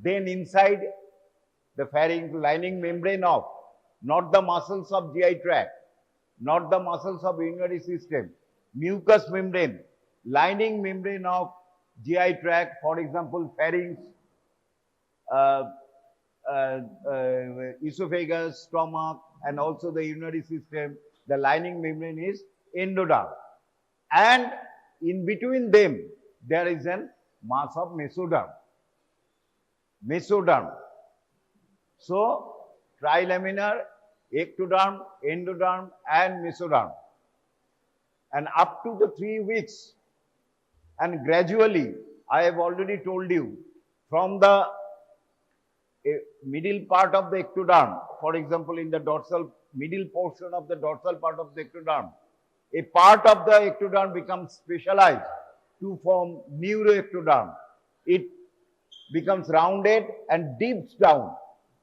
Then inside the pharynx, lining membrane of, not the muscles of GI tract, not the muscles of urinary system, mucous membrane, lining membrane of GI tract, for example, pharynx, uh, esophagus, stomach, and also the urinary system, the lining membrane is endoderm. And in between them, there is a mass of mesoderm. Mesoderm. So, trilaminar, ectoderm, endoderm, and mesoderm. And up to the 3 weeks, and gradually, I have already told you, from the middle part of the ectoderm, for example, in the dorsal, middle portion of the dorsal part of the ectoderm, a part of the ectoderm becomes specialized to form neuroectoderm. It becomes rounded and dips down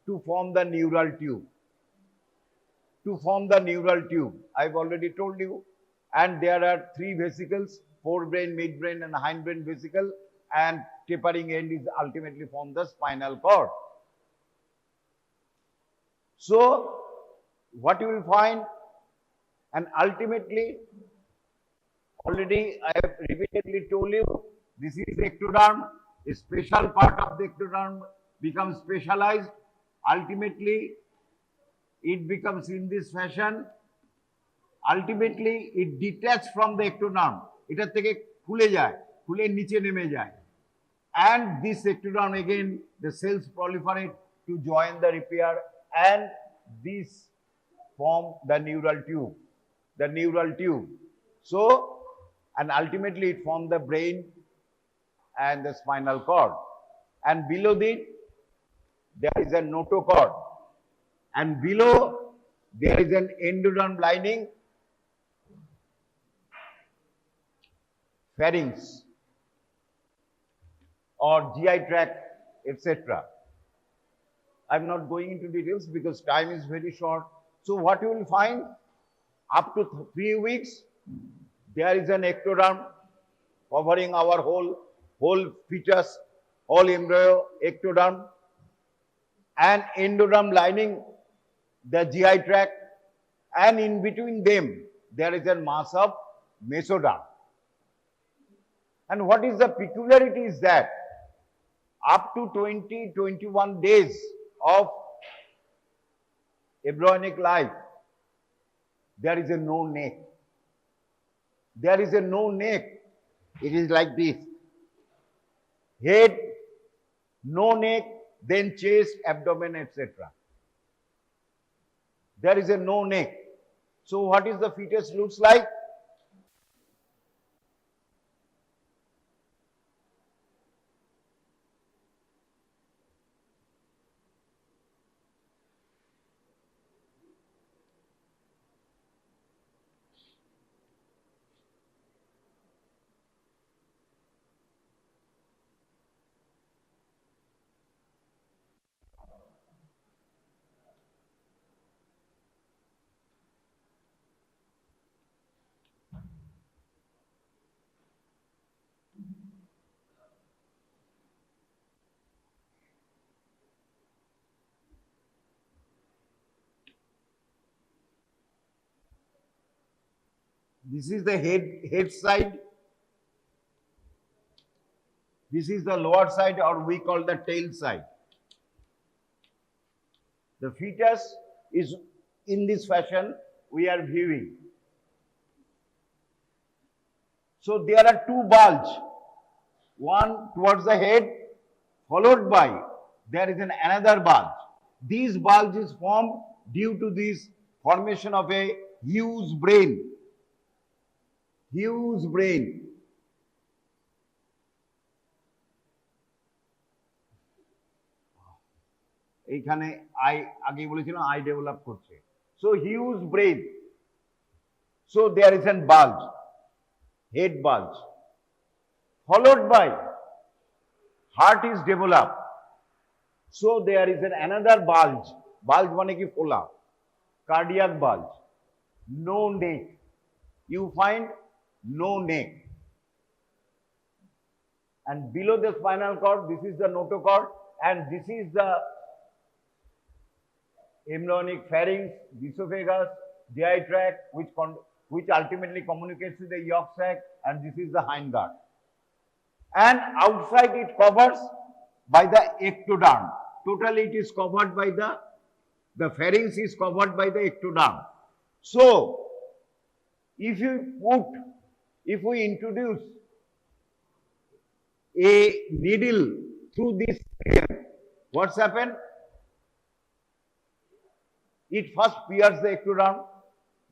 to form the neural tube. To form the neural tube, I've already told you. And there are 3 vesicles, forebrain, midbrain, and hindbrain vesicle, and tapering end is ultimately form the spinal cord. So, what you will find, and ultimately, already I have repeatedly told you, this is ectoderm, a special part of the ectoderm becomes specialized. Ultimately, it becomes in this fashion. Ultimately, it detaches from the ectoderm. এটা থেকে খুলে যায়, খুলে নিচে নেমে যায়. And this ectoderm again, the cells proliferate to join the repair, and this form the neural tube. The neural tube. So, and ultimately it forms the brain and the spinal cord. And below it, there is a notochord. And below, there is an endoderm lining, pharynx, or GI tract, etc. I'm not going into details because time is very short. So what you will find, up to 3 weeks, there is an ectoderm covering our whole fetus, whole embryo, ectoderm, and endoderm lining the GI tract, and in between them, there is a mass of mesoderm. And what is the peculiarity is that up to 20-21 days of embryonic life, there is a no neck. There is a no neck. It is like this. Head, no neck, then chest, abdomen, etc. There is a no neck. So what is the fetus looks like? This is the head side. This is the lower side, or we call the tail side. The fetus is in this fashion we are viewing. So there are 2 bulges, one towards the head, followed by there is another bulge. These bulges is formed due to this formation of a huge brain. Huge brain. এইখানে আগে বলেছিলাম I develop করছে। So huge brain. So there is an bulge, head bulge, followed by heart is developed. So there is another bulge. Bulge মানে কি ফোলা, cardiac bulge. No neck. You find no neck. and below the spinal cord, this is the notochord, and this is the embryonic pharynx, the esophagus, GI tract, which ultimately communicates with the yolk sac, and this is the hindguard. And outside it covers by the ectoderm. Totally it is covered by the pharynx is covered by the ectoderm. So, if we introduce a needle through this region, what's happened? It first pierces the ectoderm,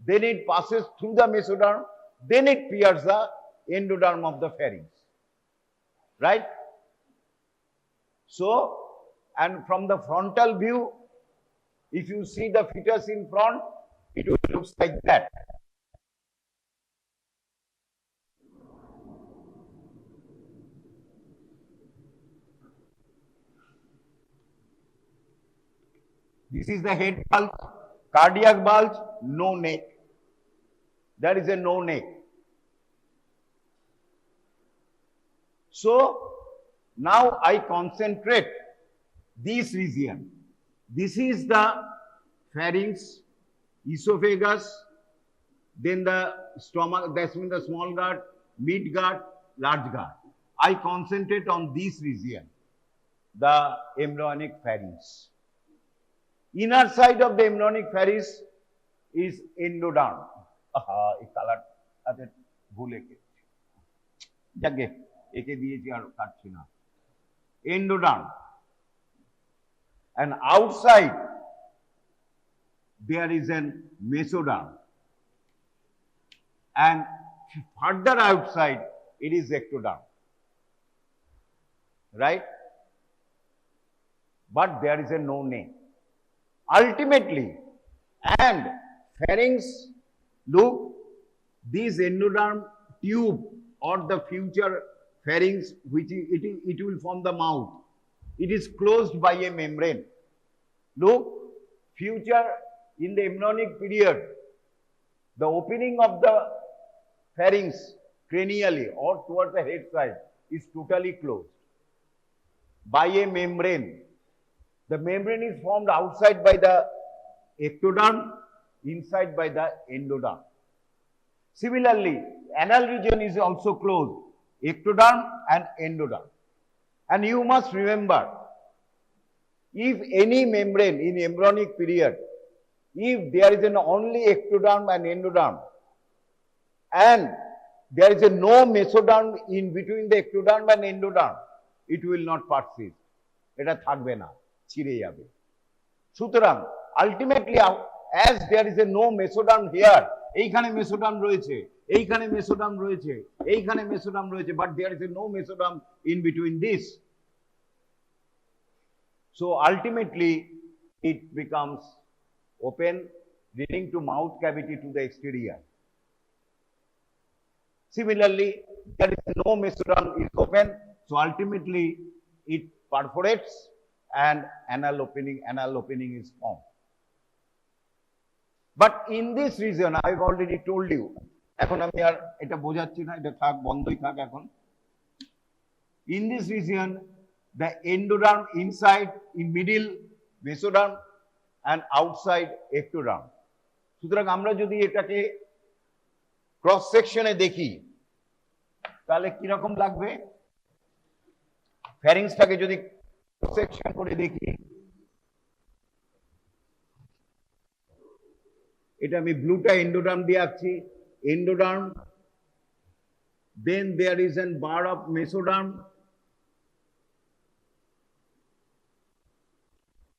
then it passes through the mesoderm, then it pierces the endoderm of the pharynx. Right? So, and from the frontal view, if you see the fetus in front, it will look like that. This is the head bulge, cardiac bulge, no neck. There is a no neck. So, now I concentrate this region. This is the pharynx, esophagus, then the stomach, that's mean the small guard, mid guard, large guard. I concentrate on this region, the embryonic pharynx. Inner side of the embryonic pharynx is endoderm. এই কালারটাতে ভুল এঁকেছি, যাকে এঁকে দিয়েছি আর কাটছি না। Endoderm, and outside there is an mesoderm, and further outside it is ectoderm, right? But there is a no neck. Ultimately, and pharynx, look, this endoderm tube or the future pharynx, which it will form the mouth. It is closed by a membrane. Look, future in the embryonic period, the opening of the pharynx cranially or towards the head side is totally closed by a membrane. The membrane is formed outside by the ectoderm, inside by the endoderm. Similarly, anal region is also closed, ectoderm and endoderm. And you must remember, if any membrane in embryonic period, if there is an only ectoderm and endoderm, and there is a no mesoderm in between the ectoderm and endoderm, it will not persist. এটা থাকবে না, ছিঁড়ে যাবে। সুতরাং ultimately, as there is a no mesoderm here, এইখানে mesoderm রয়েছে, এইখানে mesoderm রয়েছে, এইখানে mesoderm রয়েছে, but there is a no mesoderm in between this. So ultimately, it becomes open, leading to mouth cavity to the exterior. Similarly, there is no mesoderm is open, so ultimately it perforates and anal opening is formed. But in this region, I've already told you, এখন আমি আর এটা বোঝাচ্ছি না, এটা থাক, বন্ধই থাক এখন। In this region, the endoderm inside, in middle, mesoderm, and outside ectoderm. সুতরাং আমরা যদি এটাকে ক্রস সেকশনে দেখি, তাহলে কিরকম লাগবে? ফ্যারিংসটাকে যদি ক্রস সেকশন করে দেখি, এটা আমি ব্লুটা এন্ডোডার্ম দিয়ে আঁকছি, endoderm, then there is a bar of mesoderm,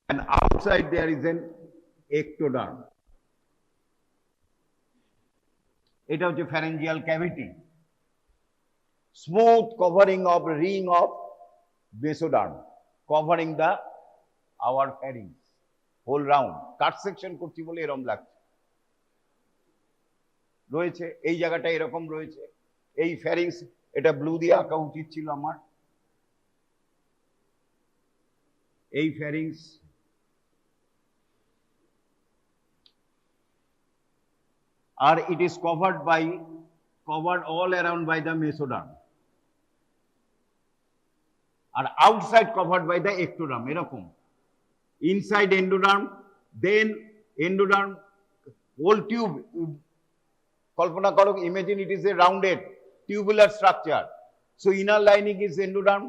and outside there is an ectoderm. এটা হচ্ছে pharyngeal cavity, smooth covering of ring of mesoderm covering the our pharynx whole round. Cut section করছি বলে এরকম লাগছে, রয়েছে এই জায়গাটা এরকম রয়েছে, এই ফ্যারিংস, এটা ব্লু দিয়ে আঁকা উচিত ছিল আমার, এই ফ্যারিংস, আর it is covered all around by the mesoderm. আর outside covered by the ectoderm, এরকম inside endoderm, then endoderm whole tube. কল্পনা করো, imagine it is a rounded tubular structure. So inner lining is endoderm.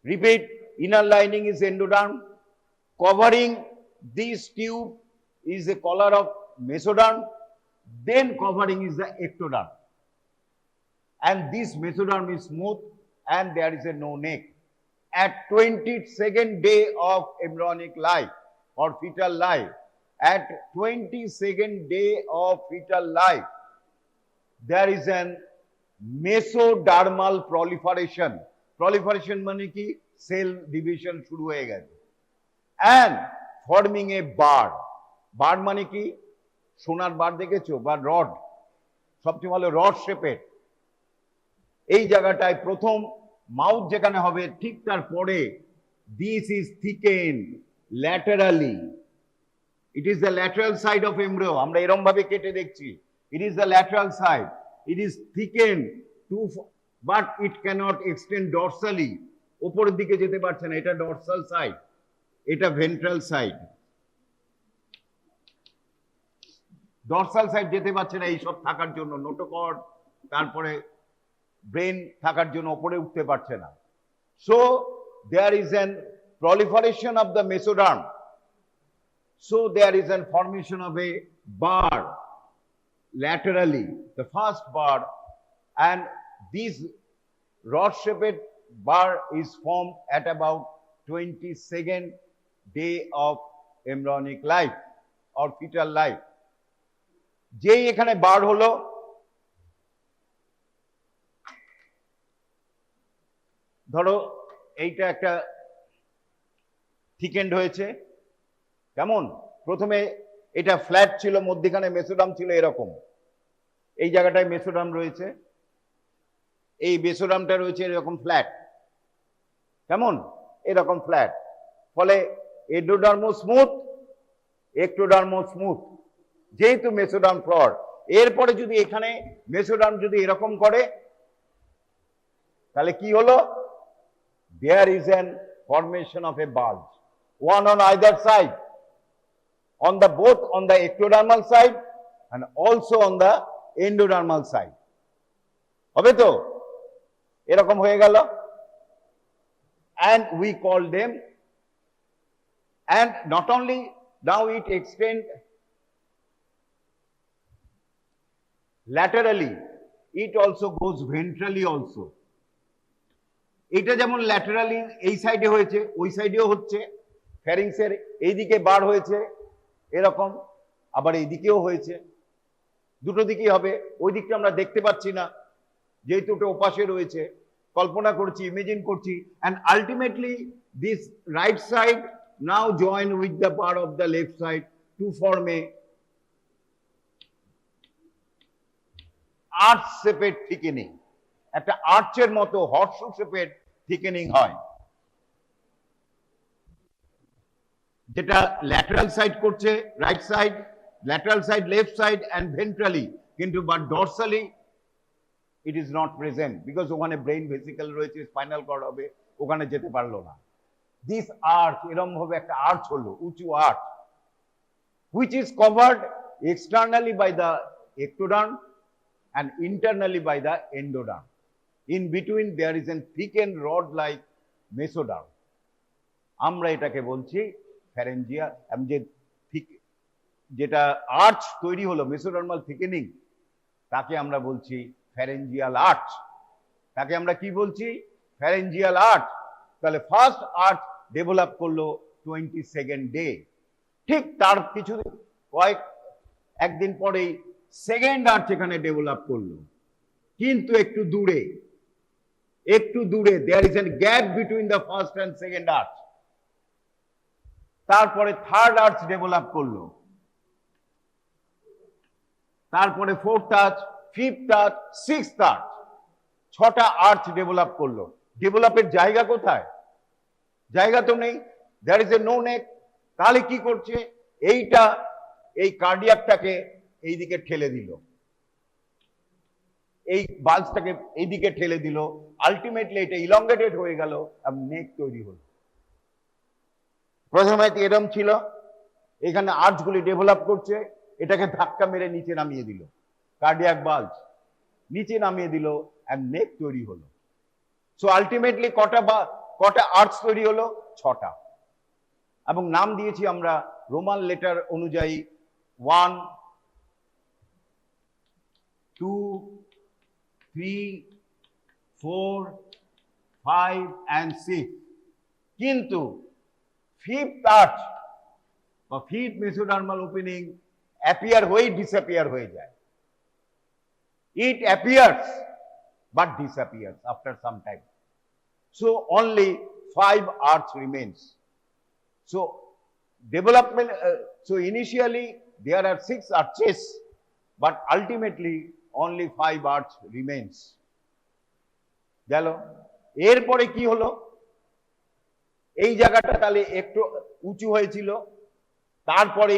Repeat, inner lining is endoderm. Covering this tube is a collar of mesoderm. Then covering is the ectoderm. And this mesoderm is smooth and there is a no neck. At 22nd day of embryonic life or fetal life, at 22nd day of fetal life, there is an mesodermal proliferation. Proliferation মানে কি? Cell division শুরু হয়ে গেছে। and forming a bar. বার মানে কি? সোনার বার দেখেছো, বা রড, সবচেয়ে ভালো রড শেপের। এই জায়গাটায় প্রথম মাউথ যেখানে হবে, ঠিক তারপরে this is thicken laterally. It is the lateral side of embryo. আমরা এরকম ভাবে কেটে দেখছি, it is the lateral side. It is thickened to, but it cannot extend dorsally. উপরের দিকে যেতে পারছে না, এটা ডরসাল সাইড, এটা ভেন্ট্রাল সাইড। ডরসাল সাইড যেতে পারছে না এইসব থাকার জন্য, নোটোকর্ড, তারপরে ব্রেন থাকার জন্য উপরে উঠতে পারছে না। So there is an proliferation of the mesoderm. So there is an formation of a bar laterally, the first bar, and this rod-shaped bar is formed at about 22nd day of embryonic life or fetal life. যেই এখানে বার হলো, ধরো এইটা একটা thickened হয়েছে, কেমন? প্রথমে এটা ফ্ল্যাট ছিল, মধ্যখানে মেসোডার্ম ছিল এরকম, এই জায়গাটায় মেসোডার্ম রয়েছে, এই মেসোডার্মটা রয়েছে এরকম ফ্ল্যাট, কেমন? এরকম ফ্ল্যাট। ফলে এন্ডোডার্মও স্মুথ, এক্টোডার্মও স্মুথ, যেহেতু মেসোডার্ম ফ্লোর। এরপরে যদি এখানে মেসোডার্ম যদি এরকম করে, তাহলে কি হলো? There is an formation of a bulge, one on either side, on the both on the ectodermal side and also on the endodermal side. হবে তো? এরকম হয়ে গেল, and we call them, and not only now it extend laterally, it also goes ventrally also. এটা যেমন laterally এই সাইডে হয়েছে, ওই সাইডেও হচ্ছে, ফ্যারিংসের এইদিকে বার হয়েছে এরকম, আবার এইদিকেও হয়েছে, দুটো দিকেই হবে। ওই দিকটা আমরা দেখতে পাচ্ছি না যেহেতু ওটা ওপাশে রয়েছে, কল্পনা করছি, ইমেজিন করছি, and ultimately this right side now join with the part of the left side to form a arch shaped thickening. একটা আর্চের মতো হর্সশু শেপের থিকেনিং হয়, যেটা ল্যাটারাল সাইড করছে, right side, lateral side left side and ventrally, কিন্তু but dorsally it is not present, because ওখানে brain vesicle রয়েছে, spinal cord হবে, ওখানে যেতে পারলো না। দিস আর্চ, এরকম ভাবে একটা আর্চ হলো, উঁচু arch, which is covered externally by the ectoderm and internally by the endoderm. In between there is a thickened rod like mesoderm. আমরা এটাকে বলছি ফ্যারেঞ্জিয়া, যে যেটা আর্চ তৈরি হলো মেসোডার্মাল থিকেনিং, তাকে আমরা বলছি ফ্যারেঞ্জিয়াল আর্চ। তাকে আমরা কি বলছি? Pharyngeal arch. তাহলে ফার্স্ট আর্চ ডেভেলপ করলো 22nd ডে, ঠিক তার কিছু একদিন পরেই সেকেন্ড আর্চ এখানে ডেভেলপ করলো, কিন্তু একটু দূরে, there is an gap between the first and second arch. তারপরে থার্ড আর্চ ডেভেলপ করলো, তারপরে fourth arch, fifth arch, sixth arch, 6টা আর্চ ডেভেলপ করলো। ডেভেলপের জায়গা কোথায়? জায়গা তো নেই, দেয়ার ইজ এ নো নেক। তাহলে কি করছে? এইটা এই কার্ডিয়াকটাকে এইদিকে ঠেলে দিল, এই বাল্বটাকে এইদিকে ঠেলে দিল, আলটিমেটলি এটা ইলংগেটেড হয়ে গেল আর নেক তৈরি হলো। প্রথমে এরম ছিল, এখানে আর্চগুলি ডেভেলপ করছে, এটাকে ধাক্কা মেরে নিচে নামিয়ে দিল, কার্ডিয়াক বাল্ব নিচে নামিয়ে দিল আর নেক তৈরি হলো। সো আলটিমেটলি কটা আর্চ তৈরি হলো? 6টা। এবং নাম দিয়েছি আমরা রোমান লেটার অনুযায়ী 1, 2, 3, 4, 5 and 6। কিন্তু ফিফথ আর্চ বা ফিফথ মেসোডার্মাল ওপেনিং অ্যাপিয়ার হয়ে ডিসঅ্যাপিয়ার হয়ে যায়। It appears but disappears after some time. So only 5 arch remains. So development, so initially there are 6 arches, but ultimately only 5 arch remains. গেল। এরপরে কি হলো? এই জায়গাটা তাহলে একটু উঁচু হয়েছিল, তারপরে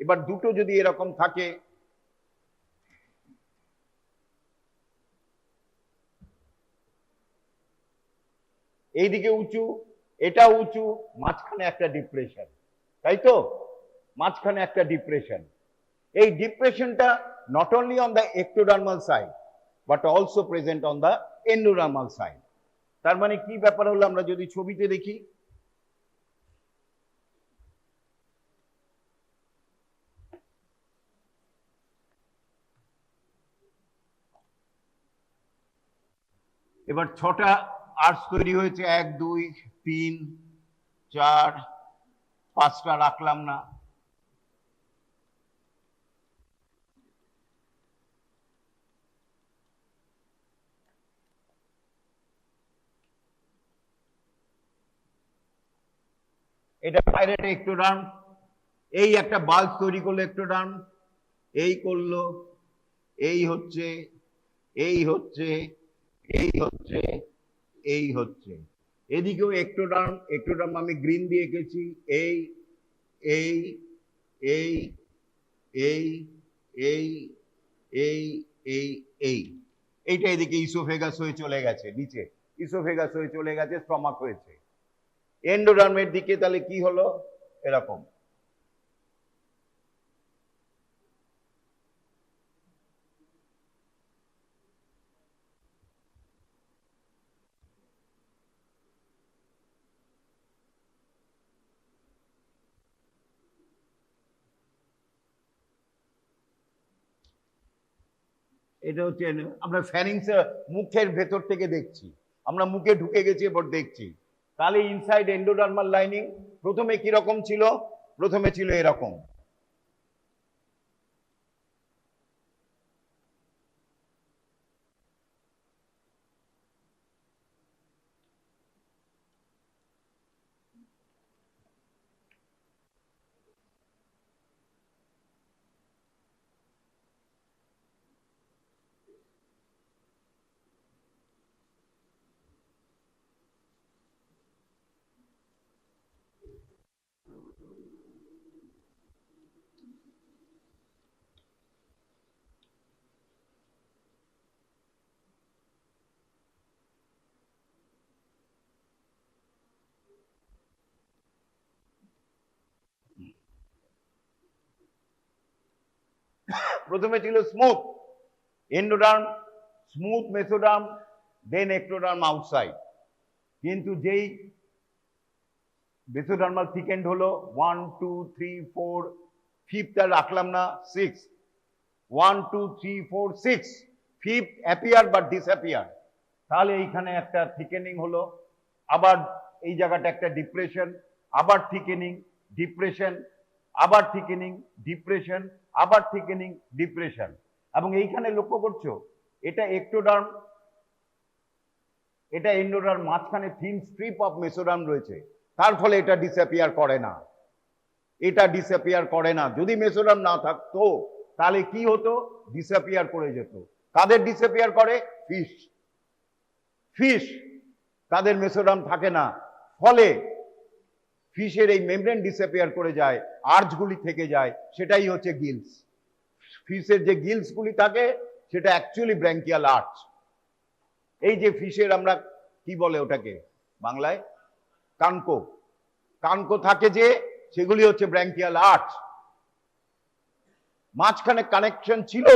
এবার দুটো যদি এরকম থাকে, এইদিকে উঁচু, এটা উঁচু, মাঝখানে একটা ডিপ্রেশন, তাই তো? মাঝখানে একটা ডিপ্রেশন। এই ডিপ্রেশনটা not only on the ectodermal side but also present on the endodermal side. তার মানে কি ব্যাপার হলো, আমরা যদি ছবিতে দেখি, এবার 6টা আর্চ তৈরি হয়েছে, 1, 2, 3, 4, 5টা রাখলাম না। এটা বাইরের এক্টোডার্ম, এই একটা বাল্ব তৈরি করলো এক্টোডার্ম, এই করলো, এই হচ্ছে, এই হচ্ছে, এই হচ্ছে, এই হচ্ছে, এদিকেও এক্টোডার্ম, এক্টোডার্ম আমি গ্রিন দিয়ে এঁকেছি, এই এই এই এই এই এই এই এই এইটা এদিকে ইসোফেগাস হয়ে চলে গেছে, নিচে ইসোফেগাস হয়ে চলে গেছে, স্টমাক হয়েছে। এন্ডোডার্মের দিকে তাহলে কি হলো? এরকম। এটা হচ্ছে আমরা ফ্যানিংস, মুখের ভেতর থেকে দেখছি, আমরা মুখে ঢুকে গেছি, এবার দেখছি। তাহলে ইনসাইড এন্ডোডার্মাল লাইনিং প্রথমে কি রকম ছিল? প্রথমে ছিল এরকম, প্রথমে ছিল স্মুথ এন্ডোডার্ম, স্মুথ মেসোডার্ম, দেন এক্টোডার্ম আউটসাইড। কিন্তু যেই মেসোডার্মাল থিকেন্ড হলো 1, 2, 3, 4, ফিফথ আর রাখলাম না, 6, 1, 2, 3, 4, 6, ফিফথ অ্যাপিয়ার বা ডিসঅ্যাপিয়ার। তাহলে এইখানে একটা থিকেনিং হলো, আবার এই জায়গাটা একটা ডিপ্রেশন, আবার থিকেনিং, ডিপ্রেশন, আবার থিকেনিং, ডিপ্রেশন, আবার থিকেনিং, ডিপ্রেশন। এবং এইখানে লক্ষ্য করছো, এটা এক্টোডার্ম, এটা এন্ডোডার্ম, মাঝখানে থিন স্ট্রিপ অফ মেসোডার্ম রয়েছে, তার ফলে এটা ডিসঅ্যাপিয়ার করে না, এটা ডিসঅ্যাপিয়ার করে না। যদি মেসোডার্ম না থাকতো তাহলে কি হতো? ডিসঅ্যাপিয়ার করে যেত। কাদের ডিসঅ্যাপিয়ার করে? ফিশ। ফিশ তাদের মেসোডার্ম থাকে না, ফলে ফিশের এই মেমব্রেন ডিসঅ্যাপিয়ার করে যায়, আর্চগুলি থেকে যায়, সেটাই হচ্ছে গিলস। ফিশের যে গিলসগুলি থাকে সেটা অ্যাকচুয়ালি ব্র্যাঙ্কিয়াল আর্চ। এই যে ফিশের আমরা কি বলে ওটাকে বাংলায়, কানকো, কানকো থাকে যে, সেগুলি হচ্ছে ব্র্যাঙ্কিয়াল আর্চ। মাঝখানে কানেকশন ছিল,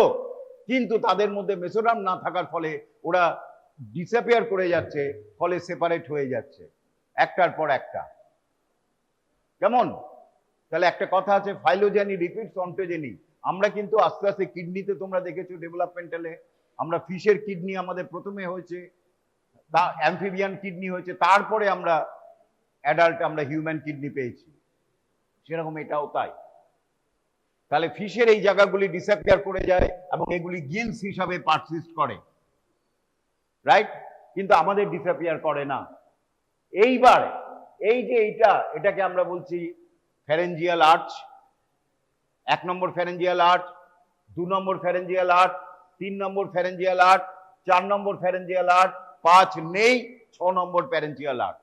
কিন্তু তাদের মধ্যে মেসোডার্ম না থাকার ফলে ওরা ডিসঅ্যাপিয়ার করে যাচ্ছে, ফলে সেপারেট হয়ে যাচ্ছে একটার পর একটা। কেমন? তাহলে একটা কথা আছে, ফাইলোজেনি রিপিটস অন্টোজেনি। আমরা কিন্তু আস্তে আস্তে কিডনিতে তোমরা দেখেছো ডেভেলপমেন্টালে, আমরা ফিশের কিডনি আমাদের প্রথমে হয়েছে, তা অ্যাম্ফিবিয়ান কিডনি হয়েছে, তারপরে আমরা অ্যাডাল্ট আমরা হিউম্যান কিডনি পেয়েছি। সেরকম এটাও তাই। তাহলে ফিশের এই জায়গাগুলি ডিসঅ্যাপিয়ার করে যায় এবং এগুলি গিলস হিসাবে পারসিস্ট করে, রাইট? কিন্তু আমাদের ডিসঅ্যাপিয়ার করে না। এইবার এই যে এটাকে আমরা বলছি ফ্যারেঞ্জিয়াল আর্চ। 1 নম্বর ফ্যারেঞ্জিয়াল আর্চ, 2 নম্বর ফ্যারেঞ্জিয়াল আর্চ, 3 নম্বর ফ্যারেঞ্জিয়াল আর্চ, 4 নম্বর ফ্যারেঞ্জিয়াল আর্চ, 5 নেই, 6 নম্বর ফ্যারেঞ্জিয়াল আর্চ।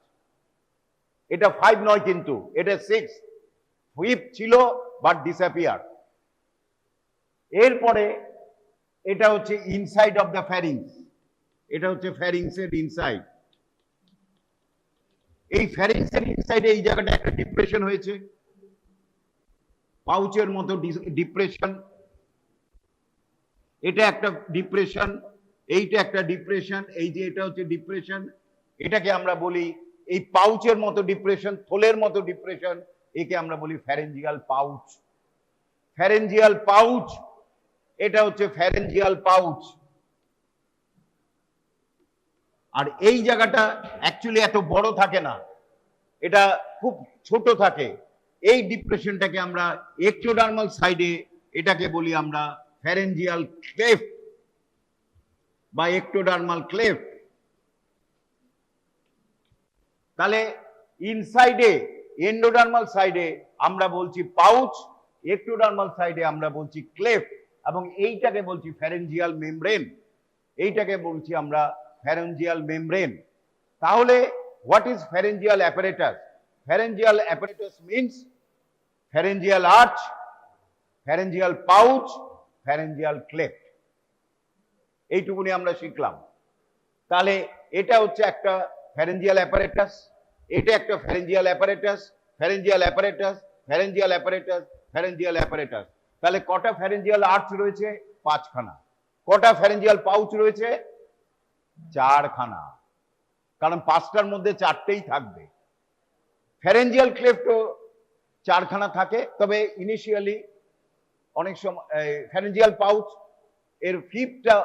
এটা 5 নয় কিন্তু, এটা 6। 5 ছিল বাট ডিসঅ্যাপিয়ার। এরপরে এটা হচ্ছে ইনসাইড অফ দ্য ফ্যারিংস, এটা হচ্ছে ফ্যারিংসের ইনসাইড। এই ফ্যারিংসের ইনসাইডে এই জায়গাটা একটা ডিপ্রেশন হয়েছে, পাউচের মতো ডিপ্রেশন। এটা একটা ডিপ্রেশন, এইটা একটা ডিপ্রেশন, এই যে এটা হচ্ছে ডিপ্রেশন। এটাকে আমরা বলি এই পাউচের মতো ডিপ্রেশন, থলের মতো ডিপ্রেশন, একে আমরা বলি ফ্যারেঞ্জিয়াল পাউচ। ফ্যারেঞ্জিয়াল পাউচ, এটা হচ্ছে ফ্যারেঞ্জিয়াল পাউচ। আর এই জায়গাটা অ্যাকচুয়ালি এত বড় থাকে না, এটা খুব ছোট থাকে। এই ডিপ্রেশনটাকে আমরা এক্টোডার্মাল সাইডে, এটাকে বলি আমরা ফ্যারেঞ্জিয়াল ক্লেফট বা এক্টোডার্মাল ক্লেফট। তাহলে ইনসাইডে, এন্ডোডার্মাল সাইডে আমরা বলছি পাউচ, এক্টোডার্মাল সাইডে আমরা বলছি ক্লেফট, এবং এইটাকে বলছি ফ্যারেঞ্জিয়াল মেমব্রেন। এইটাকে বলছি আমরা ফ্যারেঞ্জিয়াল মেমব্রেন। তাহলে what is pharyngeal apparatus? Pharyngeal apparatus means pharyngeal arch, pharyngeal pouch, pharyngeal cleft. এইটুকুনি আমরা শিখলাম। তাহলে এটা হচ্ছে একটা pharyngeal apparatus, এটা একটা pharyngeal apparatus, pharyngeal apparatus, pharyngeal apparatus, pharyngeal apparatus। তাহলে কটা pharyngeal arch রয়েছে? 5 খানা। কটা pharyngeal pouch রয়েছে? 4 খানা। কারণ 5টার মধ্যে 4টেই থাকবে। ফ্যারেঞ্জিয়াল ক্লেফটও 4 খানা থাকে, তবে ইনিশিয়ালি অনেক সময় ফ্যারেঞ্জিয়াল পাউচ এর 5টা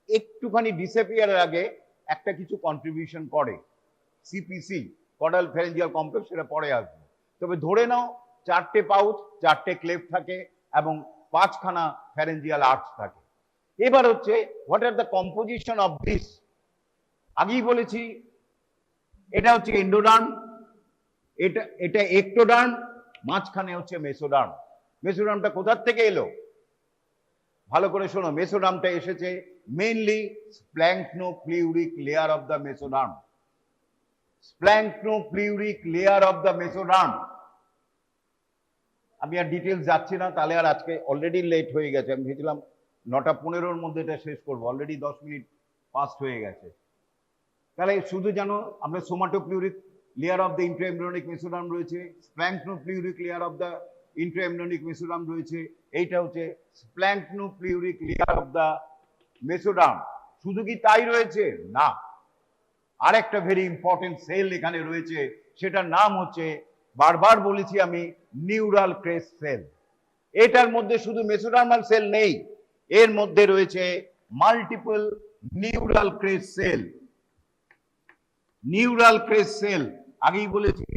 একটুখানি ডিসঅ্যাপিয়ারের আগে একটা কিছু কন্ট্রিবিউশন করে, সিপিসি, কডাল ফ্যারেঞ্জিয়াল কমপ্লেক্স, সেটা পরে আসবে। তবে ধরে নাও 4টে পাউচ, 4টে ক্লেফট থাকে এবং 5 খানা ফ্যারেঞ্জিয়াল আর্চ থাকে। এবার হচ্ছে what are the composition of this. আগেই বলেছি এটা হচ্ছে এন্ডোডার্ম, এটা এক্টোডার্ম, মাঝখানে হচ্ছে মেসোডার্ম। মেসোডার্মটা কোথার থেকে এলো? ভালো করে শোনো, মেসোডার্মটা এসেছে mainly splanchnopleuric layer of the mesoderm. Splanchnopleuric layer of the mesoderm. আমি আর ডিটেলস যাচ্ছি না, তাহলে আর আজকে অলরেডি লেট হয়ে গেছে। আমি ভেবেছিলাম 9:15-র মধ্যে এটা শেষ করবো, অলরেডি 10 মিনিট পাস্ট হয়ে গেছে। তাহলে শুধু জানো আমরা সোমাটোপ্লিউরিক লেয়ার অফ দ্য ইন্ট্রাএমব্রিয়নিক মেসোডার্ম রয়েছে, স্প্ল্যাঙ্কনোপ্লিউরিক লেয়ার অফ দ্য ইন্ট্রাএমব্রিয়নিক মেসোডার্ম রয়েছে, এইটা হচ্ছে স্প্ল্যাঙ্কনোপ্লিউরিক লেয়ার অফ দ্য মেসোডার্ম। শুধু কি তাই রয়েছে? না, আরেকটা ভেরি ইম্পর্টেন্ট সেল এখানে রয়েছে, সেটার নাম হচ্ছে, বারবার বলেছি আমি, নিউরাল ক্রেস্ট সেল। এটার মধ্যে শুধু মেসোডার্মাল সেল নেই, এর মধ্যে রয়েছে multiple neural crest cell. Neural crest cell আগেই বলেছি,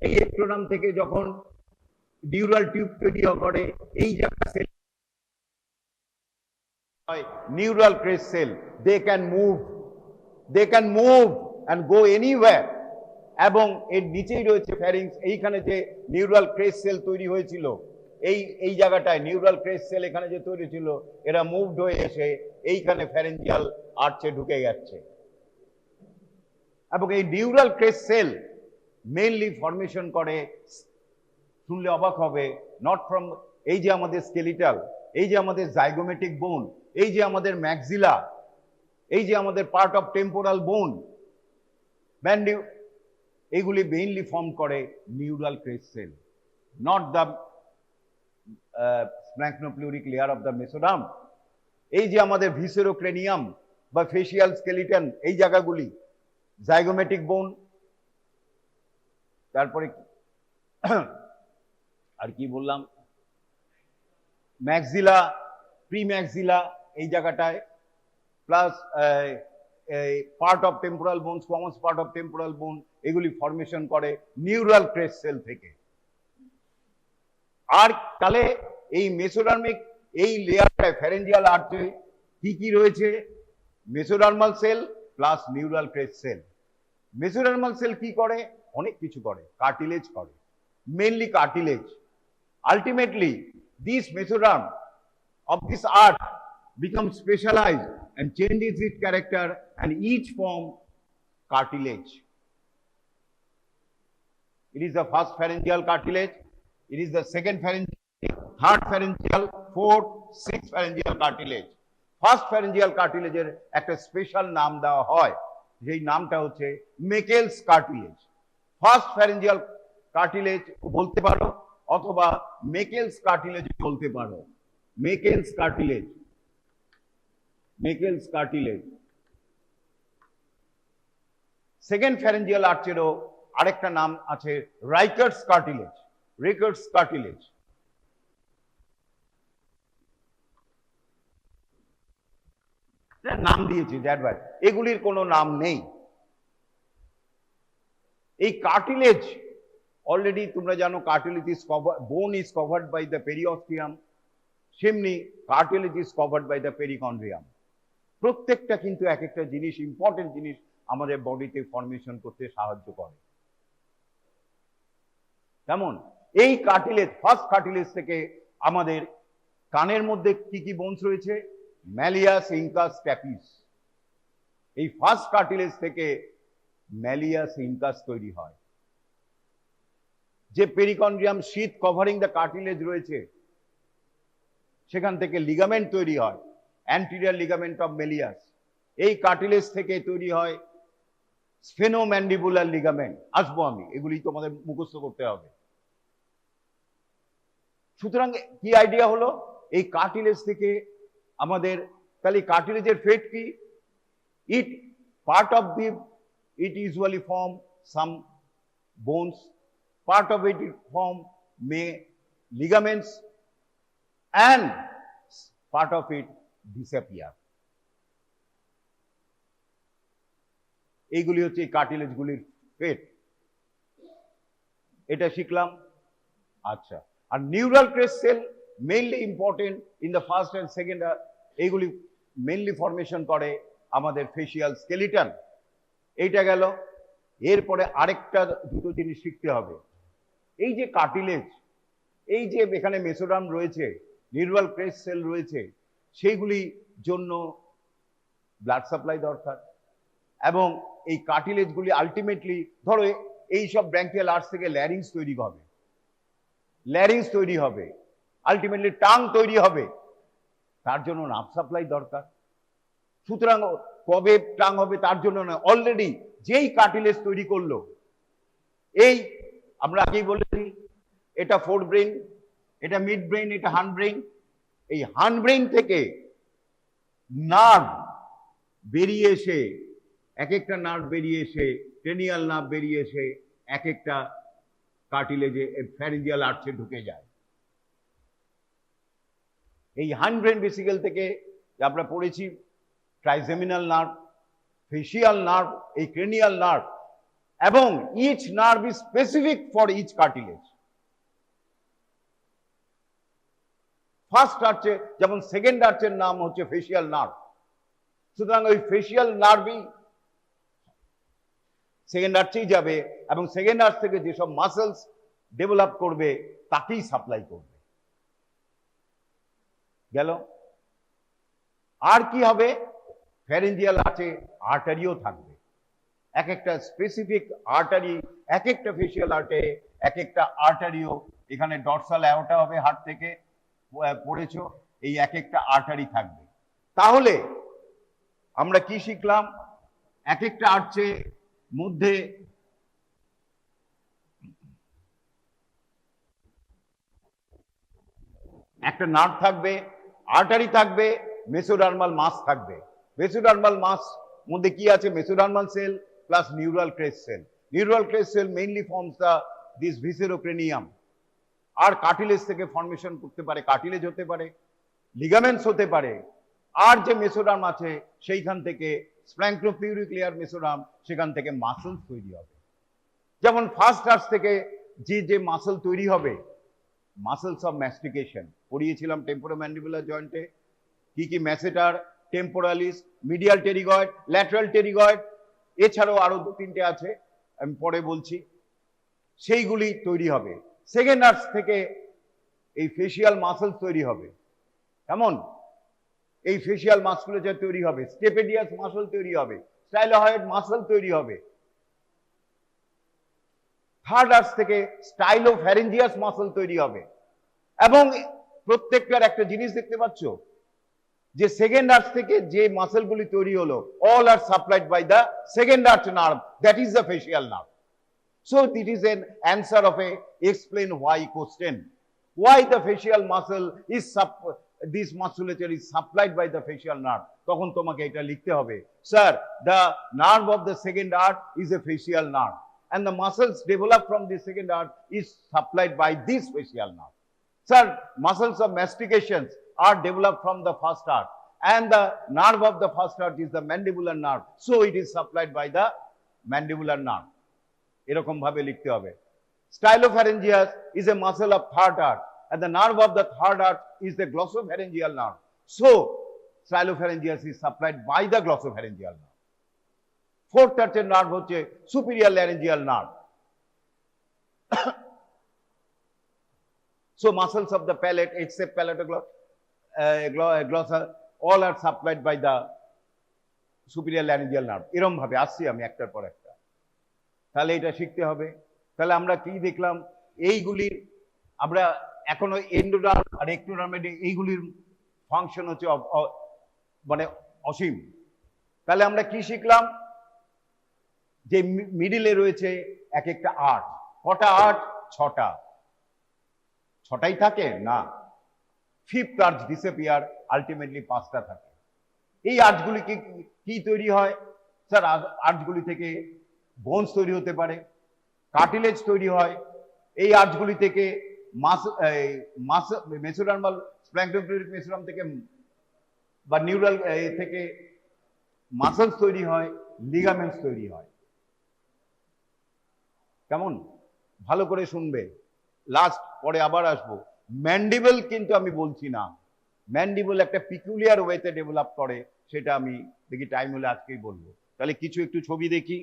এই এক্টোডার্ম থেকে যখন নিউরাল টিউব তৈরি করে, এই জায়গা সেল হয় neural crest cell. They can move and go anywhere। এবং এর নিচেই রয়েছে ফ্যারিংস। এইখানে যে নিউরাল ক্রেস্ট সেল তৈরি হয়েছিল, এই জায়গাটায় নিউরাল ক্রেস্ট সেল এখানে যে তৈরি ছিল, এরা মুভড হয়ে এসে এইখানে ফ্যারেঞ্জিয়াল আর্চে ঢুকে যাচ্ছে। এবং এই neural crest cell mainly formation করে, শুনলে অবাক হবে, নট ফ্রম, এই যে আমাদের স্কেলিটাল, এই যে আমাদের জাইগোমেটিক বোন, এই যে আমাদের ম্যাক্সিলা, এই যে আমাদের part of temporal bone, mandible, এগুলি মেইনলি ফর্ম করে neural crest cell, not the splanchnopleuric layer of the mesoderm. এই যে আমাদের ভিসেরোক্রেনিয়াম বা ফেসিয়াল স্কেলিটন, এই জায়গাগুলি জাইগোমেটিক বোন, তারপরে আর কি বললাম, ম্যাক্সিলা, প্রিম্যাক্সিলা এই জায়গাটায়, প্লাস পার্ট অফ টেম্পোরাল বোন, স্কোয়ামাস পার্ট অফ টেম্পোরাল বোন, এগুলি ফর্মেশন করে নিউরাল ক্রেস্ট সেল থেকে। আর তাহলে এই মেসোডার্মিক এই লেয়ারটায় ফ্যারেঞ্জিয়াল আর্চে কি কি রয়েছে? Mesodermal cell plus neural crest cell. Mesodermal cell কি করে? অনেক কিছু করে, কার্টিলেজ করে, mainly cartilage. Ultimately this mesoderm of this arch becomes specialized and changes its character and each form cartilage. It is the first pharyngeal cartilage, it is the second pharyngeal, third pharyngeal, fourth, sixth pharyngeal cartilage. First pharyngeal cartilage এর একটা special নাম দেওয়া হয়, যেই নামটা হচ্ছে Meckel's cartilage. First pharyngeal cartilage বলতে পারো অথবা মেকেলস কার্টিলেজ বলতে পারো। মেকেলস কার্টিলেজ, মেকেলস কার্টিলেজ। সেকেন্ড ফ্যারেঞ্জিয়াল আর্চেরও আরেকটা নাম আছে রাইকার্স কার্টিলেজ, রিকার্স কার্টিলেজ। নাম দিয়েছি দ্যাট ওয়াই, এগুলির কোনো নাম নেই। এই কার্টিলেজ অলরেডি তোমরা জানো, cartilage is cover, bone is covered by the periosteum, সেমনি cartilage is covered by the perichondrium. প্রত্যেকটা কিন্তু এক একটা জিনিস, ইম্পর্টেন্ট জিনিস আমাদের বডিতে ফর্মেশন করতে সাহায্য করে। কেমন? এই কার্টিলেজ, ফার্স্ট কার্টিলেজ থেকে আমাদের কানের মধ্যে কি কি বোনস রয়েছে? Malleus, incus, stapes. এই ফার্স্ট কার্টিলেজ থেকে ম্যালিয়াস, ইনকাস তৈরি হয়। যে perichondrium sheath covering the cartilage রয়েছে, সেখান থেকে লিগামেন্ট তৈরি হয়, অ্যান্টিরিয়র লিগামেন্ট অফ ম্যালিয়াস। এই কার্টিলেজ থেকে তৈরি হয় স্ফেনোম্যান্ডিবুলার লিগামেন্ট। আসবো আমি, এগুলি তোমাদের মুখস্থ করতে হবে। সুতরাং কি আইডিয়া হলো? এই কার্টিলেজ থেকে আমাদের, তাহলে কার্টিলেজের ফেট কি? ইট part of the, it usually form some bones, part of it form may ligaments, and part of it disappear. এইগুলি হচ্ছে এই কার্টিলেজগুলির ফেট। এটা শিখলাম। আচ্ছা, আর neural crest cell mainly important in the first and second, এইগুলি মেইনলি ফর্মেশন করে আমাদের ফেসিয়াল স্কেলিটন। এইটা গেল। এরপরে আরেকটা দুটো জিনিস শিখতে হবে। এই যে কার্টিলেজ, এই যে এখানে মেসোডার্ম রয়েছে, নিউরাল ক্রেস্ট সেল রয়েছে, সেইগুলির জন্য ব্লাড সাপ্লাই দরকার। এবং এই কার্টিলেজগুলি আলটিমেটলি, ধরো এই সব ব্র্যাঙ্কিয়াল আর্চ থেকে ল্যারিংস তৈরি হবে, ল্যারিংস তৈরি হবে, আলটিমেটলি টাং তৈরি হবে, তার জন্য নার্ভ সাপ্লাই দরকার। সুতরাং কবে টাং হবে তার জন্য নয়, অলরেডি যেই কার্টিলেজ তৈরি করলো, এই আমরা আগেই বলেছি এটা ফোর ব্রেন, এটা মিড ব্রেন, এটা হান্ড ব্রেন। এই হান্ড ব্রেন থেকে নার্ভ বেরিয়ে এসে, এক একটা নার্ভ বেরিয়ে এসে, ক্রেনিয়াল নার্ভ বেরিয়ে এসে এক একটা কার্টিলেজে, ফ্যারিঞ্জিয়াল আর্চে ঢুকে যায়। এই হান্ড ব্রেন ভেসিকেল থেকে আমরা পড়েছি ট্রাইজেমিনাল নার্ভ, ফেসিয়াল নার্ভ, এই ক্রেনিয়াল নার্ভ, এবং each nerve is specific for each cartilage. First আর্চে যেমন সেকেন্ড আর্চের নাম হচ্ছে ফেসিয়াল নার্ভ, সুতরাং ওই ফেসিয়াল নার্ভই সেকেন্ড আর্চেই যাবে এবং সেকেন্ড আর্চ থেকে যেসব মাসেলস ডেভেলপ করবে তাকেই সাপ্লাই করবে। গেল। আর কি হবে? ফ্যারেঞ্জিয়াল আর্চে আর্টারিও থাকবে, এক একটা স্পেসিফিক আর্টারি, এক একটা ফেসিয়াল আর্টে এক একটা আর্টারিও। এখানে ডরসাল অ্যাওর্টা হবে, হার্ট থেকে পড়েছো, এই এক একটা আর্টারি থাকবে। তাহলে আমরা কি শিখলাম? এক একটা আর্চের মধ্যে একটা নার্ভ থাকবে, আর্টারি থাকবে, মেসোডার্মাল মাস থাকবে। মেসোডার্মাল মাস মধ্যে কি আছে? Mesodermal cell plus neural crest cell. Neural crest cell mainly forms this viscerocranium. আর কার্টিলেজ থেকে ফর্মেশন করতে পারে, কার্টিলেজ হতে পারে, লিগামেন্টস হতে পারে। আর যে মেসোডার্ম আছে সেইখান থেকে স্প্ল্যাঙ্কোপিউরিক মেসোডার্ম, সেখান থেকে মাসেলস তৈরি হবে। যেমন ফার্স্ট আর্চ থেকে যে মাসেল তৈরি হবে, মাসেলস অফ ম্যাস্টিকেশন পড়িয়েছিলাম টেম্পোরোম্যান্ডিবুলার জয়েন্টে। কি masseter, temporalis, medial pterygoid, lateral pterygoid, এছাড়াও আরো 2-3টে আছে, আমি পরে বলছি। সেইগুলি তৈরি হবে। সেকেন্ড আর্চ থেকে এই ফেসিয়াল মাসেলস তৈরি হবে। কেমন? এই ফেসিয়াল মাসকুলেচার তৈরি হবে, স্টেপেডিয়াস মাসল তৈরি হবে, স্টাইলোহয়েড মাসল তৈরি হবে। থার্ড আর্চ থেকে স্টাইলোফ্যারিঞ্জিয়াস মাসল তৈরি হবে। এবং প্রত্যেকটার একটা জিনিস দেখতে পাচ্ছ, যে সেকেন্ড আর্চ থেকে যে মাসলগুলি তৈরি হলো, all are supplied by the second arch nerve, that is the facial nerve. So it is an answer of a explain why question. Why the facial muscle is this musculature is supplied by the facial nerve. তখন তোমাকে এটা লিখতে হবে, sir, the nerve of the second arch is a facial nerve and the muscles developed from the second arch is supplied by this facial nerve. Sir, muscles of mastication are developed from the first arch and the nerve of the first arch is the mandibular nerve, so it is supplied by the mandibular nerve. এরকম ভাবে লিখতে হবে। স্টাইলোফ্যারেঞ্জিয়াস is a muscle of third arch and the nerve of the third arch is the glossopharyngeal nerve, so stylopharyngeus is supplied by the glossopharyngeal nerve. Fourth archer nerve হচ্ছে superior laryngeal nerve. So muscles of the palate except palatoglossal all are supplied by the superior laryngeal nerve. এরকম ভাবে আসছি আমি একটার পর একটা। তাহলে এটা শিখতে হবে। তাহলে আমরা কি দেখলাম? এইগুলির আমরা এখনো এন্ডোডার্ম আর এক্টোডার্মের এইগুলির ফাংশন হচ্ছে মানে অসীম। তাহলে আমরা কি শিখলাম? যে মিডিলে রয়েছে এক একটা আর্চ। কটা আর্চ? 6টা। 6টাই থাকে না, ফিফথ আর্চ ডিসঅ্যাপিয়ার, আলটিমেটলি 5টা থাকে। এই আর্চগুলি কি তৈরি হয়? স্যার, আর্চগুলি থেকে বোনস তৈরি হতে পারে, কার্টিলেজ তৈরি হয়। এই আর্চগুলি থেকে মেসোডার্মাল স্প্ল্যাঙ্কোপিউরিক মেসোডার্ম থেকে বা নিউরাল থেকে মাসলস তৈরি হয়, লিগামেন্টস তৈরি হয়। কেমন? ভালো করে শুনবে, লাস্ট পরে আবার আসবো। ম্যান্ডিবল কিন্তু আমি বলছি না, ম্যান্ডিবল একটা পিকুলিয়ার ওয়েতে ডেভেলপ করে, সেটা আমি দেখি টাইম হলে আজকেই বলবো। তাহলে কিছু একটু ছবি দেখি।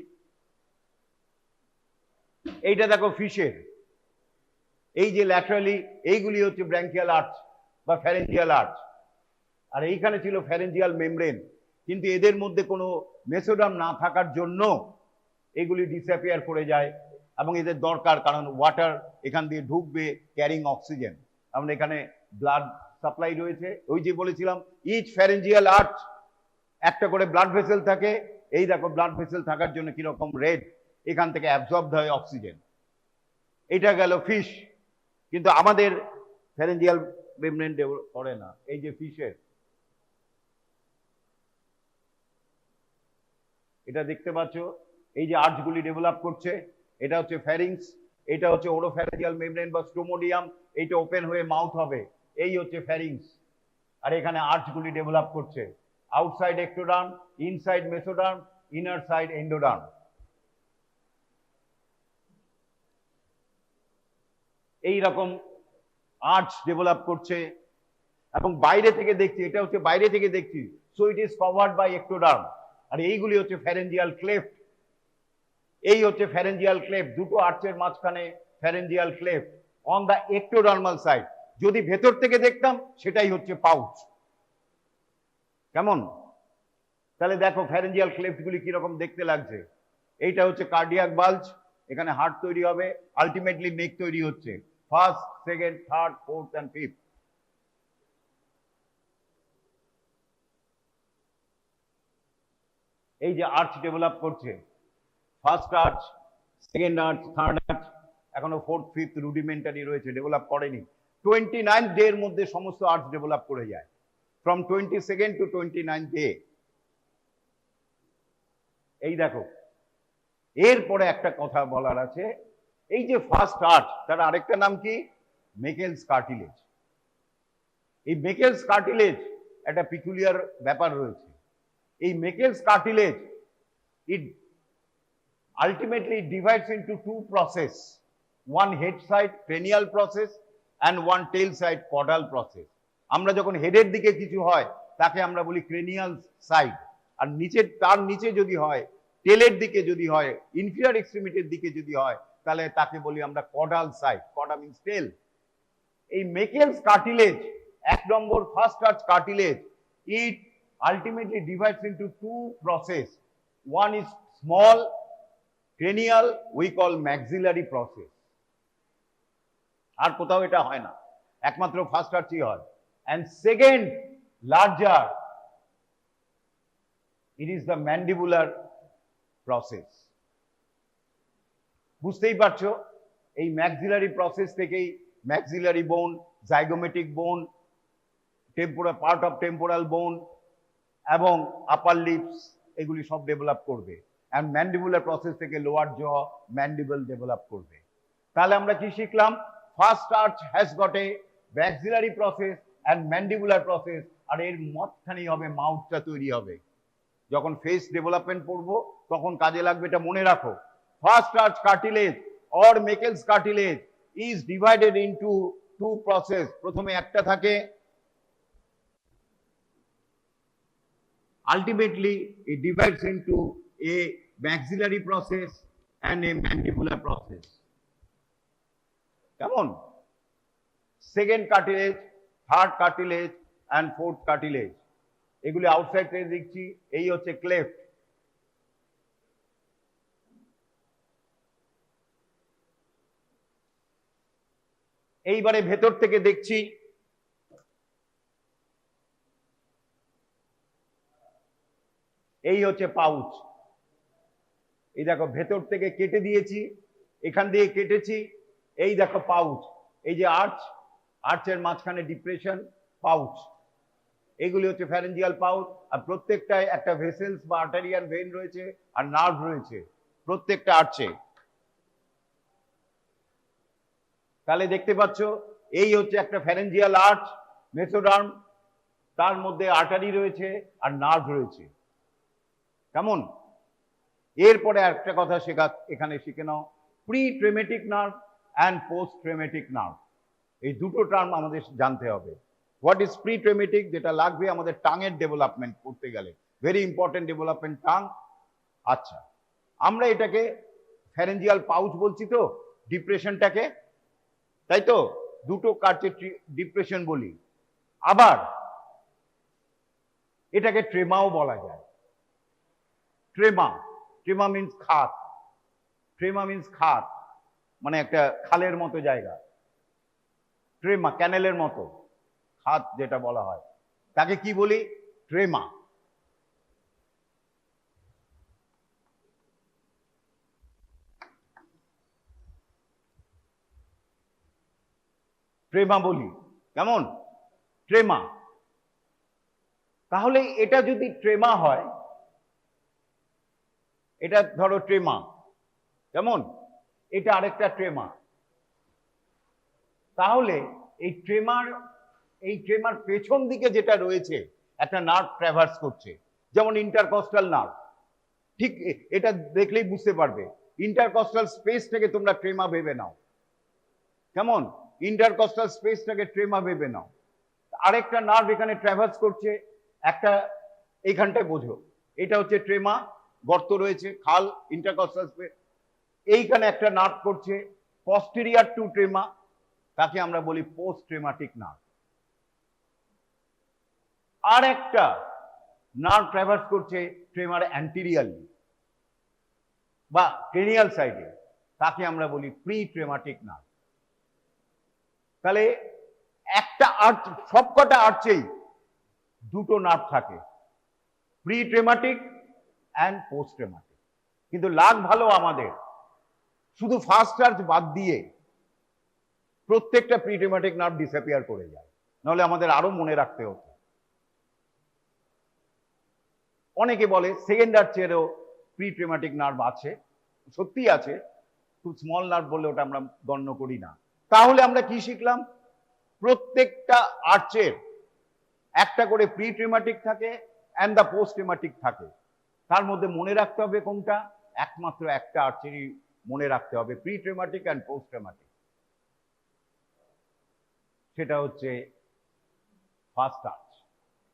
এইটা দেখো ফিশের, এই যে ল্যাটারালি এইগুলি হচ্ছে ব্র্যাঙ্কিয়াল আর্চ বা ফ্যারেঞ্জিয়াল আর্চ, আর এইখানে ছিল ফ্যারেঞ্জিয়াল মেমব্রেন। কিন্তু এদের মধ্যে কোনো মেসোডার্ম না থাকার জন্য এগুলি ডিসঅ্যাপিয়ার করে যায় এবং এদের দরকার, কারণ ওয়াটার এখান দিয়ে ঢুকবে ক্যারিং অক্সিজেন। আমরা এখানে ব্লাড সাপ্লাই রয়েছে। ওই যে বলেছিলাম ইচ ফ্যারেঞ্জিয়াল আর্চ একটা করে ব্লাড ভেসেল থাকে। এই দেখো ব্লাড ভেসেল থাকার জন্য কিরকম রেড, এখান থেকে অ্যাবজর্বড হয় অক্সিজেন। এটা গেল ফিশ, কিন্তু আমাদের ফ্যারেঞ্জিয়াল মেমব্রেন ডেভেলপ করে না। এই যে ফিশের, এটা দেখতে পাচ্ছ, এই যে আর্চগুলি ডেভেলপ করছে, এটা হচ্ছে ফ্যারিংস, এটা হচ্ছে ওরোফ্যারেঞ্জিয়াল মেমব্রেন বা স্টোমোডিয়াম, এইটা ওপেন হয়ে মাউথ হবে, এই হচ্ছে ফ্যারিংস। আর এখানে আর্চগুলি ডেভেলপ করছে, outside ectoderm, inside mesoderm, inner side endoderm. এই রকম আর্চ ডেভেলপ করছে এবং বাইরে থেকে দেখছি, এটা হচ্ছে বাইরে থেকে দেখছি, so it is covered by ectoderm. আর এইগুলি হচ্ছে ফ্যারেঞ্জিয়াল ক্লেফট, এই হচ্ছে ফ্যারেঞ্জিয়াল ক্লেফট, দুটো আর্চের মাঝখানে pharyngeal cleft on the ectodermal side. যদি ভেতর থেকে দেখতাম সেটাই হচ্ছে পাউচ। কেমন? তাহলে দেখো ফ্যারেঞ্জিয়াল ক্লেফটগুলি কিরকম দেখতে লাগছে। এইটা হচ্ছে কার্ডিয়াক বাল্জ, এখানে হার্ট তৈরি হবে, আলটিমেটলি নেক তৈরি হচ্ছে, first, second, third, fourth and fifth. এই যে আর্চ ডেভেলপ করছে, first arch, second arch, third arch, এখনো ফোর্থ ফিফথ রুডিমেন্টারি রয়েছে, ডেভেলপ করেনি। 29 ডে এর মধ্যে সমস্ত আর্চ ডেভেলপ করে যায়, from 22nd to 29th day. এই দেখো, এরপরে একটা কথা বলার আছে, এই যে ফার্স্ট আর্চ, তার আরেকটা নাম কি? মেকেলস কার্টিলেজ। এই মেকেলস কার্টিলেজ একটা পিকুলিয়ার ব্যাপার রয়েছে। এই Meckel's cartilage, it ultimately divides into two process, one head side cranial process and one tail side caudal process। আমরা যখন হেডের দিকে কিছু হয় তাকে আমরা বলি ক্রেনিয়াল সাইড, আর নিচে, তার নিচে যদি হয়, টেলের দিকে যদি হয়, ইনফিরিয়র এক্সট্রিমিটির দিকে যদি হয়, তাহলে তাকে বলি আমরা caudal side. Cauda means tail. এই মেকেলস কার্টিলেজ, এক নম্বর first arch cartilage, it ultimately divides into two process. One is small cranial, we call maxillary process। আর কোথাও এটা হয় না, একমাত্র ফার্স্ট আর্চই হয়। And second larger, it is the mandibular process। বুঝতেই পারছো, এই ম্যাক্সিলারি প্রসেস থেকেই maxillary bone, zygomatic bone, temporal part of temporal bone এবং আপার লিপস, এগুলি সব ডেভেলপ করবে। অ্যান্ড ম্যান্ডিবুলার প্রসেস থেকে লোয়ার জ, ম্যান্ডিবল ডেভেলপ করবে। তাহলে আমরা কি শিখলাম? First arch has got a maxillary process and mandibular process, আর এর মধ্যখানেই হবে মাউথটা তৈরি হবে। যখন ফেস ডেভেলপমেন্ট পড়বো তখন কাজে লাগবে, এটা মনে রাখো। First arch cartilage or Meckel's cartilage is divided into two process. প্রথমে একটা থাকে, ultimately it divides into a maxillary process and a mandibular process। কেমন? Second cartilage, third cartilage and fourth cartilage, এগুলি আউটসাইড থেকে দেখছি। এই হচ্ছে ক্লেফট। এইবারে ভেতর থেকে দেখছি, এই হচ্ছে পাউচ। এই দেখো, ভেতর থেকে কেটে দিয়েছি, এখান দিয়ে কেটেছি, এই দেখো পাউচ। এই যে আর্চ, আর্চের মাঝখানে ডিপ্রেশন, পাউচ। এইগুলি হচ্ছে ফ্যারেঞ্জিয়াল পাউচ। আর প্রত্যেকটায় একটা ভেসেলস বা আর্টারিয়ান ভেইন রয়েছে আর নার্ভ রয়েছে প্রত্যেকটা আর্চে। তাহলে দেখতে পাচ্ছ, এই হচ্ছে একটা ফ্যারেঞ্জিয়াল আর্চ, মেসোডার্ম, তার মধ্যে আর্টারি রয়েছে আর নার্ভ রয়েছে। কেমন? এরপরে একটা কথা এখানে শিখে নাও, pre trematic nerve and post trematic nerve. এই দুটো টার্ম আমাদের জানতে হবে। হোয়াট ইজ প্রি ট্রেমেটিক, যেটা লাগবে আমাদের টাঙের ডেভেলপমেন্ট করতে গেলে, ভেরি ইম্পর্টেন্ট ডেভেলপমেন্ট টাং। আচ্ছা, আমরা এটাকে ফ্যারেঞ্জিয়াল পাউচ বলছি তো, ডিপ্রেশনটাকে, তাই তো, দুটো কার্চের ডিপ্রেশন বলি। আবার এটাকে ট্রেমাও বলা যায়। ট্রেমা, ট্রেমা মিন্স খাত, ট্রেমা মিন্স খাত, মানে একটা খালের মতো জায়গা। ট্রেমা ক্যানেলের মতো খাত যেটা বলা হয়, তাকে কি বলি? ট্রেমা। ট্রেমা বলি, কেমন? ট্রেমা। তাহলে এটা যদি ট্রেমা হয়, এটা ধরো ট্রেমা, কেমন? এটা আরেকটা ট্রেমা। তাহলে এই ট্রেমার পেছন দিকে যেটা রয়েছে, একটা নার্ভ ট্র্যাভার্স করছে, যেমন ইন্টারকস্টাল নার্ভ। ঠিক এটা দেখলেই বুঝতে পারবে। ইন্টারকস্টাল স্পেসটাকে তোমরা ট্রেমা ভেবে নাও, কেমন? ইন্টারকস্টাল স্পেসটাকে ট্রেমা ভেবে নাও। আরেকটা নার্ভ এখানে ট্র্যাভার্স করছে, একটা এইখানটায় বোঝো, এটা হচ্ছে ট্রেমা, গর্ত রয়েছে, খাল, ইন্টারকস্টাল স্পেস। এইখানে একটা নার্ভ করছে পস্টেরিয়ার টু ট্রেমা, তাকে আমরা বলি পোস্ট ট্রেমাটিক নার্ভ। আর একটা নার্ভ ট্র্যাভার্স করছে ট্রেমার অ্যান্টিরিয়ারলি বা ক্রেনিয়াল সাইডে, তাকে আমরা বলি প্রি ট্রেমাটিক নার্ভ। তাহলে একটা আর্চ, সবকটা আর্চেই দুটো নার্ভ থাকে, প্রি ট্রেমাটিক অ্যান্ড পোস্ট ট্রমাটিক। কিন্তু লাগ ভালো আমাদের, শুধু ফার্স্ট আর্চ বাদ দিয়ে প্রত্যেকটা প্রি ট্রমাটিক নার্ভ ডিসঅ্যাপিয়ার করে যায়, নাহলে আমাদের আরো মনে রাখতে হতো। অনেকে বলে সেকেন্ড আর্চেরও প্রি ট্রমাটিক নার্ভ আছে, সত্যি আছে, খুব স্মল নার্ভ বলে ওটা আমরা গণ্য করি না। তাহলে আমরা কি শিখলাম? প্রত্যেকটা আর্চের একটা করে প্রি ট্রমাটিক থাকে অ্যান্ড দ্য পোস্ট ট্রমাটিক থাকে। তার মধ্যে মনে রাখতে হবে কোনটা? একমাত্র একটা আর্চেরই মনে রাখতে হবে, pre traumatic and post traumatic. সেটা হচ্ছে ফার্স্ট আর্চ।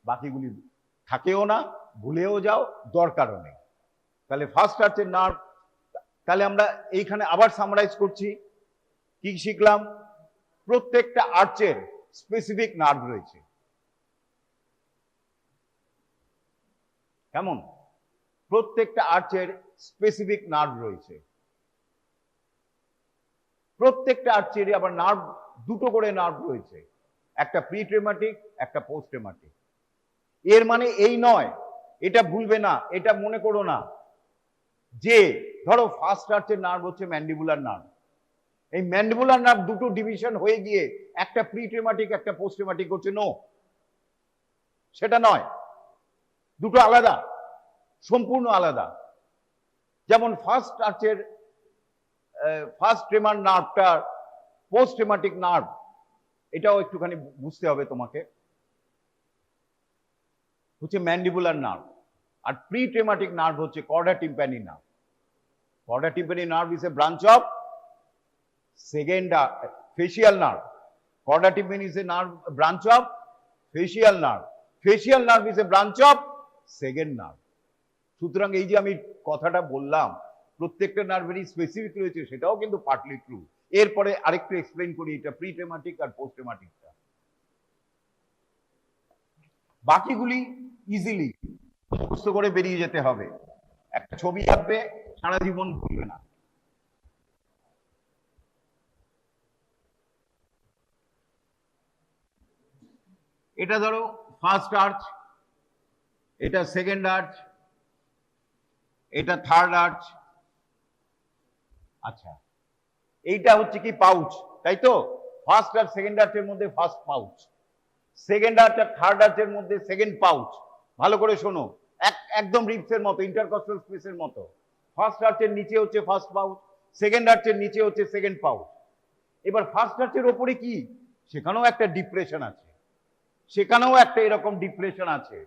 বাকিগুলি থাকেও না, ভুলেও যাও, দরকারও নেই। তাহলে ফার্স্ট আর্চের নার্ভ, তাহলে আমরা এইখানে আবার সামারাইজ করছি। কি শিখলাম? প্রত্যেকটা আর্চের স্পেসিফিক নার্ভ রয়েছে। কেমন? প্রত্যেকটা আর্চের স্পেসিফিক নার্ভ রয়েছে। প্রত্যেকটা আর্চেরই আবার নার্ভ, দুটো করে নার্ভ রয়েছে, একটা প্রি ট্রমাটিক, একটা পোস্ট ট্রমাটিক। এর মানে এই নয়, এটা ভুলবে না, এটা মনে করো না যে ধরো ফার্স্ট আর্চের নার্ভ হচ্ছে ম্যান্ডিবুলার নার্ভ, এই ম্যান্ডিবুলার নার্ভ দুটো ডিভিশন হয়ে গিয়ে একটা প্রি ট্রমাটিক একটা পোস্ট ট্রমাটিক করছে। নো, সেটা নয়, দুটো আলাদা, সম্পূর্ণ আলাদা। যেমন ফার্স্ট আর্চের ফার্স্ট ট্রেমার নার্ভটার পোস্ট ট্রমাটিক নার্ভ, এটাও একটুখানি বুঝতে হবে তোমাকে, হচ্ছে ম্যান্ডিবুলার নার্ভ, আর প্রি ট্রমাটিক নার্ভ হচ্ছে chorda tympani nerve. Chorda tympani nerve is a branch of second facial nerve. Chorda tympani is a nerve branch of facial nerve. Facial nerve is a branch of second nerve. সুতরাং এই যে আমি কথাটা বললাম প্রত্যেকটা নার্ভেরই specific রয়েছে, সেটাও কিন্তু পার্টলি ট্রু। এরপরে আরেকটু এক্সপ্লেইন করি এটা প্রি ট্রমাটিক আর পোস্ট ট্রমাটিকটা। বাকিগুলি ইজিলি মুখস্থ করে বেরিয়ে যেতে হবে। একটা ছবি আঁকবে, সারা জীবন ভুলবে না। এটা ধরো ফার্স্ট আর্চ, এটা সেকেন্ড আর্চ, এটা থার্ড আর্চ। আচ্ছা, এইটা হচ্ছে কি পাউচ, তাই তো? ফার্স্ট আর সেকেন্ড আর্চের মধ্যে ফার্স্ট পাউচ, সেকেন্ড আর্চ আর থার্ড আর্চের মধ্যে সেকেন্ড পাউচ। ভালো করে শোনো, একদম রিপসের মতো, ইন্টারকস্টাল স্পেসের মতো। ফার্স্ট আর্চের নিচে হচ্ছে ফার্স্ট পাউচ, সেকেন্ড আর্চের নিচে হচ্ছে সেকেন্ড পাউচ। এবার ফার্স্ট আর্চের ওপরে কি? সেখানেও একটা ডিপ্রেশন আছে, সেখানেও একটা এরকম ডিপ্রেশন আছে।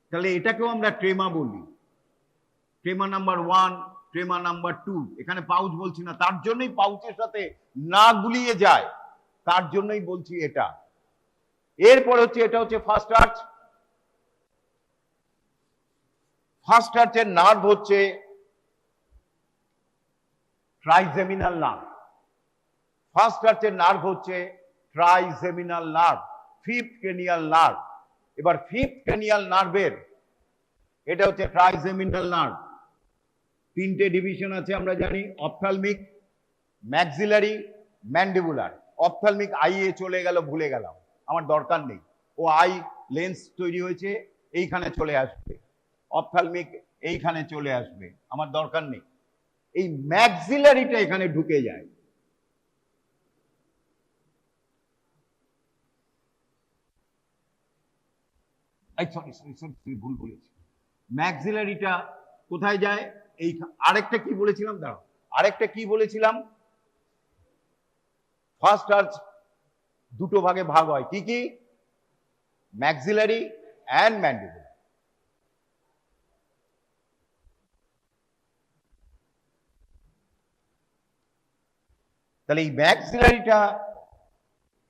তাহলে এটাকেও আমরা ট্রেমা বলি। ট্রেমা নাম্বার 1, ট্রেমা নাম্বার 2। এখানে পাউচ বলছি না, তার জন্যই পাউচের সাথে না গুলিয়ে যায়, তার জন্যই বলছি এটা। এরপর হচ্ছে এটা হচ্ছে ফার্স্ট আর্চ। ফার্স্ট আর্চের নার্ভ হচ্ছে ট্রাইজেমিনাল নার্ভ। ফার্স্ট আর্চের নার্ভ হচ্ছে trigeminal nerve, fifth cranial nerve. এবার ফিফথ ক্রেনিয়াল নার্ভের এটা হচ্ছে ট্রাইজেমিনাল নার্ভ। তিনটে ডিভিশন আছে আমরা জানি, ophthalmic, maxillary, mandibular. Ophthalmic I A চলে গেল, ভুলে গেলাম, আমার দরকার নেই। ও আই লেন্স তৈরি হয়েছে, এইখানে চলে আসবে। অপথ্যালমিক এইখানে চলে আসবে, আমার দরকার নেই। এই ম্যাক্সিলারিটা এখানে ঢুকে যায়। ভুল বলেছি, ম্যাক্সিলারিটা কোথায় যায়? এই আরেকটা কি বলেছিলাম, দাঁড়াও, আরেকটা কি বলেছিলাম? ফার্স্ট আর্চ দুটো ভাগে ভাগ হয়, কি কি? Maxillary and mandibular. তাহলে এই ম্যাক্সিলারিটা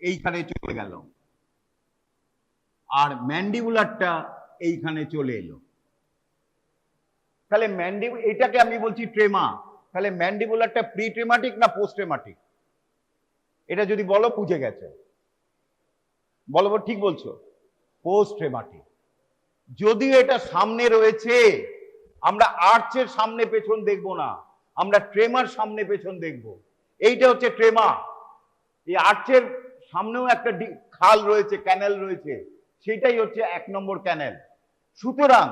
এইখানে চলে গেল, আর ম্যান্ডিবুলারটা এইখানে চলে এলো। তাহলে এটাকে আমি বলছি ট্রেমা। তাহলে ম্যান্ডিবুলারটা প্রি ট্রেমাটিক না পোস্ট ট্রেমাটিক? এটা যদি বলো বুঝে গেছে, বলো ঠিক বলছো, পোস্ট ট্রেমাটিক। যদিও এটা সামনে রয়েছে, আমরা আর্চের সামনে পেছন দেখব না, আমরা ট্রেমার সামনে পেছন দেখব। এইটা হচ্ছে ট্রেমা। এই আর্চের সামনেও একটা খাল রয়েছে, ক্যানেল রয়েছে, সেটাই হচ্ছে 1 নম্বর ক্যানেল। সুতরাং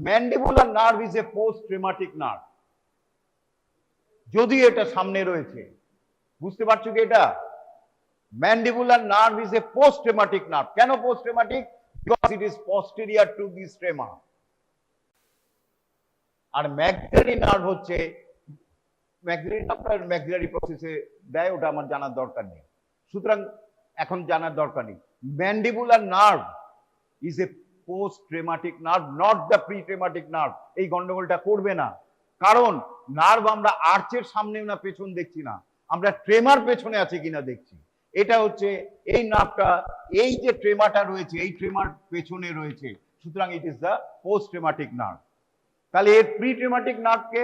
mandibular nerve is a post traumatic nerve. যদি এটা সামনে রয়েছে, বুঝতে পারছো কি এটা? Mandibular nerve is a post traumatic nerve. কেন post traumatic? Because it is posterior to this trema. আর ম্যাক্সিলারি নার্ভ হচ্ছে, ম্যাক্সিলারি প্রসেসে দেয়, ওটা আমার জানার দরকার নেই, সুতরাং এখন জানার দরকার নেই। Mandibular nerve is a post trematic nerve, not the pre trematic nerve. এই গন্ডগোলটা করবে না, কারণ নার্ভ আমরা আর্চের সামনে না পেছন দেখছি না, আমরা ট্রেমার পেছনে আছে কিনা দেখছি। এটা হচ্ছে এই নার্ভটা, এই যে ট্রেমাটা রয়েছে এই ট্রেমার পেছনে রয়েছে, সুতরাং it is the post trematic nerve. তাহলে এর প্রি ট্রেমাটিক নার্ভকে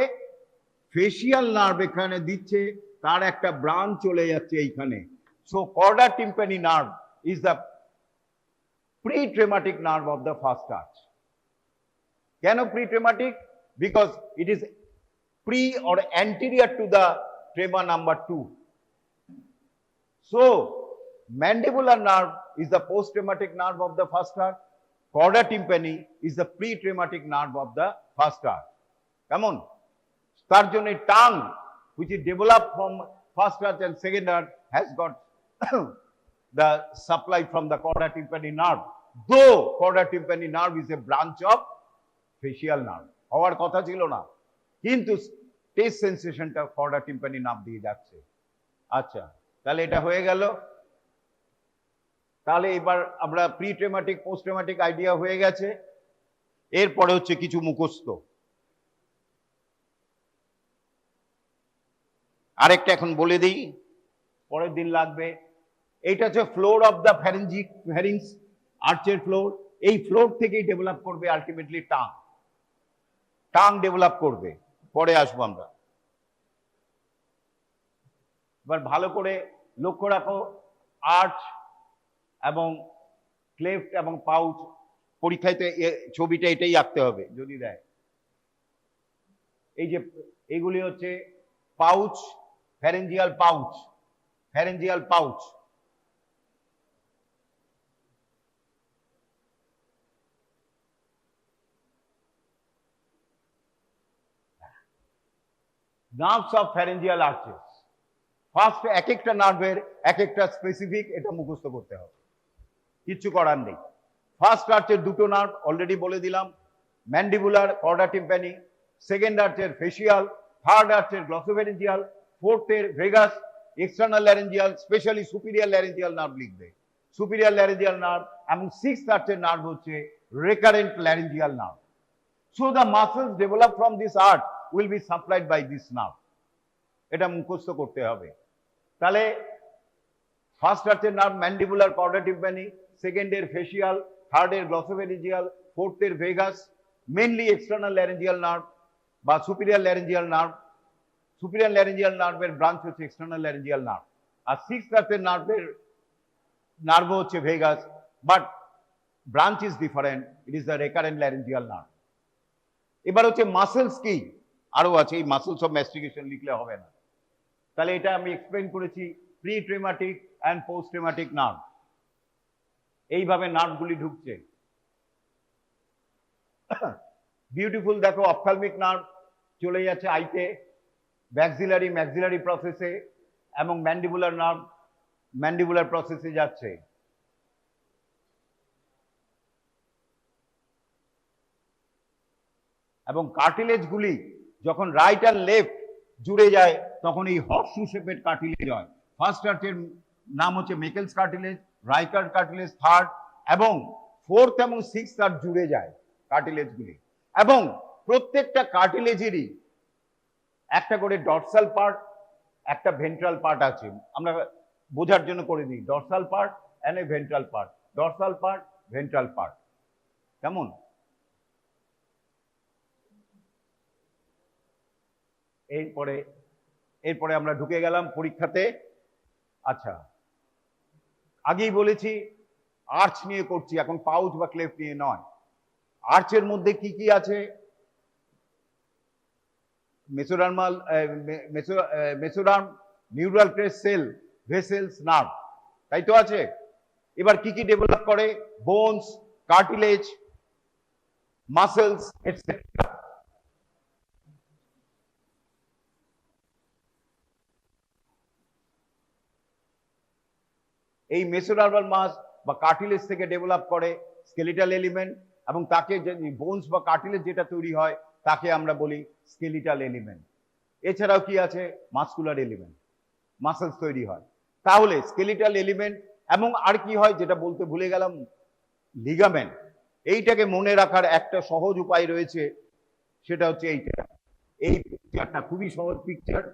ফেসিয়াল নার্ভ এখানে দিচ্ছে, তার একটা ব্রাঞ্চ চলে যাচ্ছে এইখানে। So chorda tympani nerve is the pre-traumatic nerve of the first arch. Can pre-traumatic? Because it is pre or anterior to the tremor number 2. So, mandibular nerve is the post-traumatic nerve of the first arch. Chorda tympani is the pre-traumatic nerve of the first arch. Come on. তার জন্য tongue, which is developed from first arch and second arch, has got the supply from the chorda tympani nerve, though chorda tympani nerve is a branch of facial nerve. হওয়ার কথা ছিল না, কিন্তু test সেন্সেশনটা chorda tympani nerve দিয়ে যাচ্ছে। আচ্ছা, তাহলে এটা হয়ে গেল। তাহলে এবার আমরা প্রি ট্রেমাটিক পোস্ট ট্রেমাটিক আইডিয়া হয়ে গেছে। এরপরে হচ্ছে কিছু মুখস্থ। আরেকটা এখন বলে দিই, পরের দিন লাগবে। এইটা হচ্ছে ফ্লোর অফ দ্য ফ্যারিংস, আর্চের ফ্লোর। এই ফ্লোর থেকেই ডেভেলপ করবে আলটিমেটলি টাং ডেভেলপ করবে, পরে আসবো আমরা। এবার ভালো করে লক্ষ্য রাখো, আর্চ এবং ক্লেফট এবং পাউচ, পরীক্ষায় ছবিটা এটাই আঁকতে হবে যদি দেয়। এই যে এইগুলি হচ্ছে pouch, pharyngeal pouch, pharyngeal pouch. Nerves of pharyngeal arches. First এক একটা নার্ভের এক একটা স্পেসিফিক, এটা মুখস্থ করতে হবে, কিচ্ছু করার নেই। ফার্স্ট আর্চের দুটো নার্ভ অলরেডি বলে দিলাম, ম্যান্ডিবুলার, কর্ডা টিম্পানি। সেকেন্ড আর্চের ফেসিয়াল, থার্ড আর্চের গ্লসোফ্যারেঞ্জিয়াল, ফোর্থের vagus, external laryngeal, specially superior laryngeal nerve লিখবে, সুপিরিয়র ল্যারেঞ্জিয়াল নার্ভ। এবং সিক্সথ আর্চের নার্ভ হচ্ছে recurrent laryngeal nerve. So the muscles develop from this arch will be supplied by this nerve. এটা মুখস্থ করতে হবে। তাহলে ফার্স্ট আর্চের নার্ভ ম্যান্ডিবুলার, কর্ডা টিম্পানি, সেকেন্ডের ফেসিয়াল, থার্ডের গ্লসোফ্যারেঞ্জিয়াল, ফোর্থের vagus, mainly external laryngeal nerve বা superior laryngeal nerve. Superior laryngeal নার্ভের ব্রাঞ্চ হচ্ছে এক্সটার্নাল ল্যারেঞ্জিয়াল নার্ভ। আর সিক্সথ আর্চের নার্ভ হচ্ছে vagus, but branch is different, it is the recurrent laryngeal nerve. এবার হচ্ছে মাসেলস কি, আরো আছে, এই মাসেলস অফ ম্যাস্টিকেশন লিখলে হবে না। তাহলে এটা আমি এক্সপ্লেন করেছি, pre ট্রেমাটিক and post trematic nerve. এইভাবে নার্ভগুলি ঢুকছে। বিউটিফুল, দেখো অপথ্যালমিক নার্ভ চলে যাচ্ছে আইতে, ম্যাক্সিলারি প্রসেসে, এবং ম্যান্ডিবুলার নার্ভ ম্যান্ডিবুলার প্রসেসে যাচ্ছে। এবং কার্টিলেজগুলি যখন রাইট আর লেফট জুড়ে যায় তখন এই হর্সশু শেপের কার্টিলেজ হয়। ফার্স্ট আর্চের নাম হচ্ছে Meckel's cartilage, Reichert cartilage third, এবং ফোর্থ এবং সিক্সথ আর্চ জুড়ে যায় কার্টিলেজগুলি। এবং প্রত্যেকটা কার্টিলেজেরই একটা করে ডর্সাল পার্ট, একটা ভেন্ট্রাল পার্ট আছে। আমরা বোঝার জন্য করে দিই, dorsal part and a ventral part, dorsal part, ventral part. কেমন? এরপরে আমরা ঢুকে গেলাম পরীক্ষাতে। আচ্ছা, আগেই বলেছি আর্চ নিয়ে করছি, এখন পাউচ বা ক্লেফট নিয়ে নয়। আর্চের মধ্যে কি কি আছে? Mesoderm, neural crest cell, vessels, nerve, তাই তো আছে। এবার কি কি ডেভেলপ করে? Bones, cartilage, muscles, etc. এই মেসোনার্ভাল মাস বা কার্টিলেজ থেকে ডেভেলপ করে স্কেলিটাল এলিমেন্ট, এবং তাকে যে বোনস বা কার্টিলেজ যেটা তৈরি হয় তাকে আমরা বলি স্কেলিটাল এলিমেন্ট। এছাড়াও কি আছে? মাসকুলার এলিমেন্ট, মাসেলস তৈরি হয়। তাহলে স্কেলিটাল এলিমেন্ট এবং আর কি হয় যেটা বলতে ভুলে গেলাম, লিগামেন্ট। এইটাকে মনে রাখার একটা সহজ উপায় রয়েছে, সেটা হচ্ছে এইটা। এই পিকচারটা খুবই সহজ পিকচার।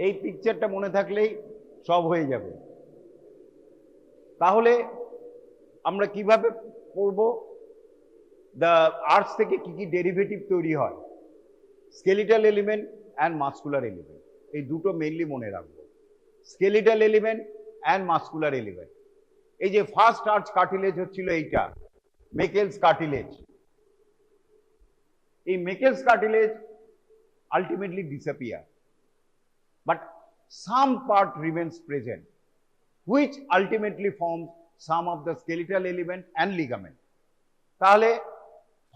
এই পিকচারটা মনে থাকলেই সব হয়ে যাবে। তাহলে আমরা কিভাবে করব? দ্য আর্টস থেকে কি কি ডেরিভেটিভ তৈরি হয়? Skeletal element and muscular element, এই দুটো মেইনলি মনে রাখবো। Skeletal element and muscular element. এই যে ফার্স্ট আর্চ কার্টিলেজ হচ্ছিল এইটা, মেকেলস কার্টিলেজ। এই Meckel's cartilage ultimately disappear, but some part remains present, which ultimately forms some of the skeletal element and ligament. তাহলে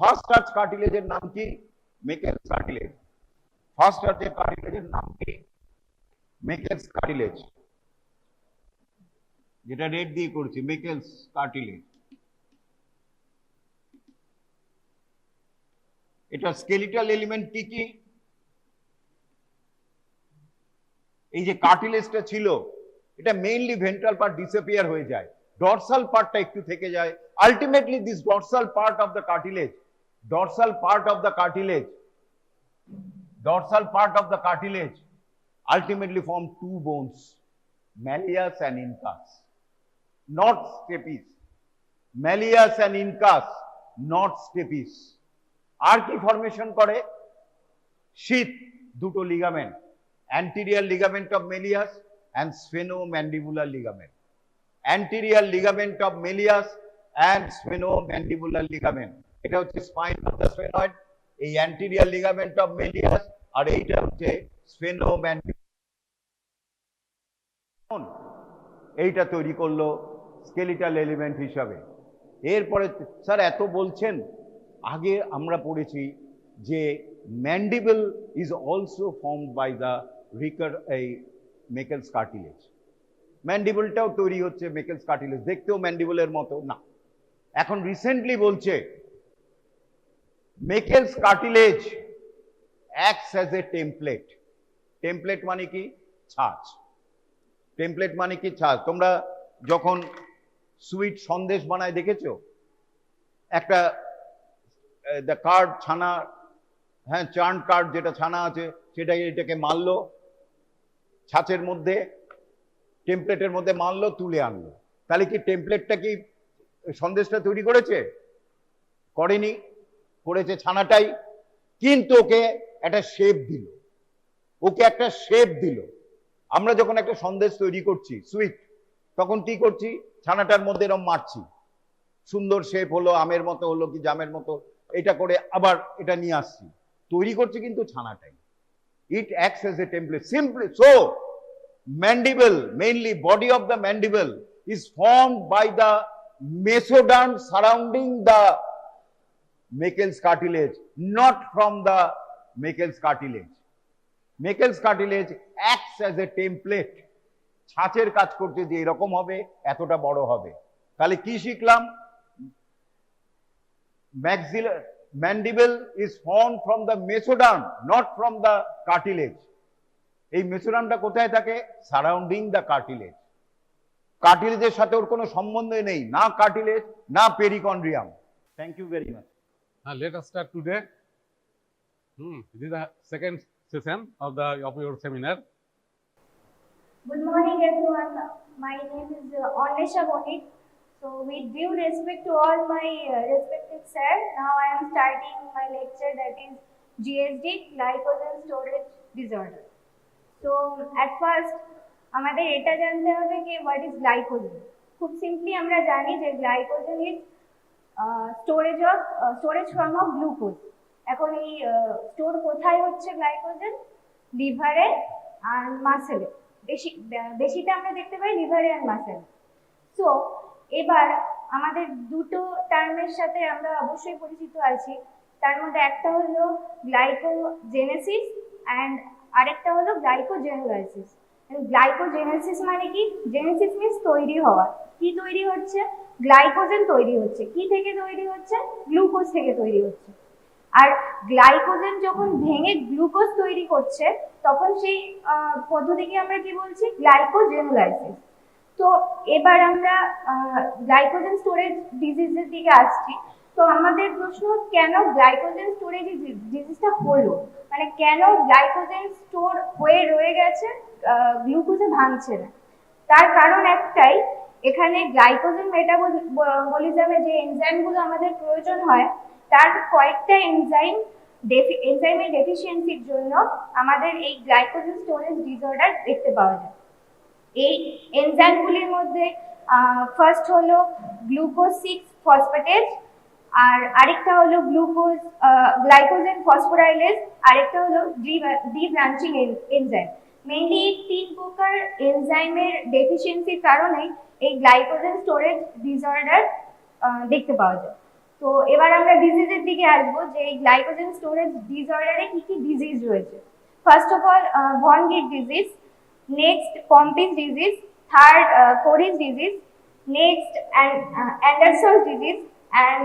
ফার্স্ট আর্চ কার্টিলেজের নাম কি? মেকেলস কার্টিলেজ। ফার্স্ট আর্চের কার্টিলেজের নাম কি? মেকেলস কার্টিলেজ, যেটা রেড দিয়ে করছি, মেকেলস কার্টিলেজ। এটা স্কেলিটাল এলিমেন্ট কি কি? এই যে কার্টিলেজটা ছিল, এটা মেইনলি ভেন্ট্রাল পার্ট ডিসঅ্যাপিয়ার হয়ে যায়, ডরসাল পার্টটা একটু থেকে যায়। Ultimately this dorsal part of the cartilage, dorsal part of the cartilage, dorsal part of the cartilage ultimately form two bones, malleus and incus. not stapes. Malleus and incus, not stapes. আর কি formation করে? শীত, দুটো ligament, anterior ligament of malleus and sphenomandibular ligament. Anterior ligament of malleus and sphenomandibular ligament. এটা হচ্ছে spine of the sphenoid, এই anterior ligament of malleus আর এইটা হচ্ছে sphenomandibular। এইটা তৈরি করলো স্কেলিটাল এলিমেন্ট হিসাবে। এরপরে স্যার এত বলছেন, আগে আমরা পড়েছি যে mandible is also formed by the Meckel's cartilage. ম্যান্ডিবলটাও তৈরি হচ্ছে মেকেলস কার্টিলেজ, দেখতেও ম্যান্ডিবলের মতো না। এখন রিসেন্টলি বলছে Meckel's cartilage acts as a template. Template মানে কি? ছাঁচ। টেমপ্লেট মানে কি? ছাঁচ। তোমরা যখন সুইট সন্দেশ বানায় দেখেছো, একটা কার্ড ছানা, হ্যাঁ চার্ন কার্ড যেটা ছানা আছে সেটা এটাকে মারলো ছাঁচের মধ্যে, টেমপ্লেটের মধ্যে মারলো, তুলে আনলো। তাহলে কি টেমপ্লেটটা কি সন্দেশটা তৈরি করেছে? করেনি, করেছে ছানাটাই, কিন্তু ওকে একটা শেপ দিল, ওকে একটা শেপ দিল। আমরা যখন একটা সন্দেশ তৈরি করছি সুইট, তখন কি করছি? ছানাটার মধ্যে এরকম মারছি, সুন্দর শেপ হলো, আমের মতো হলো কি জামের মতো, এটা করে আবার এটা নিয়ে আসছি, তৈরি করছি কিন্তু ছানাটাই। It acts as a template simply. So mandible, mainly body of the mandible, is formed by the mesoderm surrounding the Meckel's cartilage, not from the Meckel's cartilage. Meckel's cartilage acts as a template. ছাঁচের কাজ করতে যে এরকম হবে, এতটা বড় হবে। তাহলে কি শিখলাম? Maxillary mandible is formed from the mesoderm, not from the cartilage. এই মেসোডার্মটা কোথায় থাকে? Surrounding the cartilage. কার্টিলেজের সাথে ওর কোনো সম্বন্ধই নেই, না কার্টিলেজ না perichondrium. Thank you very much. Let us start today. This is the second session of your seminar. Good morning, everyone. My name is Ornesha Bonit. So, with due respect to all my respected sir, now I am starting my lecture, that is GSD, glycogen storage disorder. So at first আমাদের এটা জানতে হবে যে what is glycogen. খুব simply আমরা জানি যে glycogen is storage form of glucose. এখন এই স্টোর কোথায় হচ্ছে গ্লাইকোজেন? লিভারে আর মাসেলে। বেশিটা আমরা দেখতে পাই লিভারে আর মাসেলে। সো এবার আমাদের দুটো টার্মের সাথে আমরা অবশ্যই পরিচিত আছি। তার মধ্যে একটা হলো গ্লাইকোজেনেসিস অ্যান্ড আরেকটা হলো গ্লাইকোজেনোলাইসিস। গ্লাইকোজেনেসিস মানে কি? জেনেসিস মিন্স তৈরি হওয়া। কি তৈরি হচ্ছে? গ্লাইকোজেন তৈরি হচ্ছে। কি থেকে তৈরি হচ্ছে? গ্লুকোজ থেকে তৈরি হচ্ছে। আর গ্লাইকোজেন যখন ভেঙে গ্লুকোজ তৈরি করছে, তখন সেই পদ্ধতিকে আমরা কি বলছি? গ্লাইকোজেনোলাইসিস। তো এবার আমরা গ্লাইকোজেন স্টোরেজ ডিজিজের দিকে আসছি। তো আমাদের প্রশ্ন, কেন গ্লাইকোজেন স্টোরেজ ডিজিজটা হলো, মানে কেন গ্লাইকোজেন স্টোর হয়ে রয়ে গেছে, গ্লুকোজে ভাঙছে না? তার কারণ একটাই, এখানে গ্লাইকোজেন মেটাবলিজমে যে এনজাইমগুলো আমাদের প্রয়োজন হয়, তার কয়েকটা এনজাইমের ডেফিসিয়েন্সির জন্য আমাদের এই গ্লাইকোজেন স্টোরেজ ডিসঅর্ডার দেখতে পাওয়া যায়। এই এনজাইমগুলির মধ্যে ফার্স্ট হলো গ্লুকোজ 6 ফসফেটেজ, আর আরেকটা হলো গ্লাইকোজেন ফসফোরাইলেজ, আরেকটা হলো ডি ব্রাঞ্চিং এনজাইম। মেইনলি এই 3 প্রকার এনজাইমের ডেফিসিয়েন্সির কারণে এই গ্লাইকোজেন স্টোরেজ ডিসঅর্ডার দেখতে পাওয়া যায়। তো এবার আমরা ডিজিজের দিকে আসবো, যে এই গ্লাইকোজেন স্টোরেজ ডিসঅর্ডারে কি কি ডিজিজ রয়েছে। ফার্স্ট অফ অল ভন গিট disease, next Pompe's disease, third Cori's disease, next Andersen disease, and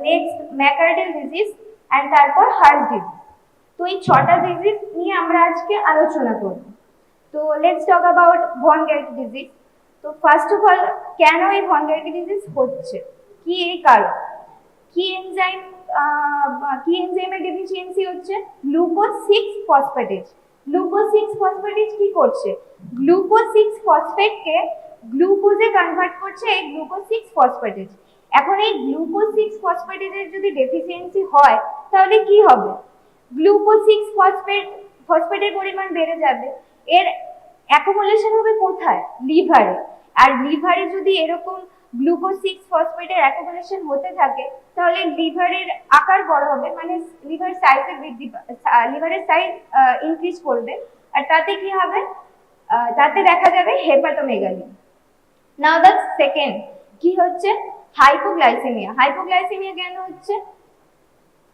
next McArdle disease, and তারপর হার্ট ডিজিজ। তো এই 6টা ডিজিজ নিয়ে আমরা আজকে আলোচনা করব। তো লেটস টক অ্যাবাউট ভন গেট ডিজিজ। তো ফার্স্ট অফ অল, কেন এই ভন গেট ডিজিজ হচ্ছে, কি এই কারণ? কি এনজাইমের ডেফিসিয়েন্সি হচ্ছে? Glucose 6 phosphatase. গ্লুকোজ 6 ফসফেটেজ কি করছে? গ্লুকোজ 6 ফসফেটকে গ্লুকোজে কনভার্ট করছে এই গ্লুকোজ 6 ফসফেটেজ। এখন এই গ্লুকোজ 6 ফসফেটেজের যদি ডেফিসিয়েন্সি হয় তাহলে কি হবে? গ্লুকোজ 6 ফসফেটের পরিমাণ বেড়ে যাবে, এর অ্যাকুমুলেশন হবে কোথায়? লিভারে। আর লিভারে যদি এরকম গ্লুকোজ 6 ফসফেটের অ্যাকুমুলেশন হতে থাকে তাহলে লিভারের আকার বড় হবে, মানে লিভার সাইজের বৃদ্ধি, লিভারের সাইজ ইনক্রিজ করবে, আর তাতে কি হবে? তাতে দেখা যাবে হেপাটোমেগালি। নাও দ্য সেকেন্ড কি হচ্ছে? হাইপোগ্লাইসেমিয়া। হাইপোগ্লাইসেমিয়া কেন হচ্ছে?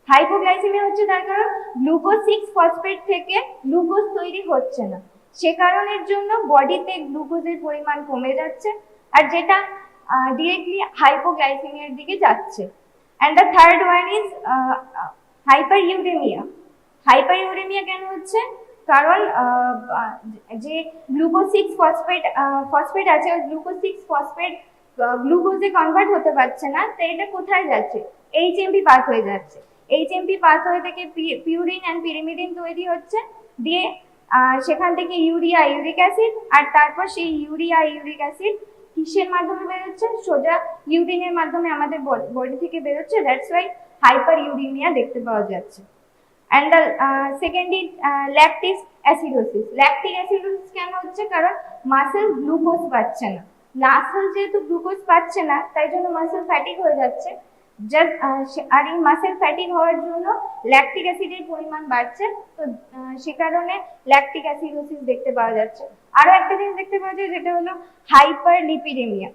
হাইপোগ্লাইসেমিয়া হচ্ছে তার কারণ গ্লুকোজ 6 ফসফেট থেকে গ্লুকোজ তৈরি হচ্ছে না, সে কারণের জন্য বডিতে গ্লুকোজের পরিমাণ কমে যাচ্ছে, আর যেটা ডিরেক্টলি হাইপোগ্লাইসেমিয়ার দিকে যাচ্ছে। And the third one is hyperuricaemia. Hyperuricaemia কেন হচ্ছে? কারণ যে গ্লুকোজ 6 ফসফেট আছে, ওই গ্লুকোজ 6 ফসফেট গ্লুকোজে কনভার্ট হতে পারছে না, তো এটা কোথায় যাচ্ছে? এইচএমপি পাথওয়ে যাচ্ছে। এইচএমপি পাথওয়ে থেকে পিউরিন অ্যান্ড পিরিমিডিন তৈরি হচ্ছে, দিয়ে সেখান থেকে ইউরিয়া, ইউরিক অ্যাসিড, আর তারপর সেই ইউরিয়া, ইউরিক অ্যাসিড কিসের মাধ্যমে বেরোচ্ছে? সোজা ইউরিনের মাধ্যমে আমাদের বডি থেকে বেরোচ্ছে। দ্যাটস ওয়াই হাইপারইউরেমিয়া দেখতে পাওয়া যাচ্ছে। And the second is lactic acidosis. Lactic acidosis কেন হচ্ছে? কারণ মাসেল গ্লুকোজ পাচ্ছে না। মাসেল যেহেতু গ্লুকোজ পাচ্ছে না, তাই জন্য মাসেল ফ্যাটিক হয়ে যাচ্ছে। আর এই মাসেল ফ্যাটিক হওয়ার জন্য ল্যাকটিক অ্যাসিডের পরিমাণ বাড়ছে, তো সে কারণে ল্যাকটিক অ্যাসিডোসিস দেখতে পাওয়া যাচ্ছে। আরো একটা জিনিস দেখতে পাওয়া যায়, যেটা হলো হাইপারলিপিডেমিয়া।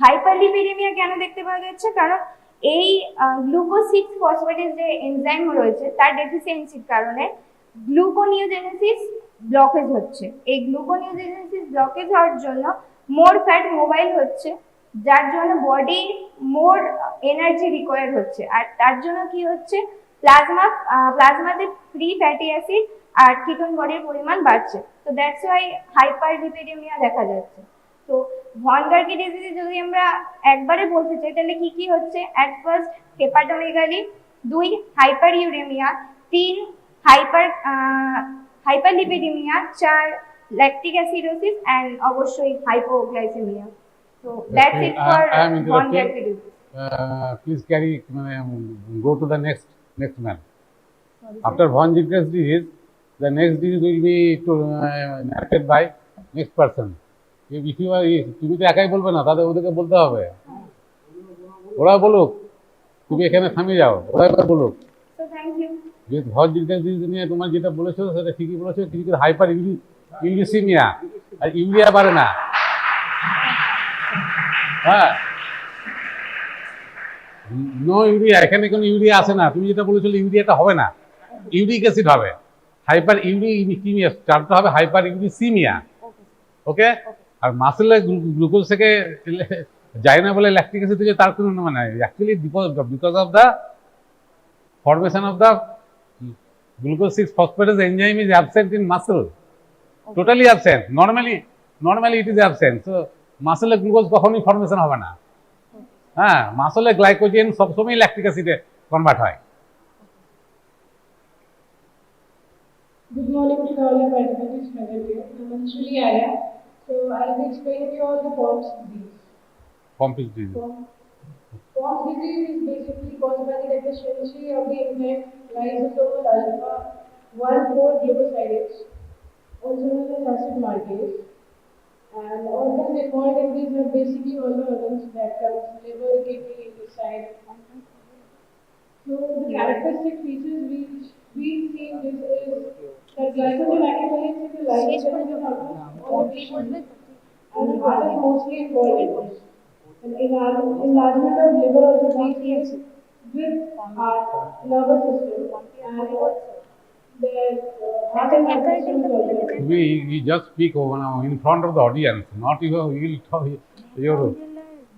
হাইপারলিপিডেমিয়া কেন দেখতে পাওয়া যাচ্ছে? কারণ এই গ্লুকোজ 6 ফসফেটেজ যে এনজাইম রয়েছে তার ডেফিসিয়েন্সির কারণে গ্লুকোনিওজেনেসিস ব্লকেজ হচ্ছে। এই গ্লুকোনিওজেনেসিস ব্লকেজ হওয়ার জন্য মোর ফ্যাট মোবাইল হচ্ছে, যার জন্য বডি মোর এনার্জি রিকোয়ার হচ্ছে, আর তার জন্য কি হচ্ছে? প্লাজমাতে ফ্রি ফ্যাটি অ্যাসিড আর কিটোন বডির পরিমাণ বাড়ছে। তো দ্যাটস ওয়াই হাইপারলিপিডেমিয়া দেখা যাচ্ছে। তো ভন গার্কি ডিজিজে যদি আমরা একবারে বলতে চাই তাহলে কি কি হচ্ছে? At first hepatomegaly, 2 hyperuricaemia, 3 hyperlipidaemia, 4 lactic acidosis, and অবশ্যই hypoglycaemia. So that's it for von Gerke disease. Please carry, go to the next man. After von Gerke disease, the next disease will be narrated by next person. If you are, তুমি তো একাই বলবে না, তাদের ওদেরকে বলতে হবে, ওরা বলুক, তুমি এখানে থামিয়ে যাও, ওরা এবার বলুক। So thank you. যে ভন জিরকে ডিজিজ নিয়ে তোমার যেটা বলেছো সেটা ঠিকই বলেছো, কিন্তু হাইপার ইউরিসিমিয়া, আর ইউরিয়া বাড়ে না। হ্যাঁ, নো ইউরিয়া, এখানে কোনো ইউরিয়া আসে না। তুমি যেটা বলেছিলে ইউরিয়াটা হবে না, ইউরিক অ্যাসিড হবে। হাইপার ইউরিকিমিয়া চারটা হবে হাইপার ইউরিসিমিয়া। ওকে, আর মাসেলে গ্লুকোজ থেকে যায় না বলে ল্যাকটিক অ্যাসিড থেকে তার কোনো মানে actually because of the formation of the glucose 6 phosphatase enzyme is absent in muscle, totally absent. Normally it is absent. So muscle glucose কখনোই ফরমেশন হবে না। হ্যাঁ, মাসলে গ্লাইকোজেন সবসময় ল্যাকটিক অ্যাসিডে কনভার্ট হয়। Good morning to all the participants present here. I'm Anshuli Arya. So I'll be explaining you all the Mbbs disease. Mbbs disease. Mbbs disease is basically caused by the deficiency of the enzyme lysosomal alpha 1,4-glucosidase, also known as acid maltase. And organs involved in these are basically all the organs that comes liver, kidney, intestine. So the characteristic features which we see in this is that glycogen accumulates in the lysosomal alpha or the tissues, and the heart is mostly involved in this. And enlargement of liver also takes place with heart, nervous system, and their heart and nervous system is also. You just speak in front of the audience, not your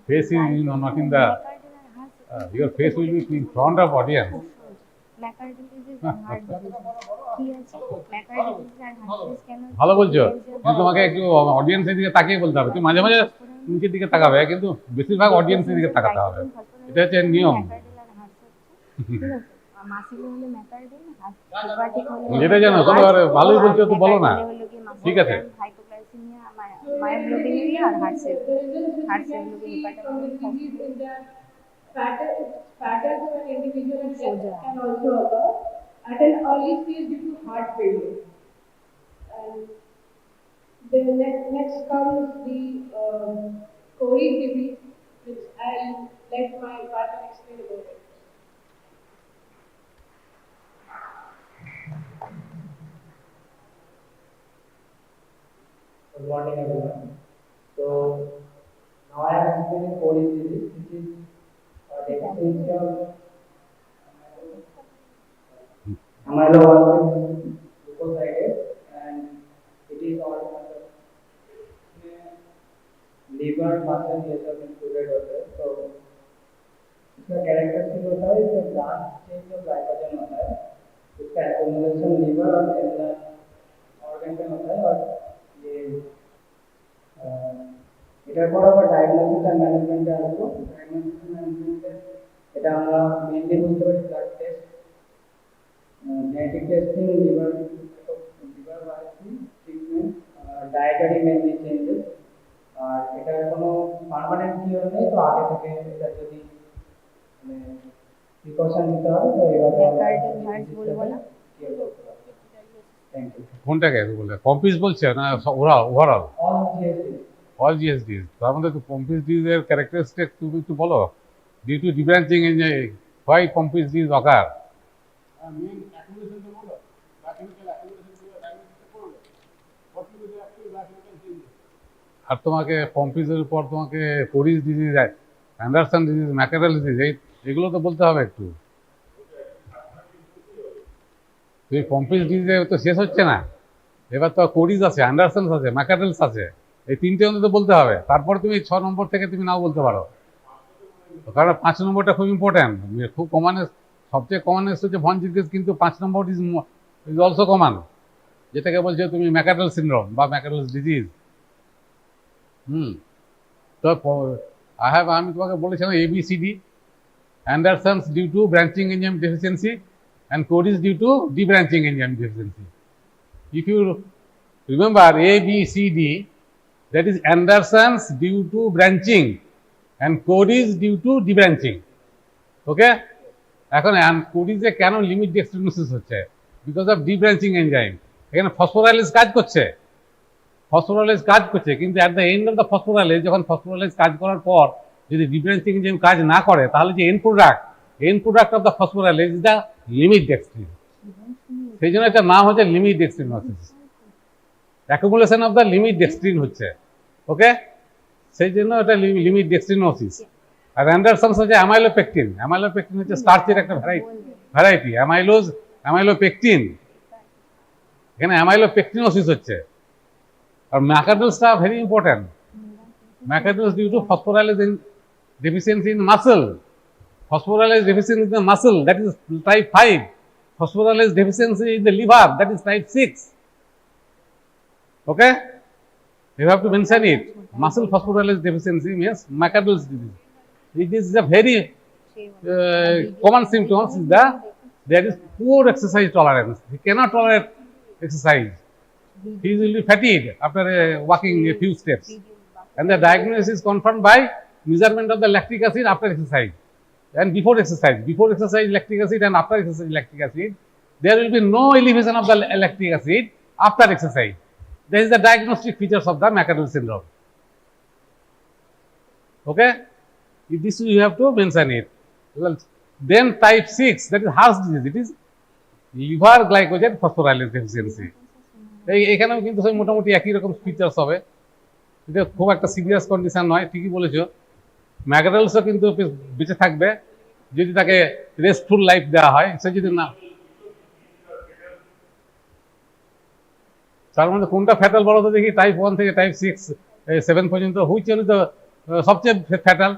face is not in the your face will be in front of audience. ভালো বলছো, কিন্তু তোমাকে একটু অডিয়েন্সের দিকে তাকিয়ে বলতে হবে। তুমি মাঝে মাঝে নিচের দিকে তাকাবে, কিন্তু বেশিরভাগ অডিয়েন্সের দিকে তাকাতে হবে। এটা হচ্ছে নিয়ম। যেটা জানো, তুমি ভালোই বলছো তো বলো না, ঠিক আছে? মায়োগ্লোবিনুরিয়া আর heart cell the results which heart we can সেলগুলোকে see hepatitis from this disease is that fatter to an individual and death Soja. can also occur at an early stage due to heart failure. And the next comes the Cory's disease, which I'll let my partner explain about it. Good morning, everyone. So now I am explaining Cody's disease, which is a deficiency of amyloid glucosidase, and it is all liver, muscle, ये सब included होते हैं. So इसका characteristic होता है कि last stage जो glycogen होता है उसका एक्युमुलेशन लिवर और सेलुलर ऑर्गन में होता है, और ये এটার পর আবার ডায়াগনোসিস এন্ড ম্যানেজমেন্টে আসবো. ডায়াগনোসিস এন্ড ম্যানেজমেন্টে এটা আমরা মেইনলি বুঝতে পারি blood test, genetic testing, liver biopsy, treatment, dietary mainly changes. আর এটার কোনো পার্মানেন্ট কিওর নেই, তো আগে থেকে এটা যদি মানে প্রিকশন নিতে হবে তো এইভাবে ম্যাকার্ডেল হার্ট বলবো না কিওর করতে পারবো. Thank you. কোনটাকে বলে পম্পিস বলছে না overall all GSD all GSDs? তার মধ্যে তো পম্পিস ডিজিজের ক্যারেক্টারিস্টিক তুমি একটু বলো. Due to debranching in why Pompe's disease occur? আর তোমাকে পম্পিসের উপর তোমাকে Cori's disease, Andersen disease, McArdle disease, এগুলো তো বলতে হবে একটু. তুমি পম্পিস ডিজিজে তো শেষ হচ্ছে না, এবার তো কোরিস আছে, অ্যান্ডারসন আছে, ম্যাকারেলস আছে, এই তিনটে অন্তত বলতে হবে. তারপর তুমি 6 নম্বর থেকে তুমি নাও বলতে পারো, কারণ 5 নম্বরটা খুব ইম্পর্ট্যান্ট, খুব কমানেস্ট, সবচেয়ে কমানেস্ট হচ্ছে ভন জিজ্ঞেস, কিন্তু 5 নম্বর ইজ অলসো কমান, যেটাকে বলছো তুমি ম্যাকারেল সিনড্রোম বা ম্যাকারেল ডিজিজ. তো আমি তোমাকে বলেছিলাম ABCD, Andersen's due to branching enzyme deficiency and Cody's due to debranching enzyme deficiency. If you remember ABCD, that is Anderson's due to branching and Cody's due to debranching. Okay? এখন কোডিজে কেন limit dextrinosis হচ্ছে? Because of debranching enzyme. এখানে phosphorylase কাজ করছে, কিন্তু at the end of the phosphorylase, যখন phosphorylase কাজ করার পর যদি ডিব্রাঞ্চিং এনজাইম কাজ না করে, তাহলে যে end product of the phosphorylase is the limit dextrin. সেই জন্য একটা নাম হচ্ছে limit dextrinosis, accumulation of the limit dextrin হচ্ছে. ওকে, সেই জন্য এটা লিমিট ডেক্সট্রিনোসিস. আর অ্যান্ডারসনস হচ্ছে অ্যামাইলোপেকটিন. অ্যামাইলোপেকটিন হচ্ছে স্টার্চের একটা ভ্যারাইটি, অ্যামাইলোপেকটিন. এখানে অ্যামাইলোপেকটিনোসিস হচ্ছে. আর ম্যাকাডোসটা very important. McArdle's due to phosphorylase deficiency in muscle. Phosphorylase deficiency in the muscle, that is type 5. Phosphorylase deficiency in the liver, that is type 6. Okay? You have to mention it. Muscle phosphorylase deficiency means McArdle's disease. This is a very common symptom. There is poor exercise tolerance. He cannot tolerate exercise. He will be fatigued after walking a few steps. And the diagnosis is confirmed by measurement of the lactic acid after exercise and before exercise. Before exercise lactic acid and after exercise lactic acid. There will be no elevation of the lactic acid after exercise. This is the diagnostic features of the McArdle syndrome. Okay? This you have to mention it. Well, then type 6, that is Haas disease. It is liver glycogen phosphorylase deficiency. এখানেও কিন্তু মোটামুটি একই রকম features হবে. এটা খুব একটা serious condition নয়, ঠিকই বলেছো. ম্যাকাডলসও কিন্তু বেঁচে থাকবে যদি তাকে রেস্টফুল লাইফ দেওয়া হয়. সে যদি না, তার মধ্যে কোনটা ফ্যাটাল বলো তো দেখি? টাইপ 1 থেকে টাইপ 6, 7 পর্যন্ত হুইচ ওয়ান ইজ দ্য সবচেয়ে ফ্যাটাল?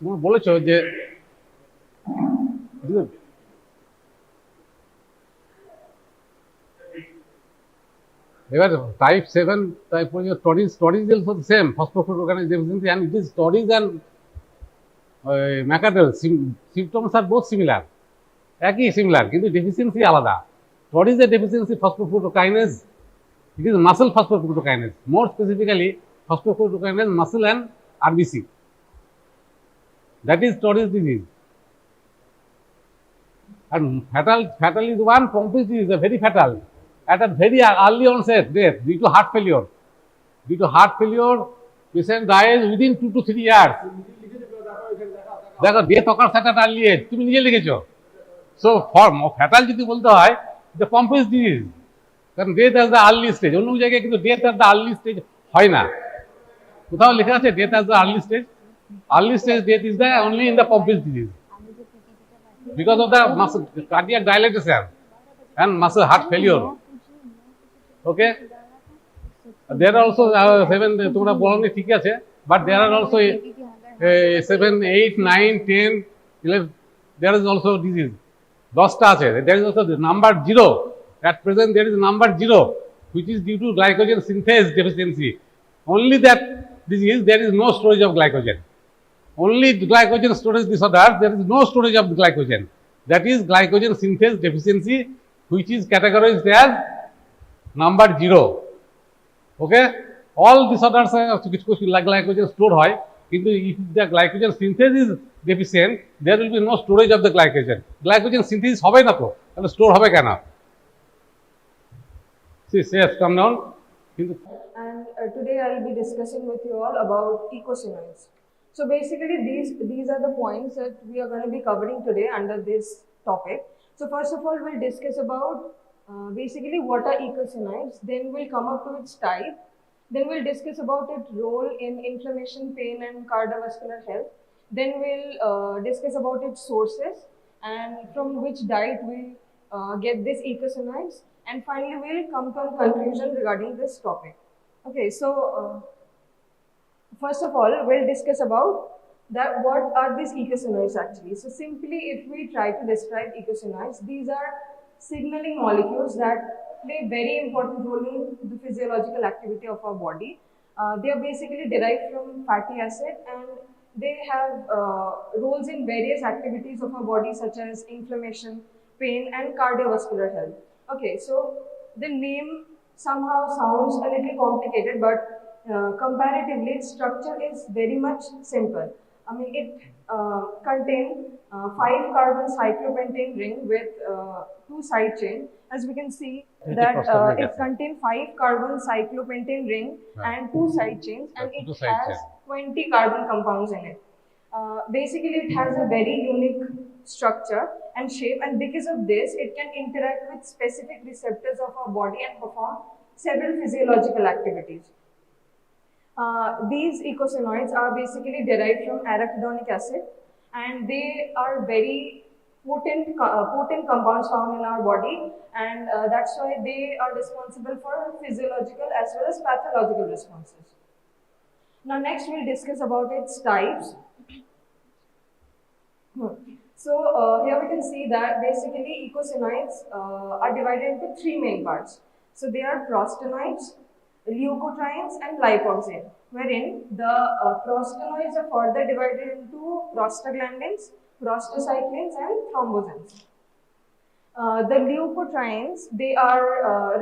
তুমি বলেছো যে এবার type 7 type storage is also the same phosphoprotein deficiency and it is storage and ম্যাকাডেল symptoms are both similar একই সিমিলার কিন্তু ডেফিসিয়েন্সি আলাদা স্টোরেজ এর deficiency phosphoprotein it is muscle phosphoprotein more specifically phosphoprotein muscle and RBC that is storage disease and fatal is one Pompe's disease is very fatal at a very early onset death due to heart failure. Due to heart failure, patient dies within 2 to 3 years. দেখো death occurs at an early age. তুমি নিজে লিখেছো। So for fatal যদি বলতে হয়, the Pompe's disease. কারণ death at the early stage. অন্য জায়গায় কিন্তু death at the early stage হয় না। কোথাও লেখা আছে death at the early stage? Early stage death is there only in the Pompe's disease. Because of the muscle cardiac dilatation and muscle heart failure. Okay, there are also 7 তোমরা বলনি ঠিক আছে but there are also 7 8 9 10 11 there is also disease 10টা আছে there is also the number 0 at present there is number 0 which is due to glycogen synthase deficiency only that disease there is no storage of glycogen only glycogen storage disorder there is no storage of glycogen that is glycogen synthase deficiency which is categorized as number 0 okay all disorders কিছু like glycogen store হয় কিন্তু if the glycogen synthase is deficient there will be no storage of the glycogen synthesis হবে না তো তাহলে store হবে কেন yes come down And today I will be discussing with you all about eicosanoids. So basically these are the points that we are going to be covering today under this topic. So first of all we'll discuss about basically what are eicosanoids, then we'll come up to its type, then we'll discuss about its role in inflammation, pain and cardiovascular health, then we'll discuss about its sources and from which diet we get these eicosanoids, and finally we'll come to a conclusion regarding this topic. Okay, so first of all we'll discuss about that what are these eicosanoids actually. So simply if we try to describe eicosanoids, these are signaling molecules that play very important role in the physiological activity of our body. They are basically derived from fatty acid and they have roles in various activities of our body such as inflammation, pain and cardiovascular health. Okay, so the name somehow sounds a little complicated but comparatively its structure is very much simple. I mean it contains 5 carbon cyclopentane ring with 2 side chain. As we can see that it contains 5 carbon cyclopentane ring and 2 side chains and it has 20 carbon compounds in it. Basically it has a very unique structure and shape, and because of this it can interact with specific receptors of our body and perform several physiological activities. These eicosanoids are basically derived from arachidonic acid and they are very potent compounds found in our body, and that's why they are responsible for physiological as well as pathological responses. Now next we'll discuss about its types. So here we can see that basically eicosanoids are divided into 3 main parts. So they are prostanoids, leukotrienes and lipoxin, wherein the prostanoids are further divided into prostaglandins, prostacyclins and thrombosins. The leukotrienes, they are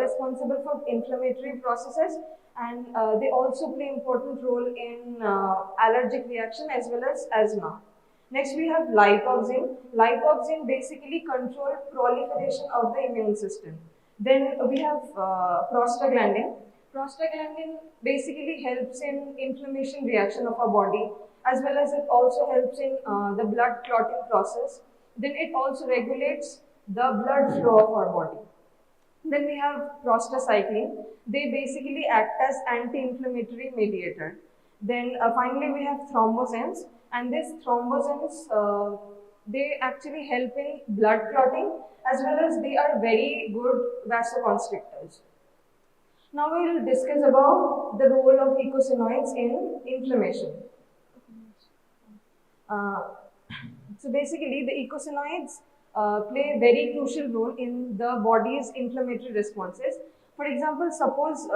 responsible for inflammatory processes and they also play important role in allergic reaction as well as asthma. Next we have lipoxin. Lipoxin basically control proliferation of the immune system. Then we have prostaglandin. Prostaglandin basically helps in inflammation reaction of our body, as well as it also helps in the blood clotting process. Then it also regulates the blood flow of our body. Then we have prostacyclin. They basically act as anti-inflammatory mediator. Then finally we have thrombosins, and these thrombosins they actually help in blood clotting as well as they are very good vasoconstrictors. Now we will discuss about the role of eicosanoids in inflammation. Uh, so basically, the eicosanoids play a very crucial role in the body's inflammatory responses. For example, suppose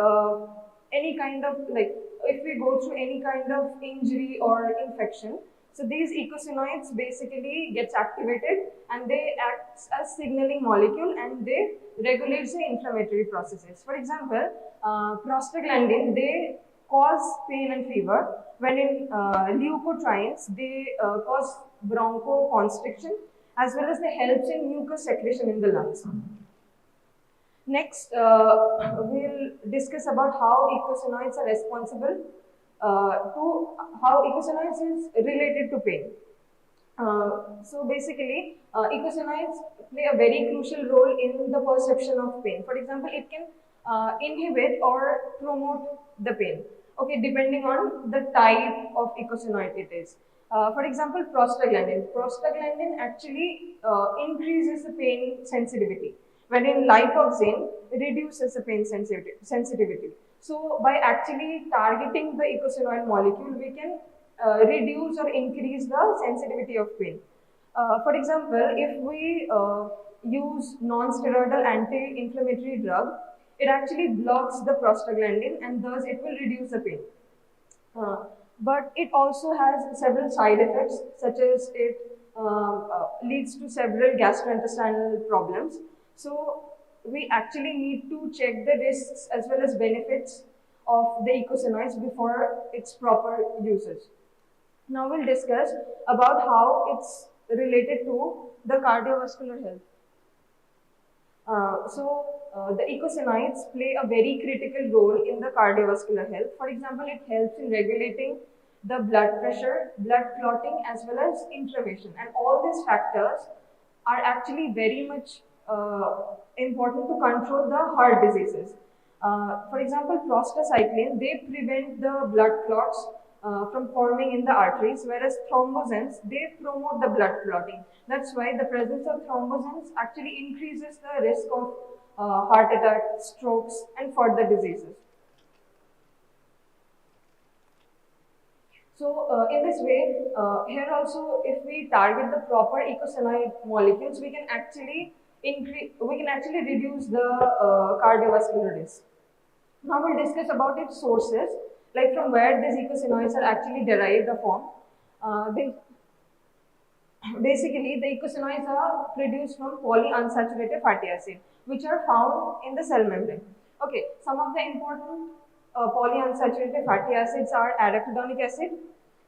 any kind of like if we go through any kind of injury or infection, so these eicosanoids basically gets activated and they act as signaling molecule and they regulate the inflammatory processes. For example, prostaglandin they cause pain and fever, when in leukotrienes they cause bronchoconstriction as well as they helps in mucus secretion in the lungs. Next, we'll discuss about how eicosanoids are responsible to how eicosanoids is related to pain. So basically, eicosanoids play a very crucial role in the perception of pain. For example, it can inhibit or promote the pain. Okay, depending on the type of eicosanoid it is. For example, prostaglandin. Prostaglandin actually increases the pain sensitivity, wherein lipoxin reduces the pain sensitivity. So by actually targeting the eicosanoid molecule, we can reduce or increase the sensitivity of pain. For example, if we use non-steroidal anti-inflammatory drug, it actually blocks the prostaglandin and thus it will reduce the pain. But it also has several side effects, such as it leads to several gastrointestinal problems. So we actually need to check the risks as well as benefits of the eicosanoids before its proper usage. Now we'll discuss about how it's related to the cardiovascular health. The eicosanoids play a very critical role in the cardiovascular health. For example, it helps in regulating the blood pressure, blood clotting, as well as inflammation. And all these factors are actually very much important to control the heart diseases. For example, prostacyclin, they prevent the blood clots from forming in the arteries, whereas thrombosins, they promote the blood clotting. That's why the presence of thrombosins actually increases the risk of heart attack, strokes, and further diseases. So in this way, here also, if we target the proper eicosanoid molecules, we can actually reduce the cardiovascular risk. Now we'll discuss about its sources, like from where these eicosanoids are actually derived from. Basically, the eicosanoids are produced from polyunsaturated fatty acid, which are found in the cell membrane. Okay, some of the important polyunsaturated fatty acids are arachidonic acid,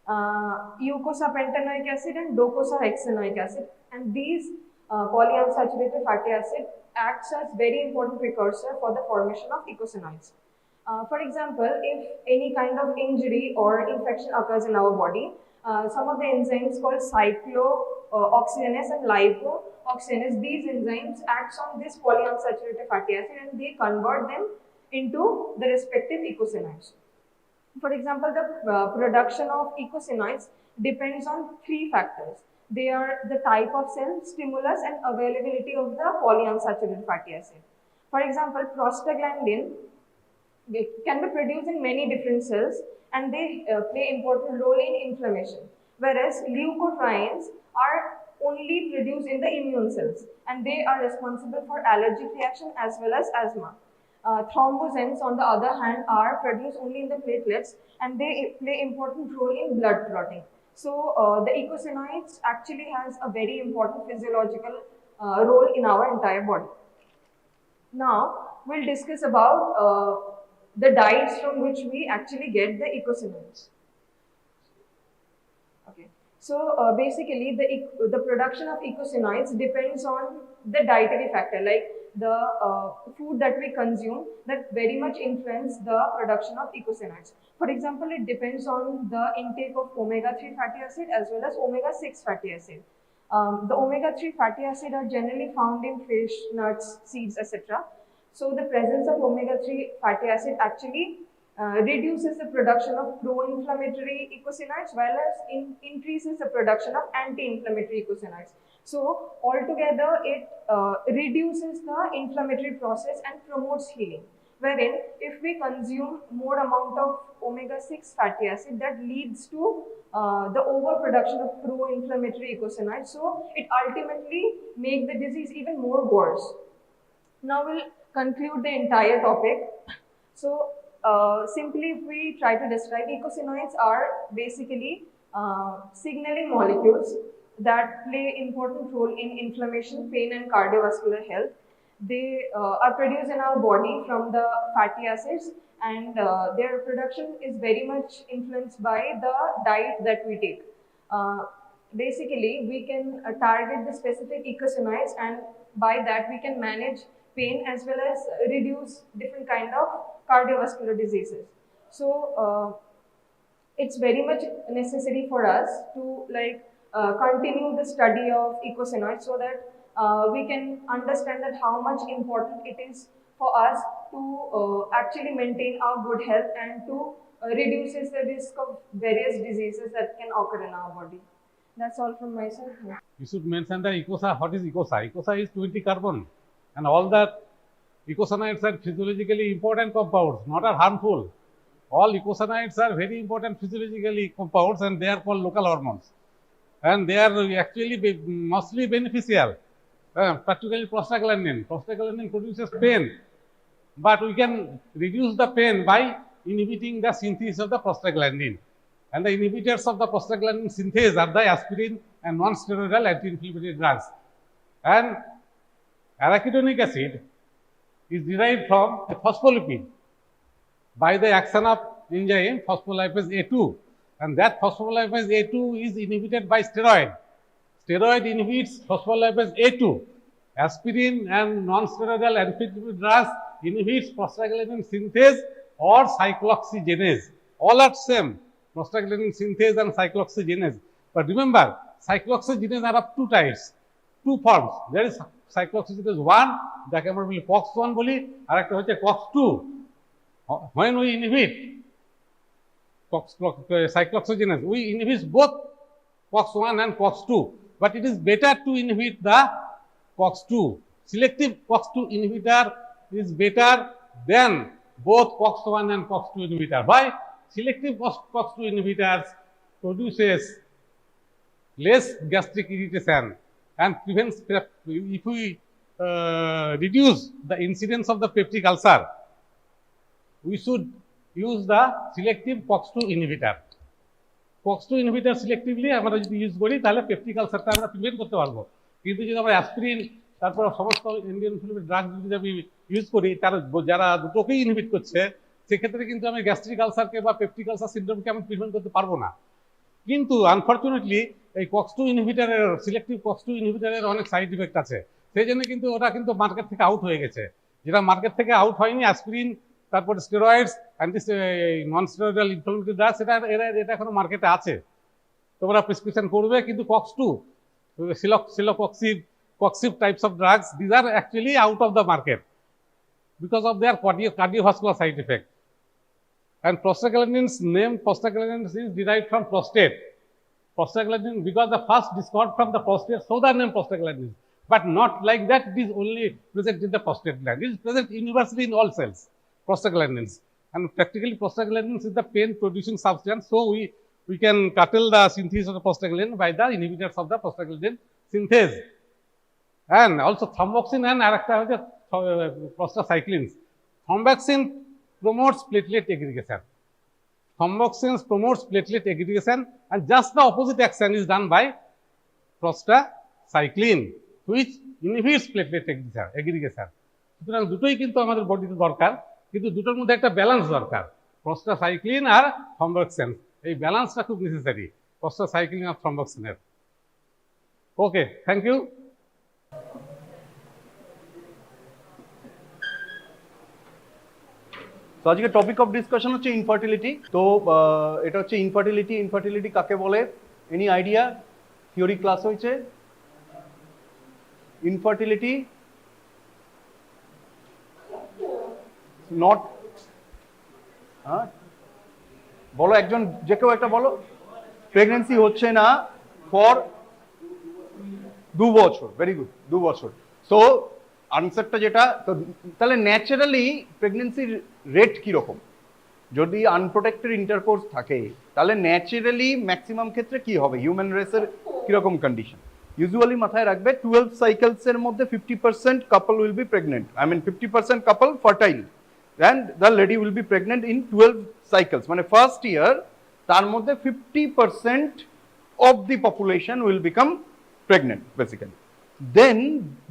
eicosapentaenoic acid, and docosahexaenoic acid. And these polyunsaturated fatty acid acts as very important precursor for the formation of eicosanoids. For example, if any kind of injury or infection occurs in our body, some of the enzymes called cyclooxygenase and lipooxygenase, these enzymes act on this polyunsaturated fatty acid and they convert them into the respective eicosanoids. For example, the production of eicosanoids depends on three factors. They are the type of cell, stimulus, and availability of the polyunsaturated fatty acid. For example, prostaglandin can be produced in many different cells and they play important role in inflammation, whereas leukotrienes are only produced in the immune cells and they are responsible for allergic reaction as well as asthma. Thrombosins, on the other hand, are produced only in the platelets and they play important role in blood clotting. So the eicosanoids actually has a very important physiological role in our entire body. Now we'll discuss about the diets from which we actually get the eicosanoids. Okay, so basically the production of eicosanoids depends on the dietary factor, like the food that we consume that very much influence the production of eicosanoids. For example, it depends on the intake of omega-3 fatty acid as well as omega-6 fatty acid. The omega-3 fatty acid are generally found in fish, nuts, seeds, etc. So the presence of omega-3 fatty acid actually reduces the production of pro-inflammatory eicosanoids, while as increases the production of anti-inflammatory eicosanoids. So altogether, it reduces the inflammatory process and promotes healing. Wherein, if we consume more amount of omega-6 fatty acid that leads to the overproduction of pro-inflammatory eicosanoids. So it ultimately makes the disease even more worse. Now we'll conclude the entire topic. So simply if we try to describe, eicosanoids are basically signaling molecules that play important role in inflammation, pain and cardiovascular health. They are produced in our body from the fatty acids, and their production is very much influenced by the diet that we take. Basically, we can target the specific eicosanoids, and by that we can manage pain as well as reduce different kind of cardiovascular diseases. So it's very much necessary for us to continue the study of eicosanoids so that we can understand that how much important it is for us to actually maintain our good health and to reduces the risk of various diseases that can occur in our body. That's all from my side. You should mention the eicosanoid. What is eicosanoid? Eicosanoid is 20 carbon, and all that eicosanoids are physiologically important compounds, not are harmful. All eicosanoids are very important physiologically compounds, and they are called local hormones, and they are actually mostly beneficial. Particularly prostaglandin. Prostaglandin produces pain, but we can reduce the pain by inhibiting the synthesis of the prostaglandin. And the inhibitors of the prostaglandin synthase are the aspirin and non-steroidal anti-inflammatory drugs. And arachidonic acid is derived from a phospholipid by the action of enzyme phospholipase A2, and that phospholipase A2 is inhibited by steroid. Steroid inhibits phospholipase A2. Aspirin and non-steroidal anti-inflammatory drugs inhibits prostaglandin synthase or cyclooxygenase. All are same, prostaglandin synthase and cyclooxygenase. But remember, cyclooxygenase are of two types, two forms. There is cyclooxygenase 1, যাকে আমরা বলি COX-1 বলি, আর একটা হচ্ছে COX-2. When we inhibit cyclooxygenase, we inhibit both COX-1 and COX-2, but it is better to inhibit the COX-2. Selective COX-2 inhibitor is better than both COX-1 and COX-2 inhibitor. Why? Selective COX-2 inhibitors produces less gastric irritation and prevents, if we reduce the incidence of the peptic ulcer, we should use the selective COX-2 inhibitor. COX-2 inhibitor selectively আমরা যদি use করি তাহলে peptic আলসারটা আমরা prevent করতে পারবো। কিন্তু যদি আমরা অ্যাসপিরিন তারপর সমস্ত ইন্ডিয়ান ইনফ্লুয়েন্সি ড্রাগ যদি আমি ইউজ করি, তারা যারা দুটোকেই ইনহিবিট করছে, সেক্ষেত্রে কিন্তু আমি গ্যাস্ট্রিক আলসারকে বা পেপটিক আলসার সিনড্রোমকে আমি প্রিভেন্ট করতে পারবো না। কিন্তু আনফরচুনেটলি এই COX-2 ইনহিবিটারের, সিলেক্টিভ COX-2 ইনহিবিটারের অনেক সাইড ইফেক্ট আছে, সেই জন্য কিন্তু ওটা কিন্তু মার্কেট থেকে আউট হয়ে গেছে। যেটা মার্কেট থেকে আউট হয়নি অ্যাসপিরিন, তারপরে steroids, non steroidal inflammatory drugs, এটা এখনো মার্কেটে আছে, তোমরা প্রেসক্রিপশন করবে। কিন্তু COX-2, coxiv types of drugs, these are actually out of the market because of their cardiovascular side effect. And prostaglandin's name, prostaglandin is derived from prostate. Prostaglandin, because the first discovered from the prostate, so the name prostaglandin. But not like that, it is only present in the prostate gland. It is present universally in all cells, prostaglandins. And practically prostaglandins is the pain producing substance, so we can curtail the synthesis of the prostaglandin by the inhibitors of the prostaglandin synthase. And also thromboxane and prostacyclins. Thromboxane promotes platelet aggregation. Thromboxane promotes platelet aggregation, and just the opposite action is done by prostacyclin, which inhibits platelet aggregation. সুতরাং দুটোই কিন্তু আমাদের বডিতে দরকার, কিন্তু দুটোর মধ্যে একটা ব্যালেন্স দরকার, প্রস্টাসাইক্লিন আর থ্রম্বোক্সেন। এই ব্যালেন্সটা খুব নেসেসারি প্রস্টাসাইক্লিন আর থ্রম্বোক্সেনের। Okay, thank you. তো আজকে টপিক অফ ডিসকাশন হচ্ছে ইনফার্টিলিটি। তো এটা হচ্ছে ইনফার্টিলিটি কাকে বলে? Any idea? থিওরি ক্লাস হয়েছে। ইনফার্টিলিটি নট, হ্যাঁ বলো একজন, যে কেউ একটা বলো। প্রেগনেন্সি হচ্ছে না ফর 2 বছর। ভেরি গুড, 2 বছর। সো আনসারটা যেটা, তো তাহলে ন্যাচারালি প্রেগনেন্সির রেট কীরকম? যদি আনপ্রোটেক্টেড ইন্টারকোর্স থাকে তাহলে ন্যাচারালি ম্যাক্সিমাম ক্ষেত্রে কি হবে, হিউম্যান রেসের কিরকম কন্ডিশন? ইউজুয়ালি মাথায় রাখবে 12 সাইকেলসের মধ্যে 50% couple will be pregnant, 50% couple fertile and the lady will be pregnant in 12 cycles, মানে ফার্স্ট ইয়ার তার মধ্যে 50% of the population will become pregnant basically. Then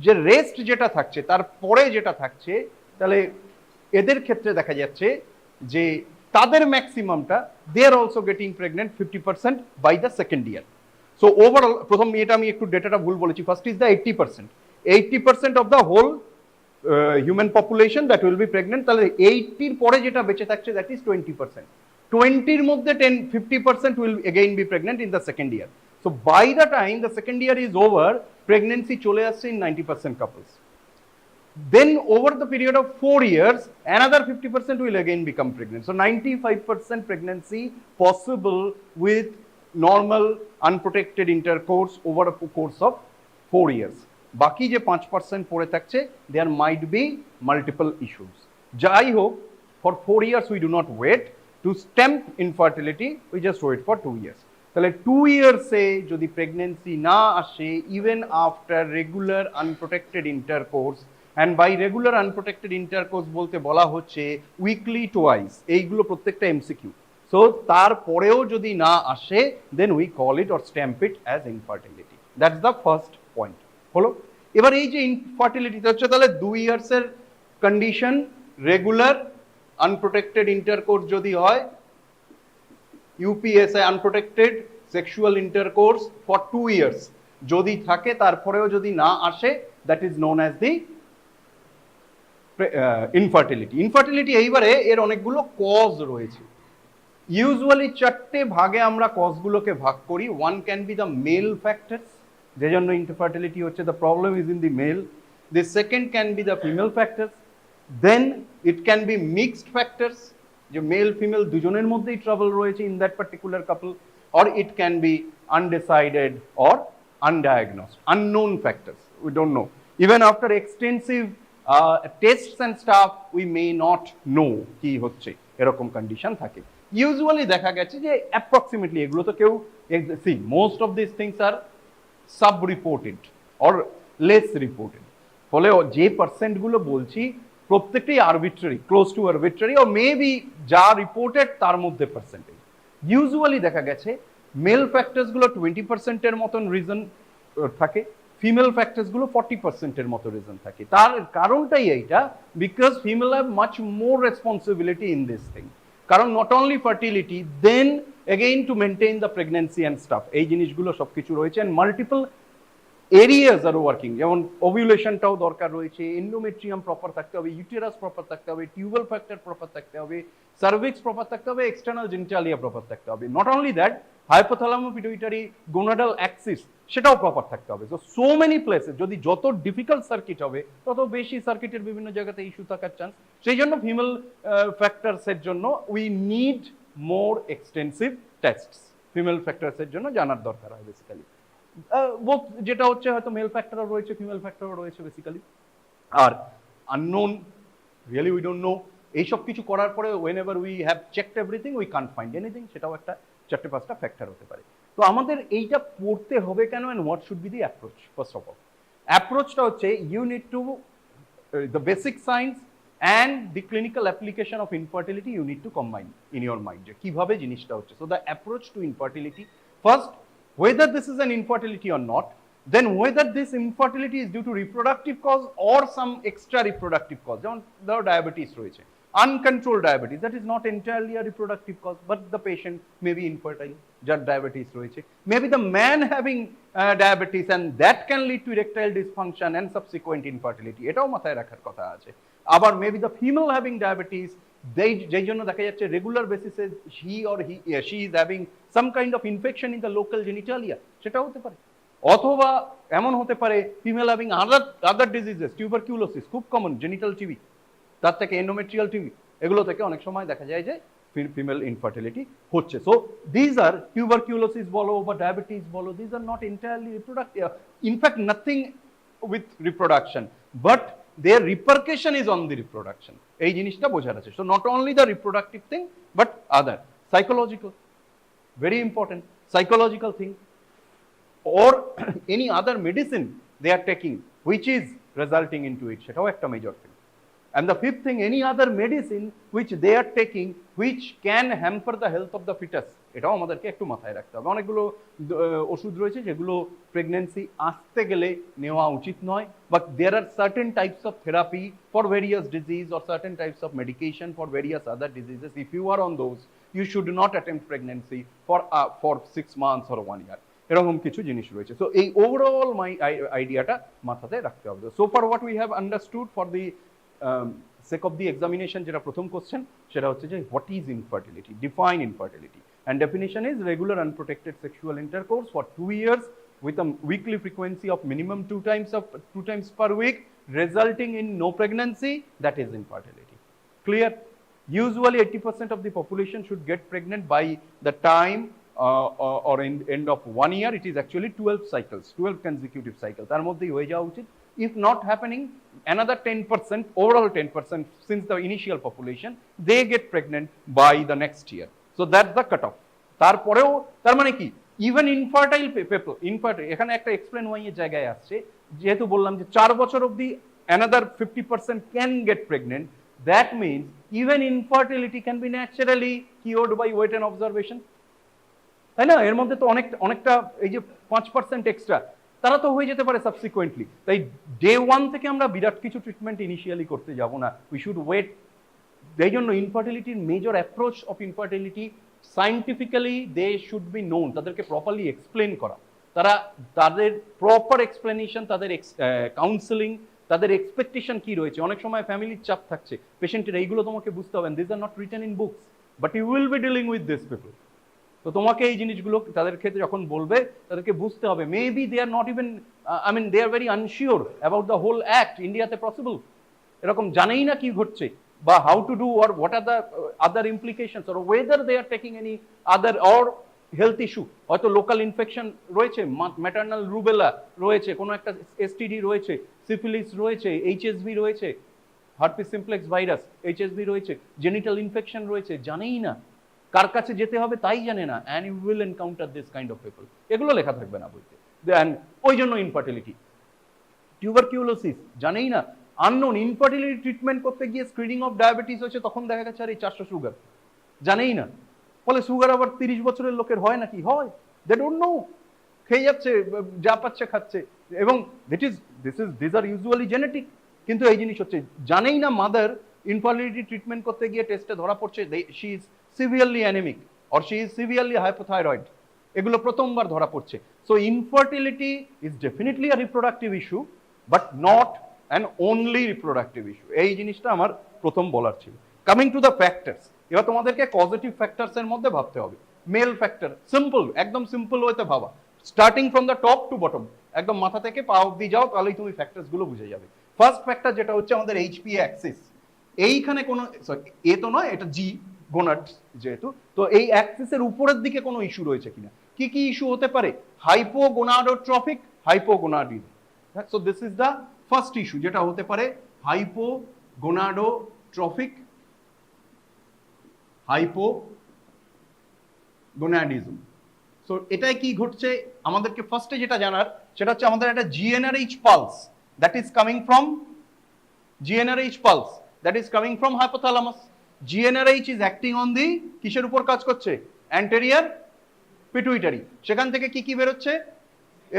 যে রেস্ট যেটা থাকছে তারপরে যেটা থাকছে, তাহলে এদের ক্ষেত্রে দেখা যাচ্ছে যে তাদের ম্যাক্সিমামটা they are also getting pregnant 50% by the second year. So overall প্রথম এটা আমি একটু ডেটাটা ভুল বলেছি, first is the 80% of the whole human population that will be pregnant, তাহলে 80 পরে যেটা বেঁচে থাকছে দ্যাট ইজ 20%। 20-র মধ্যে 50% will again be pregnant in the second year. So by the time the second year is over, pregnancy চলে আসছে in 90% couples. Then over the period of 4 years, another 50% will again become pregnant. So 95% pregnancy possible with normal unprotected intercourse over a course of 4 years. বাকি যে 5% পড়ে থাকছে, there might be multiple issues. যাই হোক, for 4 years we do not wait to stamp infertility, we just wait for 2 years. তাহলে 2 years-এ যদি pregnancy না আসে, even after regular unprotected intercourse, and by regular unprotected intercourse বলতে বলা হচ্ছে weekly twice, এইগুলো প্রত্যেকটা এমসিকিউ। সো তারপরেও যদি না আসে, then we call it or stamp it as infertility. That's the first point. হলো, এবার এই যে ইনফার্টিলিটি হচ্ছে, তাহলে 2 ইয়ার্সের কন্ডিশন, রেগুলার আনপ্রোটেক্টেড ইন্টারকোর্স যদি হয়, UPSI unprotected sexual intercourse for 2 years যদি থাকে, তারপরেও যদি না আসে, that is known as the infertility. Infertility এইবারে এর অনেকগুলো কজ রয়েছে। ইউজুয়ালি 4টে ভাগে আমরা কজগুলোকে ভাগ করি। One can be the male factors, যে জন্য ইনফার্টিলিটি হচ্ছে, the problem is in the male. The second can be the female factors, then it can be mixed factors, যে মেল ফিমেল দুজনের মধ্যেই ট্রাবল রয়েছে in that particular couple, or it can be undecided or undiagnosed, unknown factors, we don't know. Even after extensive tests and stuff, we may not know কি হচ্ছে, এরকম condition থাকে। Usually দেখা গেছে যে অ্যাপ্রক্সিমেটলি এগুলো তো কেউ see most of these things are sub reported or less reported, ফলে যে পার্সেন্টগুলো বলছি প্রত্যেকটাই arbitrary, close two arbitrary, or maybe যা রিপোর্টেড তার মধ্যে পার্সেন্টেজ। ইউজুয়ালি দেখা গেছে মেল ফ্যাক্টরসগুলো 20%-এর মতন রিজন থাকে, ফিমেল ফ্যাক্টরসগুলো 40%-এর মতো রিজন থাকে। তার কারণটাই এইটা, because female have much more responsibility in this thing. কারণ not only fertility, then again to maintain the pregnancy and stuff, এই জিনিসগুলো সবকিছু রয়েছে, and multiple areas are working. যেমন ওভিউলেশনটাও দরকার রয়েছে, এন্ডোমেট্রিয়াম প্রপার থাকতে হবে, ইউটেরাস প্রপার থাকতে হবে, টিউবাল ফ্যাক্টর প্রপার থাকতে হবে, সার্ভিক্স প্রপার থাকতে হবে, এক্সটার্নাল জেনিটালিয়া প্রপার থাকতে হবে। Not only that, hypothalamo pituitary gonadal axis সেটাও প্রপার থাকতে হবে। সো মেনি প্লেসেস, যদি যত ডিফিকাল্ট সার্কিট হবে তত বেশি সার্কিটের বিভিন্ন জায়গাতে ইস্যু থাকার চান্স। সেই জন্য ফিমেল ফ্যাক্টরসের জন্য we need more extensive tests, female ফ্যাক্টরসের জন্য জানার দরকার হয় বেসিক্যালি। বোথ যেটা হচ্ছে, হয়তো মেল ফ্যাক্টরও রয়েছে, ফিমেল ফ্যাক্টরও রয়েছে বেসিক্যালি। আর unknown, really we don't know, এইসব কিছু করার পরে whenever we have checked everything we can't find anything, সেটাও একটা 4-5টা ফ্যাক্টর হতে পারে। তো আমাদের এইটা পড়তে হবে কেন, and what should be the approach? First of all অ্যাপ্রোচটা হচ্ছে, you need to the basic science and the clinical application of infertility you need to combine in your mind, যে কিভাবে জিনিসটা হচ্ছে। So the approach to infertility, first whether this is an infertility or not, then whether this infertility is due to reproductive cause or some extra reproductive cause, যেমন ধরো diabetes রয়েছে, uncontrolled diabetes, that is not entirely a reproductive cause, but the patient may be infertile, যার diabetes রয়েছে, maybe the man having diabetes and that can lead to erectile dysfunction and subsequent infertility, এটাও মাথায় রাখার কথা আছে। আবার maybe the female having diabetes, যেই জন্য দেখা যাচ্ছে রেগুলার বেসিসে she is having some kind of infection in the local genitalia, সেটাও হতে পারে। অথবা এমন হতে পারে ফিমেল হ্যাভিং আদার ডিজিজেস, টিউবারকিউলোসিস খুব কমন, জেনিটাল টিবি, তার থেকে এন্ডোমেট্রিয়াল টিবি, এগুলো থেকে অনেক সময় দেখা যায় যে ফিমেল ইনফার্টিলিটি হচ্ছে। সো দিজ আর টিউবারকিউলোসিস বলো বা ডায়াবেটিস বলো, these are not entirely reproductive, in fact nothing with reproduction, but their repercussion is on the reproduction. এই জিনিসটা বোঝার আছে। So not only the reproductive thing but other psychological, very important psychological thing, or any other medicine they are taking which is resulting into it, সেটাও একটা major thing. And the fifth thing, any other medicine which they are taking which can hamper the health of the fetus, এটাও আমাদেরকে একটু মাথায় রাখতে হবে। অনেকগুলো ওষুধ রয়েছে যেগুলো প্রেগন্যান্সি আসতে গেলে নেওয়া উচিত নয়, but there are certain types of therapy for various disease or certain types of medication for various other diseases. If you are on those, you should not attempt pregnancy for 6 months or 1 year. এরকম কিছু জিনিস রয়েছে। So এই overall আইডিয়াটা মাথাতে রাখতে হবে। So for what we have understood for the sake of the examination, যেটা প্রথম কোশ্চেন সেটা হচ্ছে যে what is infertility, define infertility, and definition is regular unprotected sexual intercourse for 2 years with a weekly frequency of minimum 2 times per week resulting in no pregnancy, that is infertility. Clear? Usually 80% of the population should get pregnant by the time or in end of 1 year. It is actually 12 cycles, 12 consecutive cycles, তার মধ্যেই হয়ে যাওয়া উচিত। If not happening, another 10%, overall 10% since the initial population, they get pregnant by the next year. So that's the cutoff. তারপরেও তার মানে কি, even infertile people, এখানে একটা explain why এর জায়গায় আসছে, যেহেতু বললাম যে 4 বছর অবধি another 50% can get pregnant, that means even infertility can be naturally cured by wait and observation. তাই না? এর মধ্যে তো অনেকটা এই যে 5% এক্সট্রা তারা তো হয়ে যেতে পারে সাবসিকুয়েন্টলি। তাই ডে 1 থেকে আমরা বিরাট কিছু ট্রিটমেন্ট ইনিশিয়ালি করতে যাব না, উই শুড ওয়েট। এই জন্য ইনফার্টিলিটির major approach of infertility scientifically they should be known, তাদেরকে প্রপারলি এক্সপ্লেন করা, তাদের প্রপার এক্সপ্লেনেশন, তাদের কাউন্সেলিং, তাদের এক্সপেকটেশন কি রয়েছে। অনেক সময় ফ্যামিলির চাপ থাকছে পেশেন্টের, এইগুলো তোমাকে বুঝতে হবে, this are not written in books but you will be dealing with this people. তো তোমাকে এই জিনিসগুলো তাদের ক্ষেত্রে যখন বলবে তাদেরকে বুঝতে হবে, maybe they are not even they are very unsure about the whole act, ইন্ডিয়াতে পসিবল, এরকম জানেই না কি ঘটছে বা how to do or what are the other implications or whether they are taking any other or health issue, হয়তো local infection রয়েছে, maternal rubella রয়েছে, কোনো একটা এসটিডি রয়েছে, সিফিলিস রয়েছে, এইচএসভি রয়েছে, হার্পিস সিমপ্লেক্স ভাইরাস, এইচএসভি রয়েছে, জেনিটাল ইনফেকশন রয়েছে, জানেই না, কার কাছে যেতে হবে তাই জানে না, and you will encounter this kind of people. এগুলো লেখা থাকবে না বইতে। দেন ওই জন্য ইনফার্টিলিটি, টিউবারকিউলোসিস জানেই না, আননোন, ইনফার্টিলিটি ট্রিটমেন্ট করতে গিয়ে স্ক্রিনিং অফ ডায়াবেটিস হচ্ছে, তখন দেখা গেছে আর এই 400 সুগার, জানেই না। ফলে সুগার আবার 30 বছরের লোকের হয় নাকি? হয়, দে ডোন্ট নো, খেয়ে যাচ্ছে, যা পাচ্ছে খাচ্ছে, এবং দিস আর ইউজুয়ালি জেনেটিক। কিন্তু এই জিনিস হচ্ছে জানেই না মাদার, ইনফার্টিলিটি ট্রিটমেন্ট করতে গিয়ে টেস্টে ধরা পড়ছে she is severely anaemic or she is severely hypothyroid, এগুলো প্রথমবার ধরা পড়ছে। So infertility is definitely a reproductive issue but not an only reproductive issue. এই জিনিসটা আমার প্রথম বলার ছিল। কামিং টু দ্য ফ্যাক্টরস, এবার তোমাদেরকে পজিটিভ ফ্যাক্টরস এর মধ্যে ভাবতে হবে। মেল ফ্যাক্টর, সিম্পল, একদম সিম্পল ওয়েতে ভাবা, starting from the top to bottom, একদম মাথা থেকে পা অব্দি যাও, তাহলেই তুমি ফ্যাক্টরস গুলো বুঝে যাবে। ফার্স্ট ফ্যাক্টর যেটা হচ্ছে আমাদের এইচপিএ অ্যাক্সিস, এইখানে কোনো এ তো নয়, এটা জি গোনাডস যেহেতু, তো এই অ্যাক্সিসের উপরের দিকে কোনো ইস্যু রয়েছে কিনা। কি কি ইস্যু হতে পারে? Hypogonadotropic hypogonadism. So this is the first issue, যেটা হতে পারে হাইপোগোনাডোট্রফিক হাইপোগোনাডিজম। সো এটাই কি ঘটছে আমাদেরকে ফার্স্টে যেটা জানার, সেটা হচ্ছে আমাদের একটা GnRH pulse that is coming from hypothalamus. GnRH is acting on the কিসের উপর কাজ করছে? anterior pituitary। সেখান থেকে কি কি বেরোচ্ছে?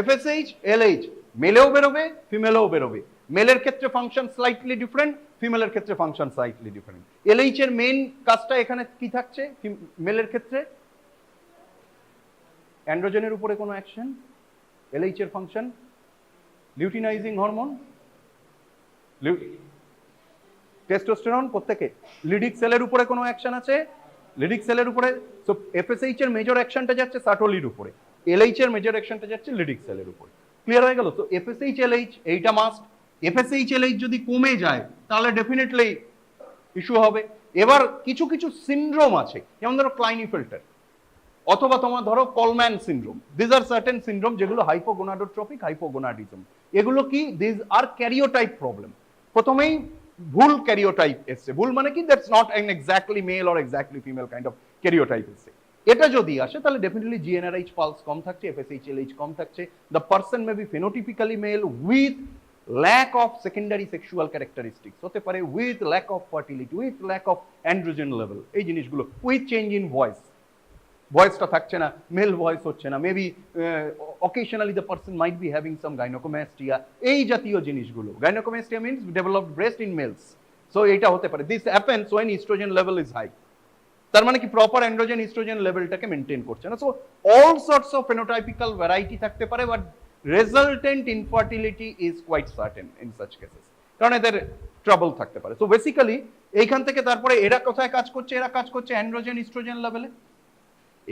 FSH, LH, মেলেও বেরোবে, ফিমেলেও বেরোবে। মেলের ক্ষেত্রে ফাংশন স্লাইটলি ডিফারেন্ট, ফিমেলের ক্ষেত্রে ফাংশন স্লাইটলি ডিফারেন্ট। LH এর মেইন কাজটা এখানে কি থাকছে? মেলের ক্ষেত্রে অ্যান্ড্রোজেনের উপরে কোনো অ্যাকশন, LH এর ফাংশন লিউটিনাইজিং হরমোন, টেস্টোস্টেরন, প্রত্যেকে লিডিক সেলের উপরে কোনো অ্যাকশন আছে, লিডিক সেলের উপরে। সো এফএসএইচ এর মেজর অ্যাকশনটা যাচ্ছে সাটোলির উপরে, এলএইচ এর মেজর অ্যাকশনটা যাচ্ছে লিডিক সেলের উপরে। ক্লিয়ার হয়ে গেল? তো এফএসএইচ এলএইচ এইটা মাস্ট। এফএসএইচ এলএইচ যদি কমে যায় তাহলে ডেফিনেটলি ইস্যু হবে। এবার কিছু কিছু সিনড্রোম আছে, যেমন ধরো ক্লাইনিফেল্টার অথবা তোমার ধরো Kallmann syndrome. This are certain syndrome যেগুলো হাইপোগোনাডোট্রফিক হাইপোগোনাডিজম। এগুলো কি? This are karyotype problem. প্রথমেই ভুল ক্যারিওটাইপ এসছে। ভুল মানে কি, that's not an exactly male or exactly female kind of karyotype এসছে। এটা যদি আসে তাহলে ডেফিনেটলি জিএনআরএইচ পালস কম থাকছে, এফএসএইচএলএইচ কম থাকছে। The person may be phenotypically male with lack of secondary sexual characteristics, হতে পারে with lack of fertility, with lack of androgen level, এই জিনিসগুলো, উইথ চেঞ্জ ইন ভয়েস, ভয়েসটা থাকছে না, মেল ভয়েস হচ্ছে না, maybe occasionally the person might be having some gynaecomastia, এই জাতীয় জিনিসগুলো। Gynaecomastia means developed breast in males, so এটা হতে পারে। This happens when oestrogen level is high, তার মানে কি প্রপার অ্যান্ড্রোজেন ইস্ট্রোজেন লেভেলটাকে মেনটেন করছে না। So all sorts of phenotypical variety থাকতে পারে, but resultant infertility is quite certain in such cases, কারণ এদের ট্রাবল থাকতে পারে। সো বেসিক্যালি এইখান থেকে তারপরে এরা কোথায় কাজ করছে, এরা কাজ করছে অ্যান্ড্রোজেন ইস্ট্রোজেন লেভেলে,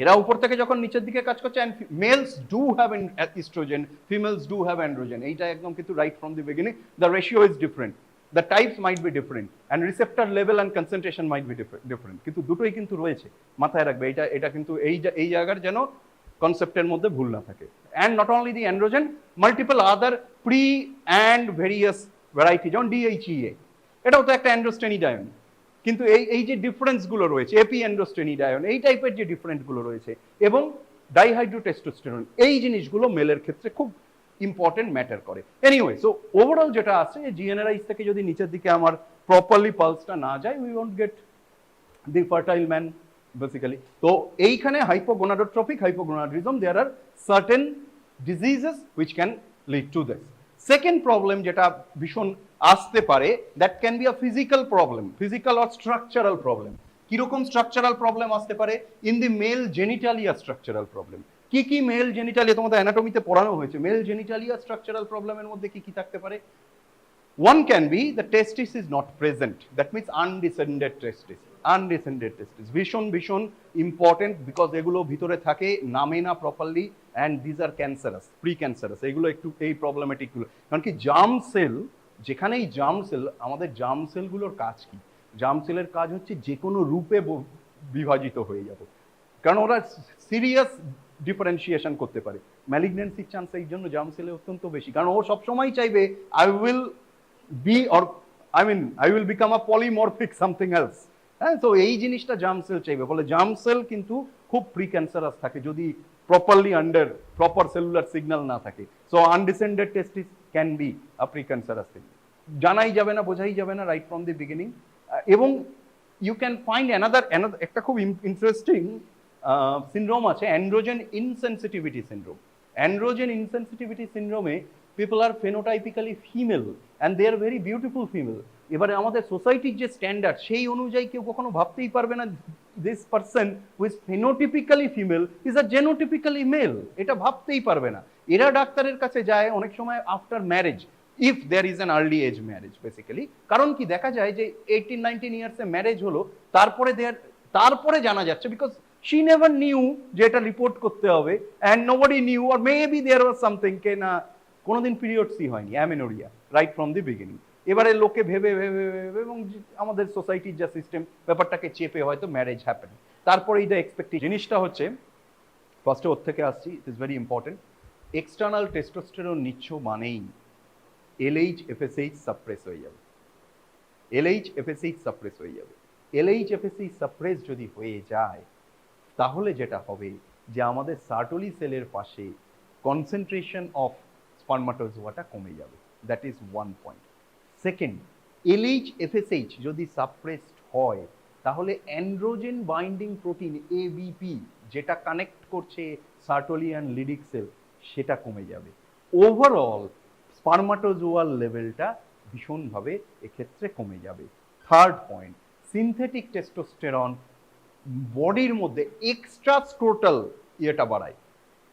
এরা উপর থেকে যখন নিচের দিকে কাজ করছে, and males do have an estrogen, females do have androgen, এইটা একদম কিন্তু right from the beginning the ratio is different, the types might be different and receptor level and concentration might be different, কিন্তু দুটোই কিন্তু রয়েছে, মাথায় রাখবে এটা কিন্তু এই জায়গার যেন কনসেপ্টের মধ্যে ভুল না থাকে। and not only the androgen, multiple other pre and various variety, যেমন DHEA, এটাও তো একটা অ্যান্ড্রোস্টেনিডায়ন, কিন্তু এই যে ডিফারেন্সগুলো রয়েছে, এপি অ্যান্ড্রোস্টেনিডায়ন, এই টাইপের যে ডিফারেন্টগুলো রয়েছে, এবং ডাইহাইড্রোটেস্টোস্টেরন, এই জিনিসগুলো মেলের ক্ষেত্রে খুব ইম্পর্টেন্ট ম্যাটার করে। এনিওয়ে, সো ওভারঅল যেটা আছে, জিএনআরএইচ থেকে যদি নিচের দিকে আমার প্রপারলি পালসটা না যায়, we won't get the fertile man basically. তো এইখানে hypogonadotropic hypogonadism, there are certain diseases which can lead to this. Second problem যেটা ভীষণ আসতে পারে, that can be a physical problem, physical or structural problem. কিরকম স্ট্রাকচারাল প্রবলেম আসতে পারে? In the male genitalia structural problem. কি male genitalia তোমাদের অ্যানাটমিতে পড়ানো হয়েছে, মেল জেনিটালিয়া স্ট্রাকচারাল প্রবলেমের মধ্যে কি থাকতে পারে? One can be the testis is not present, that means undescended testis, undescended testis ভীষণ ইম্পর্টেন্ট, বিকজ এগুলো ভিতরে থাকে, নামে না properly, and these are cancerous, pre cancerous, এগুলো একটু এই প্রবলেমেটিকগুলো। কারণ কি জার্ম সেল, যেখানেই জার্ম সেল, আমাদের জার্ম সেলগুলোর কাজ কি? জার্ম সেলের কাজ হচ্ছে যে কোনো রূপে বিভাজিত হয়ে যাবে, কারণ ওরা সিরিয়াস ডিফারেন্সিয়েশন করতে পারে। ম্যালিগন্যান্সির চান্স এই জন্য জার্ম সেলে অত্যন্ত বেশি, কারণ ও সবসময় চাইবে I will be or I will become a polymorphic something else, হ্যাঁ। তো এই জিনিসটা জার্ম সেল চাইবে, ফলে জার্ম সেল কিন্তু খুব প্রি ক্যান্সারাস থাকে যদি properly under proper cellular signal না থাকে। So undescended testis can be a pre cancerous thing, জানাই যাবে না, বোঝাই যাবে না রাইট ফ্রম দি বিগিনিং। এবং ইউ ক্যান ফাইন্ড অ্যানাদার একটা খুব ইন্টারেস্টিং সিনড্রোম আছে, androgen insensitivity syndrome. Androgen insensitivity সিনড্রোমে people are phenotypically female and they are very beautiful female. এবারে আমাদের সোসাইটির যে স্ট্যান্ডার্ড, সেই অনুযায়ী কেউ কখনো ভাবতেই পারবে না this person who is phenotypically female is a genotypically male, এটা ভাবতেই পারবে না। এরা ডাক্তারের কাছে যায় অনেক সময় after marriage, if there is an early age marriage basically. কারণ কি দেখা যায় যে 18-19 ইয়ার্সে ম্যারেজ হলো, তারপরে জানা যাচ্ছে, বিকজ she never knew যে এটা রিপোর্ট করতে হবে, and nobody knew, or maybe there was something কে না কোনোদিন পিরিয়ডসই হয়নি, amenorrhoea, right from the beginning. এবারে লোকে ভেবে এবং আমাদের সোসাইটির যা সিস্টেম, ব্যাপারটাকে চেপে হয়তো ম্যারেজ হ্যাপেন। তারপরে এই এক্সপেক্টেড জিনিসটা হচ্ছে, ফার্স্টে ওর থেকে আসছি, it is very important. External testosterone নিচ্ছ মানেই এলএইচ এফএসএইচ সাপ্রেস হয়ে যাবে, এলএইচ এফএসএইচ সাপ্রেস হয়ে যাবে। এলএইচ এফএসএইচ সাপ্রেস যদি হয়ে যায়, তাহলে যেটা হবে যে আমাদের সার্টোলি সেলের পাশে কনসেন্ট্রেশন অফ স্পার্মাটোজোয়াটা কমে যাবে, that is one point. Second, LH FSH যদি সাপ্রেসড হয়, তাহলে অ্যান্ড্রোজেন বাইন্ডিং প্রোটিন এবিপি, যেটা কানেক্ট করছে সার্টোলি অ্যান্ড লিডিক সেল, সেটা কমে যাবে। ওভারঅল স্পার্মাটোজোয়াল লেভেলটা ভীষণভাবে এক্ষেত্রে কমে যাবে। থার্ড পয়েন্ট, সিনথেটিক টেস্টোস্টেরন বডির মধ্যে এক্সট্রা স্ক্রোটাল ইয়েটা বাড়ায়,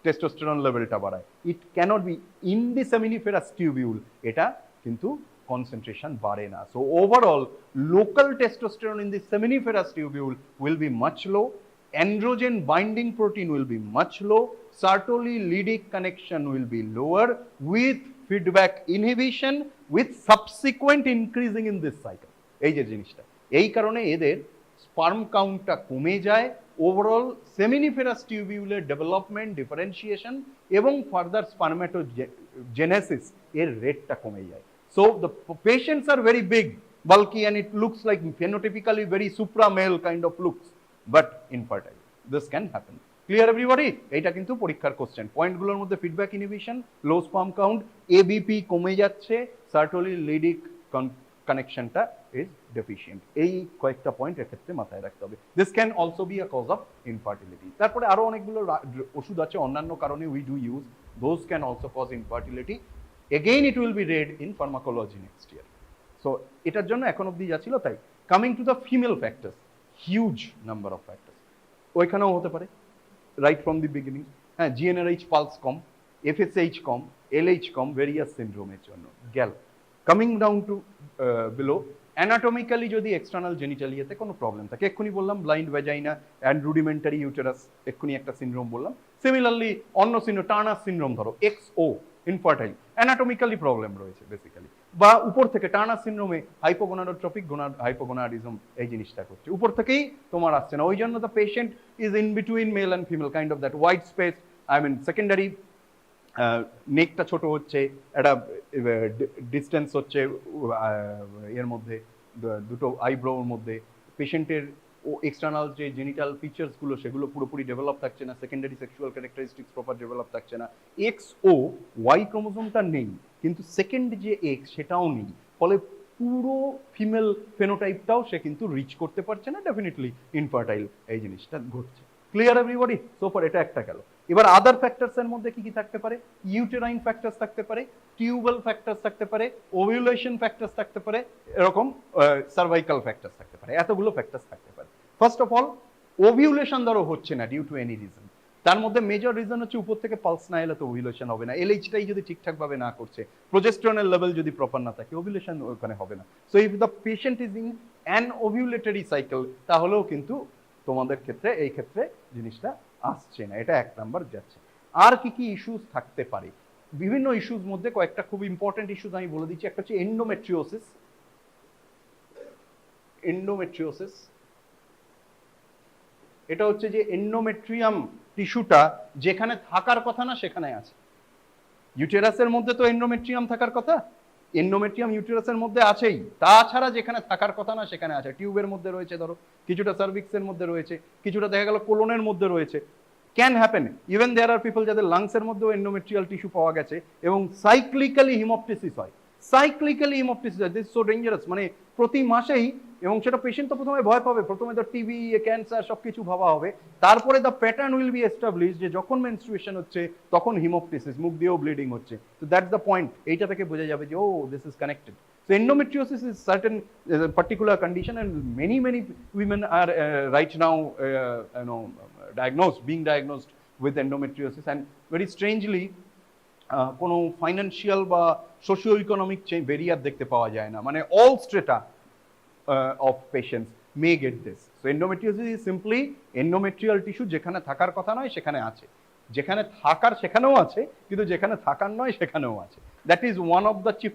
টেস্টোস্টেরন লেভেলটা বাড়ায়। It cannot be in the seminiferous tubule, এটা কিন্তু কনসেন্ট্রেশন বাড়ে না। So overall local testosterone in the seminiferous tubule will be much low, androgen binding protein will be much low, Sertoli lydic connection will be lower with feedback inhibition with subsequent increasing in this cycle. এই যে জিনিসটা, এই কারণে এদের sperm কাউন্টটা কমে যায়, overall seminiferous টিউবিউলের ডেভেলপমেন্ট, ডিফারেন্সিয়েশন এবং ফার্দার স্পার্মেটোজেনেসিস এর রেটটা কমে যায়। So the patients are very big, bulky, and it looks like phenotypically very supra male kind of looks, but infertile. This can happen. Clear everybody? এইটা কিন্তু পরীক্ষার question. পয়েন্টগুলোর মধ্যে ফিডব্যাক ইনহিবিশন, লো sperm count, ABP কমে যাচ্ছে, Sertoli লিডিক কানেকশনটা is ডেফিশিয়েন্ট। এই কয়েকটা point এর ক্ষেত্রে মাথায় রাখতে হবে। This can also be a cause of infertility. তারপরে আরো অনেকগুলো ওষুধ আছে অন্যান্য কারণে we do use, those can also cause infertility. Again it will be read in pharmacology next year. So এটার জন্য এখন অব্দি যা ছিল তাই। Coming to the female factors, huge number of factors ওইখানেও হতে পারে রাইট ফ্রম দি বিগিনিং। হ্যাঁ, জিএনআরএইচ পালস কম, এফএসএইচ কম, এলএইচ কম, ভেরিয়াস সিনড্রোমের জন্য গেল। Coming down to below, anatomically যদি এক্সটার্নাল জেনিটালিয়াতে কোনো প্রবলেম থাকে, এক্ষুনি বললাম blind vagina and rudimentary uterus, এক্ষুনি একটা সিনড্রোম বললাম। সিমিলারলি অন্য সিনড্রোম, টার্নার সিনড্রোম ধরো, এক্সও, ইনফার্টাইল, অ্যানাটমিক্যালি প্রবলেম রয়েছে বেসিক্যালি। বা উপর থেকে টার্নার সিনড্রোমে হাইপোগোনাডোট্রপিক হাইপোগোনাডিজম এই জিনিসটা করছে, উপর থেকেই তোমার আসছে না। ওই জন্য the patient is in between male and female, kind of that white space, I mean secondary নেকটা ছোট হচ্ছে, একটা ডিস্টেন্স হচ্ছে এর মধ্যে, দুটো আইব্রোর মধ্যে। পেশেন্টের এক্সটার্নাল যে জেনিটাল ফিচার্সগুলো সেগুলো পুরোপুরি ডেভেলপ থাকছে না, secondary sexual characteristics proper develop থাকছে না। এক্স ও ওয়াই ক্রোমোজোমটা নেই, কিন্তু সেকেন্ড যে এক্স সেটাও নেই, ফলে পুরো ফিমেল ফেনোটাইপটাও সে কিন্তু রিচ করতে পারছে না, ডেফিনেটলি ইনফার্টাইল এই জিনিসটা ঘটছে। Clear everybody? সো ফর এটা একটা গেল। এবার আদার ফ্যাক্টরস এর মধ্যে কি কি থাকতে পারে? ইউটেরাইন ফ্যাক্টরস থাকতে পারে, টিউবাল ফ্যাক্টরস থাকতে পারে, ওভিউলেশন ফ্যাক্টরস থাকতে পারে, এরকম সার্ভাইকাল ফ্যাক্টরস থাকতে পারে, এতগুলো ফ্যাক্টরস থাকতে পারে। ফার্স্ট অফ অল, ওভিউলেশন ধরো হচ্ছে না ডিউ টু এনি রিজন, তার মধ্যে মেজর রিজন হচ্ছে উপর থেকে পালস না এলে তো ওভিউলেশন হবে না। এলএইচটাই যদি ঠিকঠাক ভাবে না করছে, প্রোজেস্টেরনের লেভেল যদি প্রপার না থাকে, ওভিউলেশন ওখানে হবে না। So if the patient is in an ovulatory cycle, তাহলেও কিন্তু তোমাদের ক্ষেত্রে এই ক্ষেত্রে জিনিসটা আসছে না, এটা এক নাম্বার যাচ্ছে। আর কি কি ইস্যুস থাকতে পারে? বিভিন্ন ইস্যুস মধ্যে কয়েকটা খুব ইম্পর্টেন্ট ইস্যুস আমি বলে দিচ্ছি। একটা হচ্ছে এন্ডোমেট্রিওসিস। এন্ডোমেট্রিওসিস এটা হচ্ছে যে এন্ডোমেট্রিয়াম টিস্যুটা যেখানে থাকার কথা না সেখানে আছে। ইউটেরাসের মধ্যে তো এন্ডোমেট্রিয়াম থাকার কথা, এন্ডোমেট্রিয়াম ইউটেরাসের মধ্যে আছেই, তাছাড়া যেখানে থাকার কথা না সেখানে আছে। টিউবের মধ্যে রয়েছে ধরো, কিছুটা সার্ভিক্সের মধ্যে রয়েছে, কিছুটা দেখা গেল কোলনের মধ্যে রয়েছে। Can happen, even there are people যাদের লাংসের মধ্যেও এন্ডোমেট্রিয়াল টিস্যু পাওয়া গেছে এবং সাইক্লিক্যালি হিমোপটিসিস হয়। সাইক্লিক্যালি হিমোপটিসিস হয়, দিস সো ডেঞ্জারাস, মানে প্রতি মাসেই। এবং সেটা পেশেন্ট তো প্রথমে ভয় পাবে, প্রথমে তো টিবি, ক্যান্সার সবকিছু ভাবা হবে, তারপরে the pattern will be establish যে যখন মেনস্ট্রুয়েশন হচ্ছে তখন হিমোপটিসিস, মুখ দিয়েও ব্লিডিং হচ্ছে। তো দ্যাটস দ্য পয়েন্ট, এইটা থেকে বোঝা যাবে যে ও this is connected. So endometriosis is certain particular condition, and many women are right now being diagnosed with endometriosis, and very strangely কোনো ফাইন্যান্সিয়াল বা সোশিও ইকোনমিক ব্যারিয়ার দেখতে পাওয়া যায় না, মানে all strata of patients may get this. So endometriosis is simply endometrial tissue যেখানে থাকার কথা নয় সেখানে আছে, যেখানে থাকার সেখানেও আছে, কিন্তু যেখানে থাকার নয় সেখানেও আছে। That is one of the chief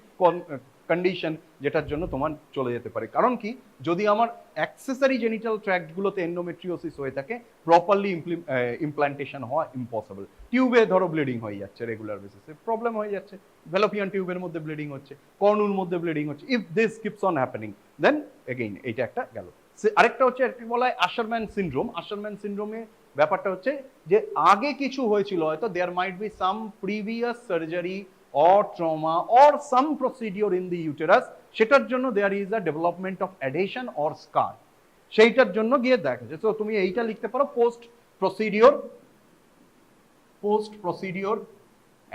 condition যেটার জন্য তোমার চলে যেতে পারে। কারণ কি, যদি আমার অ্যাক্সেসরি জেনিটাল ট্র্যাক্টগুলোতে এন্ডোমেট্রিওসিস হয়ে থাকে, প্রপারলি ইমপ্লান্টেশন হওয়া ইম্পসিবল। টিউবে ধরো ব্লিডিং হয়ে যাচ্ছে রেগুলার বেসিসে, প্রবলেম হয়ে যাচ্ছে, ভ্যালোপিয়ান টিউবের মধ্যে ব্লিডিং হচ্ছে, কর্নুর মধ্যে ব্লিডিং হচ্ছে। If this keeps on happening, then again এইটা একটা গেল। আরেকটা হচ্ছে বলা হয় আশারম্যান সিনড্রোম। আশারম্যান সিনড্রোমে ব্যাপারটা হচ্ছে যে আগে কিছু হয়েছিল, হয়তো there might be some previous surgery or trauma or some procedure in the uterus, সেটার জন্য there is a development of adhesion or scar, সেইটার জন্য গিয়ে দেখা যায়। তো তুমি এইটা লিখতে পারো, post procedure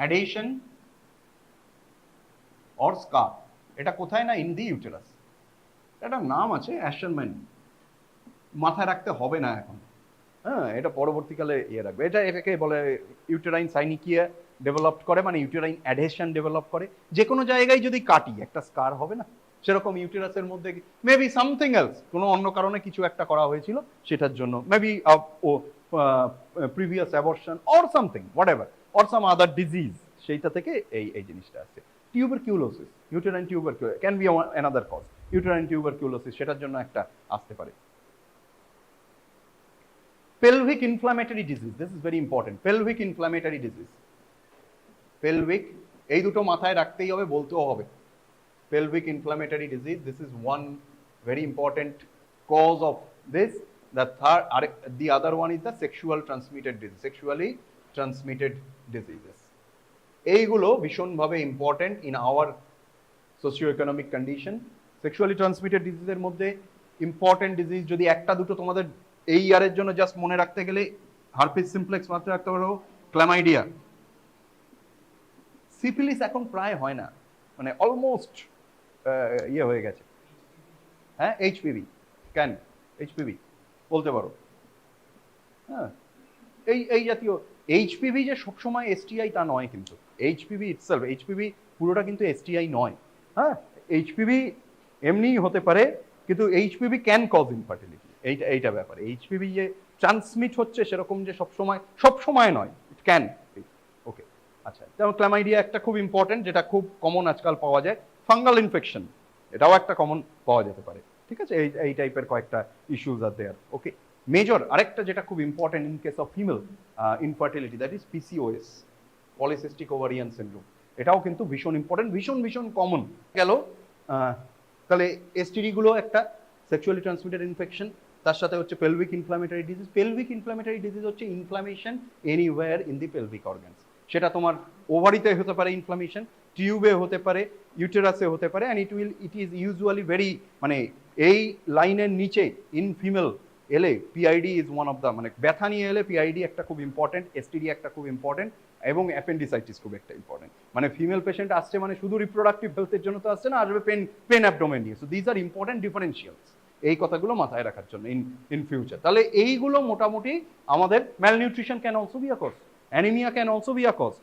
adhesion or scar। এটা কোথায় না, in the uterus। এটা নাম আছে অ্যাশারম্যান, মাথায় রাখতে হবে না এখন, হ্যাঁ, এটা পরবর্তীকালে ইয়ে রাখবে। এটাকে বলে ইউটেরাইন সাইনিকিয়া ডেভেলপড করে, মানে ইউটেরাইন অ্যাডহেশন ডেভেলপ করে। যে কোনো জায়গায় যদি কাটি একটা স্কার হবে না, সেরকম ইউটেরাসের মধ্যে মেবি সামথিং এলস, কোনো অন্য কারণে কিছু একটা করা হয়েছিল সেটার জন্য, maybe previous abortion or something whatever or some other disease, সেইটা থেকে এই জিনিসটা আসছে। Tuberculosis, uterine tuberculosis can be another cause. Uterine tuberculosis সেটার জন্য একটা আসতে পারে। Pelvic inflammatory disease, this is very important. Pelvic inflammatory disease, pelvic, এই দুটো মাথায় রাখতেই হবে, বলতেও হবে। pelvic inflammatory disease. This is one very important cause of this. The other one is the sexually transmitted diseases. এইগুলো ভীষণভাবে important in our socio economic condition. Sexually transmitted ডিজিজের মধ্যে ইম্পর্টেন্ট ডিজিজ যদি একটা দুটো তোমাদের এই ইয়ারের জন্য জাস্ট মনে রাখতে গেলে হারপিস সিমপ্লেক্স মাথায় রাখতে পারো, ক্ল্যামাইডিয়া। সিফিলিস এখন প্রায় হয় না, মানে অলমোস্ট ইয়ে হয়ে গেছে। হ্যাঁ, এইচপিভি কেন এইচপিভি বলতে পারো। হ্যাঁ, এই জাতীয় এইচপিভি যে সবসময় এসটিআই তা নয়, কিন্তু এইচপিভি ইটসেলফ, এইচপিভি পুরোটা কিন্তু এসটিআই নয়। হ্যাঁ, এইচপিভি এমনিই হতে পারে, কিন্তু এইচপিভি ক্যান কজ ইনফার্টিলিটি, এইটা ব্যাপার। এইচপিভি যে ট্রান্সমিট হচ্ছে সেরকম যে সবসময় নয়, ইট ক্যান। ওকে, আচ্ছা, যেমন ক্ল্যামাইডিয়া একটা খুব ইম্পর্টেন্ট, যেটা খুব কমন আজকাল পাওয়া যায়। ফাঙ্গাল ইনফেকশন এটাও একটা কমন পাওয়া যেতে পারে, ঠিক আছে। এই টাইপের কয়েকটা ইস্যুজ আর দেয়ার। ওকে, মেজর আরেকটা যেটা খুব important in case of female infertility, that is PCOS, polycystic ovarian syndrome. এটাও কিন্তু ভীষণ ইম্পর্টেন্ট, ভীষণ কমন গেল। তাহলে এসটিডি গুলো একটা সেক্সুয়ালি ট্রান্সমিটেড ইনফেকশন, তার সাথে হচ্ছে pelvic inflammatory disease. Pelvic inflammatory disease হচ্ছে inflammation anywhere in the pelvic organs. সেটা তোমার ওভারিতে হতে পারে ইনফ্লামেশন, টিউবে হতে পারে, ইউটেরাসে হতে পারে, and it is usually very, মানে এই লাইনের নিচে ইন ফিমেল এলে PID is one of the, মানে ব্যথা নিয়ে এলে পিআইডি একটা খুব ইম্পর্টেন্ট, এসটিডি একটা খুব ইম্পর্টেন্ট, এবং অ্যাপেন্ডিসাইটিস খুব একটা ইম্পর্টেন্ট। মানে ফিমেল পেশেন্ট আসছে মানে শুধু রিপ্রোডাক্টিভ হেলথের জন্য তো আসছে না, আসবে পেন অ্যাবডোমেন নিয়ে। So these are important differentials, এই কথাগুলো মাথায় রাখার জন্য ইন ফিউচার। তাহলে এইগুলো মোটামুটি আমাদের malnutrition can also be a cause, anaemia can also be a cause,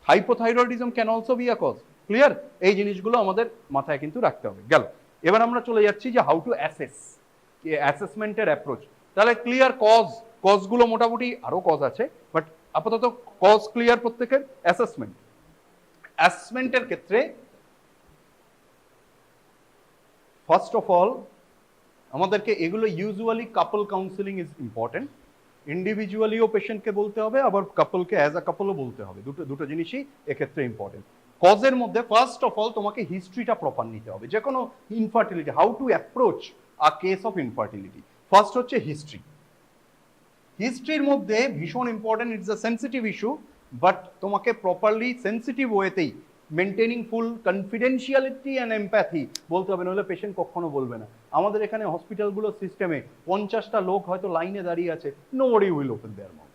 hypothyroidism can also be a cause. Clear? এই জিনিসগুলো আমাদের মাথায় কিন্তু রাখতে হবে। গেল, এবার আমরা চলে যাচ্ছি যে হাউ টু অ্যাসেস, অ্যাসেসমেন্টের অ্যাপ্রোচ। তাহলে ক্লিয়ার কজগুলো মোটামুটি, আরো কজ আছে, বাট আপাতত কজ ক্লিয়ার প্রত্যেকের। অ্যাসেসমেন্টের ক্ষেত্রে ফার্স্ট অফ অল আমাদেরকে এগুলো usually couple counselling is important. ইন্ডিভিজুয়ালিও পেশেন্টকে বলতে হবে, আবার কাপলকে অ্যাজ আ কাপলও বলতে হবে। দুটো জিনিসই এক্ষেত্রে ইম্পর্টেন্ট। কজের মধ্যে ফার্স্ট অফ অল তোমাকে হিস্ট্রিটা প্রপার নিতে হবে, যে কোনো infertility, how to approach a case of infertility. First হচ্ছে হিস্ট্রি। হিস্ট্রির মধ্যে ভীষণ important, it's a sensitive issue, but তোমাকে প্রপারলি সেন্সিটিভ ওয়েতেই maintaining full confidentiality and empathy বলতে হবে, নাহলে পেশেন্ট কখনো বলবে না। আমাদের এখানে হসপিটালগুলোর সিস্টেমে 50টা লোক হয়তো লাইনে দাঁড়িয়ে আছে, nobody will open their mouth,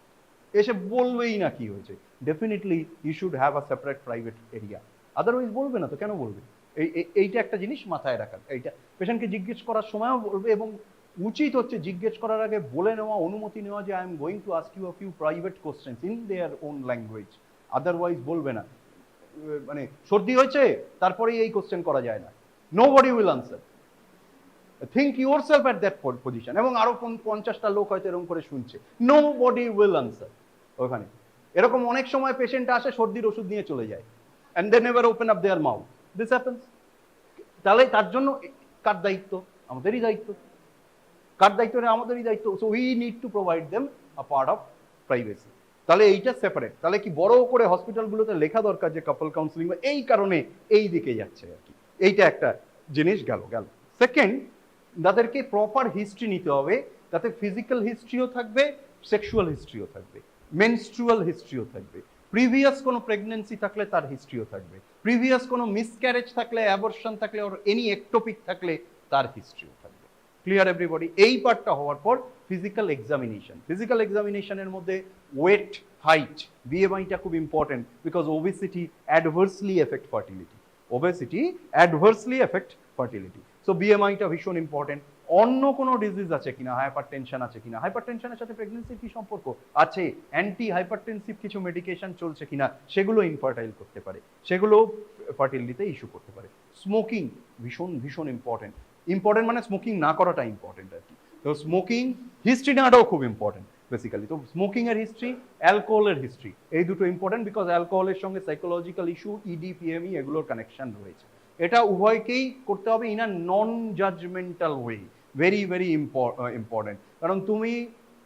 এসে বলবেই না কি হয়েছে। Definitely you should have a separate private area, otherwise বলবে না তো, কেন বলবে? এইটা একটা জিনিস মাথায় রাখার। এইটা পেশেন্টকে জিজ্ঞেস করার সময়ও বলবে, এবং উচিত হচ্ছে জিজ্ঞেস করার আগে বলে নেওয়া, অনুমতি নেওয়া যে I am going to ask you a few private questions in their own language, otherwise বলবে না। মানে সর্দি হয়েছে তারপরেই এই কোশ্চেন করা যায় না, nobody will answer. Think yourself at that position, এবং আরো 50টা লোক হয়তো এরকম করে শুনছে, নোবডি উইল আনসার ওখানে। এরকম অনেক সময় পেশেন্ট আসে সর্দির ওষুধ নিয়ে চলে যায়, and they never open up their mouth. This happens. তাহলে তার জন্য কার দায়িত্ব? আমাদেরই দায়িত্ব। কার দায়িত্ব? আমাদেরই দায়িত্ব। So we need to provide them a part of privacy. তাহলে এইটা সেপারেট। তাহলে কি বড় করে হসপিটালগুলোতে লেখা দরকার যে কাপল কাউন্সিলিং, এই কারণে এই দিকে যাচ্ছে আর কি। এইটা একটা জিনিস গেল। সেকেন্ড, তাদেরকে প্রপার হিস্ট্রি নিতে হবে, তাতে ফিজিক্যাল হিস্ট্রিও থাকবে, সেক্সুয়াল হিস্ট্রিও থাকবে, মেনস্ট্রুয়াল হিস্ট্রিও থাকবে, প্রিভিয়াস কোনো প্রেগনেন্সি থাকলে তার হিস্ট্রিও থাকবে, প্রিভিয়াস কোনো মিসক্যারেজ থাকলে, অ্যাবর্শন থাকলে, ওর এনি একটোপিক থাকলে তার হিস্ট্রিও থাকবে। Clear everybody? এই পার্টটা হওয়ার পর ফিজিক্যাল এক্সামিনেশন। ফিজিক্যাল এক্সামিনেশনের মধ্যে ওয়েট, হাইট, বিএমআইটা খুব important, because obesity adversely affect fertility. Obesity adversely affect fertility. So বিএমআইটা ভীষণ ইম্পর্টেন্ট। অন্য কোনো ডিজিজ আছে কিনা, হাইপারটেনশন আছে কিনা, হাইপারটেনশনের সাথে প্রেগনেন্সির কি সম্পর্ক আছে, অ্যান্টি হাইপারটেনসিভ কিছু মেডিকেশন চলছে কিনা, সেগুলো ইনফার্টাইল করতে পারে, সেগুলো ফার্টিলিটিতে ইস্যু করতে পারে। স্মোকিং ভীষণ ইম্পর্টেন্ট। মানে স্মোকিং না করাটা ইম্পর্টেন্ট আর কি। তো স্মোকিং হিস্ট্রি নেওয়াটাও খুব ইম্পর্টেন্ট বেসিক্যালি। তো স্মোকিং এর হিস্ট্রি, অ্যালকোহলের হিস্ট্রি, এই দুটো ইম্পর্টেন্ট, বিকজ অ্যালকোহলের সঙ্গে সাইকোলজিক্যাল ইস্যু, ইডি, পিএমই এগুলোর কানেকশন রয়েছে। এটা উভয়কেই করতে হবে in a non judgemental way. Very important, কারণ তুমি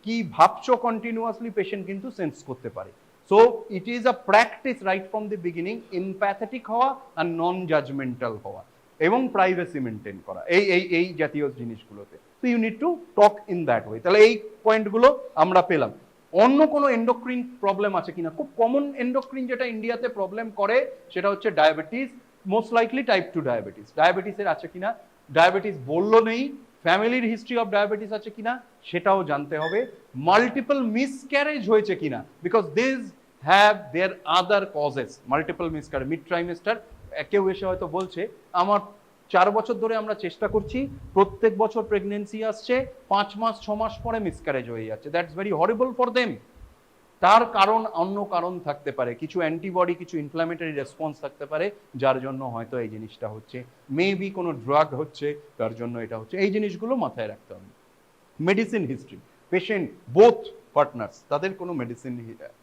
কি ভাবছো কন্টিনিউয়াসলি পেশেন্ট কিন্তু সেন্স করতে পারে। So it is a practice right from the beginning, empathetic হওয়া আর নন জাজমেন্টাল হওয়া। এবং প্রাইভেসি মেনটেন করা, এই জাতীয় জিনিসগুলোতে। তো you need to talk in that way. তাহলে এই পয়েন্টগুলো আমরা পেলাম। অন্য কোনো এন্ডোক্রিন প্রবলেম আছে কিনা? খুব কমন এন্ডোক্রিন যেটা ইন্ডিয়াতে প্রবলেম করে সেটা হচ্ছে diabetes, most likely type 2 diabetes. ডায়াবেটিসের আছে কিনা, ডায়াবেটিস বললো নেই, ফ্যামিলির হিস্ট্রি অফ ডায়াবেটিস আছে কিনা সেটাও জানতে হবে। মাল্টিপল মিসক্যারেজ হয়েছে কিনা, because this have their other causes. Multiple miscarriage, mid trimester, কেউ এসে হয়তো বলছে আমার 4 বছর ধরে আমরা চেষ্টা করছি, প্রত্যেক বছর প্রেগনেন্সি আসছে, 5 মাস 6 মাস পরে মিসক্যারেজ হয়ে যাচ্ছে। That's very horrible for them. তার কারণ অন্য কারণ থাকতে পারে, কিছু অ্যান্টিবডি, কিছু ইনফ্ল্যামেটরি রেসপন্স থাকতে পারে, যার জন্য হয়তো এই জিনিসটা হচ্ছে। মেবি কোনো ড্রাগ হচ্ছে, তার জন্য এটা হচ্ছে। এই জিনিসগুলো মাথায় রাখতে হবে। Medicine history, patient both partners তাদের কোনো মেডিসিন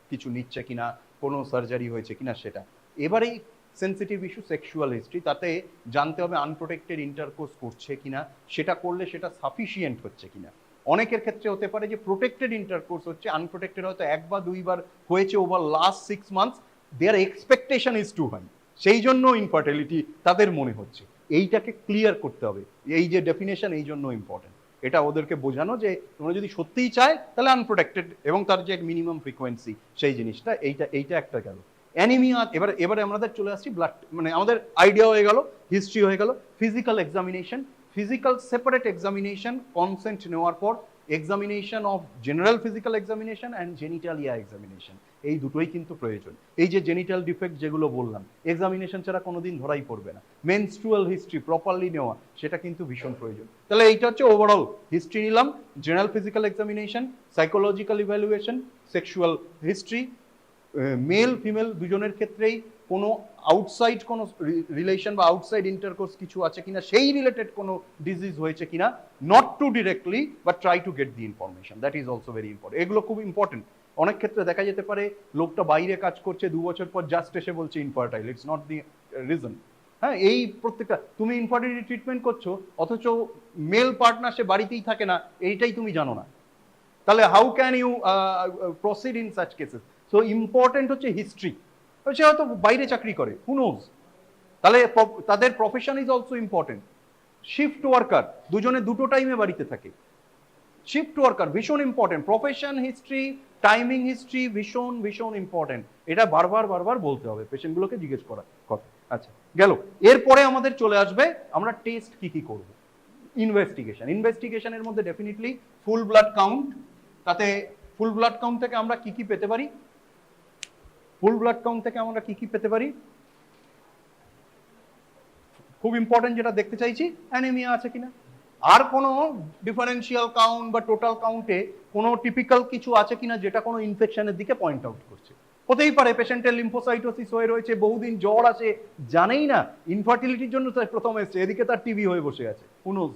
কিছু নিচ্ছে কিনা, কোনো সার্জারি হয়েছে কিনা সেটা। এবারেই সেন্সিটিভ ইস্যু সেক্সুয়াল হিস্ট্রি, তাতে জানতে হবে আনপ্রোটেক্টেড ইন্টারকোর্স করছে কিনা, সেটা করলে সেটা সাফিসিয়েন্ট হচ্ছে কিনা। অনেকের ক্ষেত্রে হতে পারে যে প্রোটেক্টেড ইন্টারকোর্স হচ্ছে, আনপ্রোটেক্টেড হয়তো 1 বা 2 বার হয়েছে over last 6 months, there expectation is too high, সেই জন্য ইনফার্টিলিটি তাদের মনে হচ্ছে। এইটাকে ক্লিয়ার করতে হবে, এই যে ডেফিনেশন এই জন্য ইম্পর্টেন্ট। এটা ওদেরকে বোঝানো যে তোমরা যদি সত্যিই চায় তাহলে আনপ্রোটেক্টেড এবং তার যে মিনিমাম ফ্রিকোয়েন্সি সেই জিনিসটা, এইটা একটা গেল। অ্যানিমিয়া। এবারে আমাদের চলে আসছি ব্লাড, মানে আমাদের আইডিয়া হয়ে গেল, হিস্ট্রি হয়ে গেল, physical examination. Physical separate examination, consent নেওয়ার পর examination of general physical examination and genitalia examination, এই দুটোই কিন্তু প্রয়োজন। এই যে জেনিটাল ডিফেক্ট যেগুলো বললাম, এক্সামিনেশন ছাড়া কোনোদিন ধরাই পড়বে না। মেনস্ট্রুয়াল হিস্ট্রি প্রপারলি নেওয়া, সেটা কিন্তু ভীষণ প্রয়োজন। তাহলে এইটা হচ্ছে ওভারঅল হিস্ট্রি নিলাম, general physical examination, psychological evaluation, sexual history, mail female দুজনের ক্ষেত্রেই কোনো আউটসাইড কোনো রিলেশন বা আউটসাইড ইন্টারকোর্স কিছু আছে কিনা, সেই রিলেটেড কোনো ডিজিজ হয়েছে কিনা, not to directly but try to get the information, that is also very important. এগুলো খুব ইম্পর্টেন্ট। অনেক ক্ষেত্রে দেখা যেতে পারে লোকটা বাইরে কাজ করছে, 2 বছর পর জাস্ট এসে বলছে infertile, it's not the reason. হ্যাঁ, এই প্রত্যেকটা তুমি ইনফার্টিলিটি ট্রিটমেন্ট করছো, অথচ মেল পার্টনার সে বাড়িতেই থাকে না, এইটাই তুমি জানো না, তাহলে how can you proceed in such cases? So important হচ্ছে হিস্ট্রি। সে হয়তো বাইরে চাকরি করে, হু নোজ, তাহলে তাদের profession is also important. Shift worker, দুজনে দুটো টাইমে বাড়িতে থাকে, শিফট ওয়ার্কার ভীষণ important. Profession history, timing history ভীষণ ভীষণ ইম্পর্টেন্ট। এটা বারবার বলতে হবে, পেশেন্টগুলোকে জিজ্ঞেস করা কথা। আচ্ছা গেল। এরপরে আমাদের চলে আসবে আমরা টেস্ট কি করব। ইনভেস্টিগেশনের মধ্যে ডেফিনেটলি ফুল ব্লাড কাউন্ট, তাতে ফুল ব্লাড কাউন্ট থেকে আমরা কি পেতে পারি? ফুল ব্লাড কাউন্ট থেকে আমরা কি পেতে পারি? খুব ইম্পর্টেন্ট যেটা দেখতে চাইছি, অ্যানিমিয়া আছে কিনা। আর কোনো ডিফারেন্সিয়াল কাউন্ট বা টোটাল কাউন্টে কোনো টিপিক্যাল কিছু আছে কিনা যেটা কোনো ইনফেকশনের দিকে পয়েন্ট আউট করছে। হতেই পারে পেশেন্টের লিম্ফোসাইটোসিস হয়ে রয়েছে, বহুদিন জ্বর আছে, জানেই না ইনফার্টিলিটির জন্য তার প্রথম এসছে, এদিকে তার টিবি হয়ে বসে আছে, হুনোজ।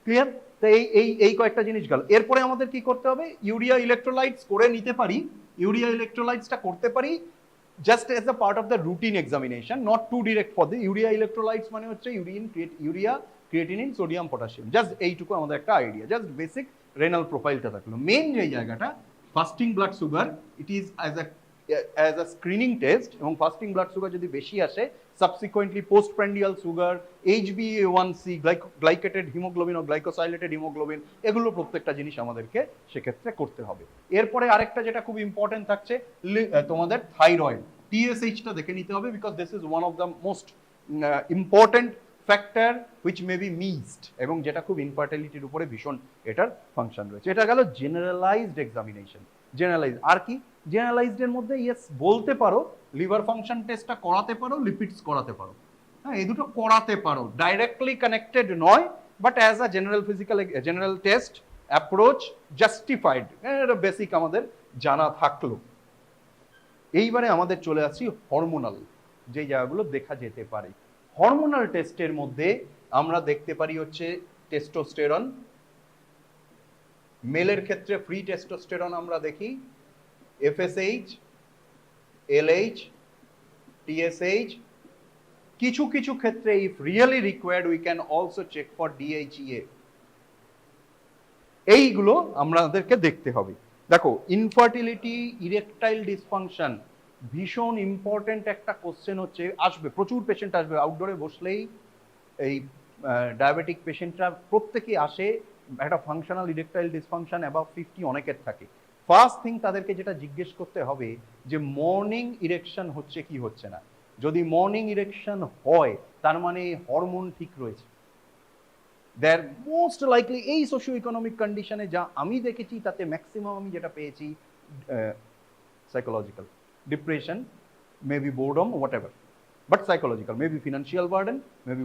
ক্লিয়ার? তো এই কয়েকটা জিনিস গেল। এরপরে আমাদের কি করতে হবে? ইউরিয়া ইলেকট্রোলাইটস করে নিতে পারি, ইউরিয়া ইলেকট্রোলাইটসটা করতে পারি just as a part of the routine examination, not too direct for the urea electrolytes মানে হচ্ছে urea, creatinine, sodium, potassium, just এইটুকু আমাদের একটা আইডিয়া, জাস্ট বেসিক রেনাল প্রোফাইলটা থাকলো। মেইন যে জায়গাটা fasting blood sugar, it is as a screening test, এবং ফাস্টিং ব্লাড সুগার যদি বেশি আসে, subsequently postprandial sugar, HbA1c, glycated haemoglobin ও গ্লাইকোসাইলেটেড হিমোগ্লোবিন, এগুলো প্রত্যেকটা জিনিস আমাদেরকে সেক্ষেত্রে করতে হবে। এরপরে আরেকটা যেটা খুব ইম্পর্টেন্ট থাকছে তোমাদের থাইরয়েড, TSH-টা দেখে নিতে হবে, because this is one of the most important factor which may be missed, এবং যেটা খুব ইনফার্টিলিটির উপরে ভীষণ এটার ফাংশন রয়েছে। এটা গেল জেনারেলাইজড এক্সামিনেশন। জেনারেলাইজ আর কি? জেনারেলাইজড এর মধ্যে ইয়েস বলতে পারো, লিভার ফাংশন টেস্টটা করাতে পারো, লিপিডস করাতে পারো, হ্যাঁ এই দুটো করাতে পারো, ডাইরেক্টলি কানেক্টেড নয়, but as a general test approach justified, এটা বেসিক আমাদের জানা থাকলো। এইবারে আমাদের চলে আসছি হরমোনাল যে জায়গাগুলো দেখা যেতে পারে। হরমোনাল টেস্টের মধ্যে আমরা দেখতে পারি হচ্ছে টেস্টোস্টেরন, মেলের ক্ষেত্রে ফ্রি টেস্টোস্টেরন আমরা দেখি, FSH, LH, TSH, কিছু ক্ষেত্রে if really required we can also check for DHEA। এইগুলো আমাদেরকে দেখতে হবে। দেখো ইনফার্টিলিটি, ইরেকটাইল ডিসফাংশন ভীষণ ইম্পর্টেন্ট একটা কোশ্চেন হচ্ছে, আসবে প্রচুর পেশেন্ট আসবে, আউটডোরে বসলেই এই ডায়াবেটিক পেশেন্টরা প্রত্যেকেই আসে, একটা ফাংশনাল ইরেকটাইল ডিসফাংশন অ্যাবাভ 50 অনেকের থাকে। ফার্স্ট থিং তাদেরকে যেটা জিজ্ঞেস করতে হবে যে মর্নিং ইরেকশন হচ্ছে কি হচ্ছে না। যদি মর্নিং ইরেকশন হয় তার মানে হরমোন ঠিক রয়েছে। দেয়ার মোস্ট লাইকলি এই সোশিও ইকোনমিক কন্ডিশনে যা আমি দেখেছি তাতে ম্যাক্সিমাম আমি যেটা পেয়েছি psychological depression, maybe boredom, what ever, but psychological, maybe financial burden, maybe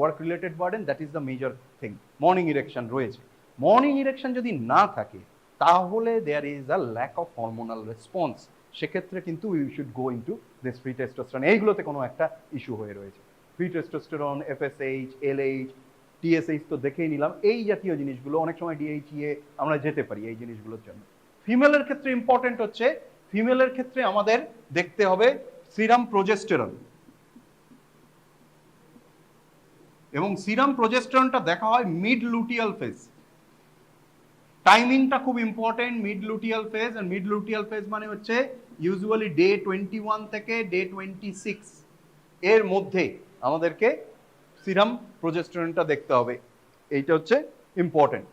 work related burden, that is the major thing. Morning erection রয়েছে। মর্নিং ইরেকশন যদি না থাকে তাহলে there is a lack of hormonal response, সেক্ষেত্রে কিন্তু we should go into this free testosterone। এইগুলোতে কোনো একটা ইস্যু হয়ে রয়েছে। Free testosterone, FSH, LH, TSH তো দেখেই নিলাম। এই জাতীয় জিনিসগুলো অনেক সময় DHEA আমরা যেতে পারি এই জিনিসগুলোর জন্য। ফিমেলের ক্ষেত্রে ইম্পর্টেন্ট হচ্ছে, ফিমেলের ক্ষেত্রে আমাদের দেখতে হবে সিরাম প্রোজেস্টেরন, এবং সিরাম প্রোজেস্টেরনটা দেখা হয় মিড লুটিয়াল ফেজ। টাইমিংটা খুব ইম্পর্টেন্ট, মিড লুটিয়াল ফেজ। আর মিড লুটিয়াল ফেজ মানে হচ্ছে ইউজুয়ালি ডে 21 থেকে ডে 26 এর মধ্যে আমাদেরকে সিরাম প্রোজেস্টেরনটা দেখতে হবে। এইটা হচ্ছে ইম্পর্টেন্ট।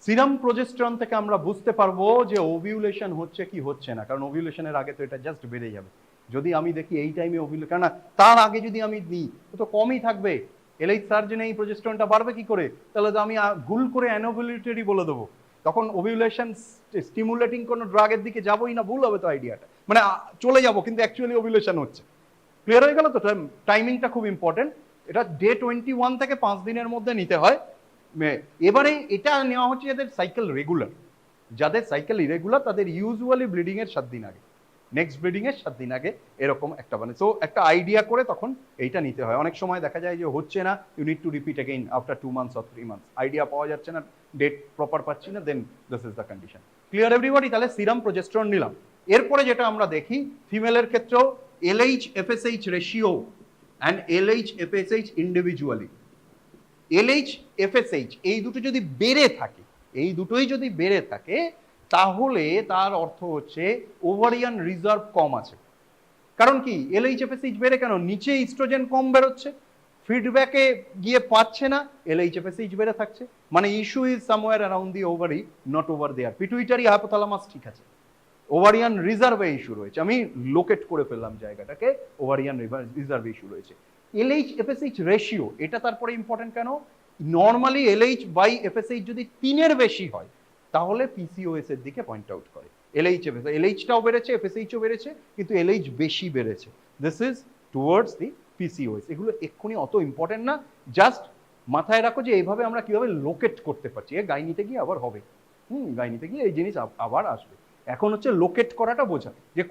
সিরাম প্রোজেস্টেরন থেকে আমরা বুঝতে পারবো যে ওভিউলেশন হচ্ছে কি হচ্ছে না, কারণ ওভিউলেশনের আগে তো এটা জাস্ট বেড়ে যাবে। যদি আমি দেখি এই টাইমে ওভিউলেশন, কারণ তার আগে যদি আমি নিই তো কমই থাকবে, এলএইচ সার্জেনে এই প্রোজেস্টেরনটা বাড়বে কি করে? তাহলে তো আমি ভুল করে অ্যানোভুলেটরি বলে দেবো, তখন ওভিউলেশন স্টিমুলেটিং কোনো ড্রাগের দিকে যাবোই না, ভুল হবে তো আইডিয়াটা, মানে চলে যাবো কিন্তু অ্যাকচুয়ালি ওভিউলেশন হচ্ছে। ক্লিয়ার হয়ে গেল তো? টাইমিংটা খুব ইম্পর্টেন্ট। এটা ডে 21 থেকে 5 দিনের মধ্যে নিতে হয়। এবারে এটা নেওয়া হচ্ছে যাদের সাইকেল রেগুলার, যাদের সাইকেল ইরেগুলার তাদের ইউজুয়ালি ব্লিডিং এর 7 দিন আগে, নেক্সট ব্লিডিং এর 7 দিন আগে এরকম একটা মানে, সো একটা আইডিয়া করে তখন এইটা নিতে হয়। অনেক সময় দেখা যায় যে হচ্ছে না, you need to repeat again after 2 months or 3 months, idea পাওয়া যাচ্ছে না, ডেট প্রপার পাচ্ছি না, then this is the condition. Clear everybody? তাহলে সিরাম প্রোজেস্টেরন নিলাম। এরপরে যেটা আমরা দেখি ফিমেলের ক্ষেত্রেও LH FSH ratio and LH FSH individually. LH FSH এই দুটো যদি বেড়ে থাকে, এই দুটোই যদি বেড়ে থাকে তাহলে তার অর্থ হচ্ছে ওভারিয়ান রিজার্ভ কম আছে। কারণ কি LH FSH বেড়ে কেন? নিচে ইস্ট্রোজেন কম বেরোচ্ছে, ফিডব্যাকে গিয়ে পাচ্ছে না, LH FSH বেড়ে থাকছে, মানে issue is somewhere around the ovary, not over there. Pituitary hypothalamus ঠিক আছে, ওভারিয়ান রিজার্ভে ইস্যু রয়েছে। আমি লোকেট করে ফেললাম জায়গাটাকে, ওভারিয়ান রিজার্ভে ইস্যু রয়েছে। LH FSH রেশিও এটা তারপরে ইম্পর্টেন্ট কেন? নর্মালি LH বাই FSH যদি 3-এর বেশি হয় তাহলে PCOS এর দিকে পয়েন্ট আউট করে। LHটাও বেড়েছে, FSHও বেড়েছে, কিন্তু LH বেশি বেড়েছে, this is towards the PCOS। এগুলো এক্ষুনি অত ইম্পর্টেন্ট না, জাস্ট মাথায় রাখো যে এইভাবে আমরা কিভাবে লোকেট করতে পারছি। গাইনিতে গিয়ে আবার হবে, গাইনিতে গিয়ে এই জিনিস আবার আসবে। এখন হচ্ছে লোকেট করাটা বোঝা যে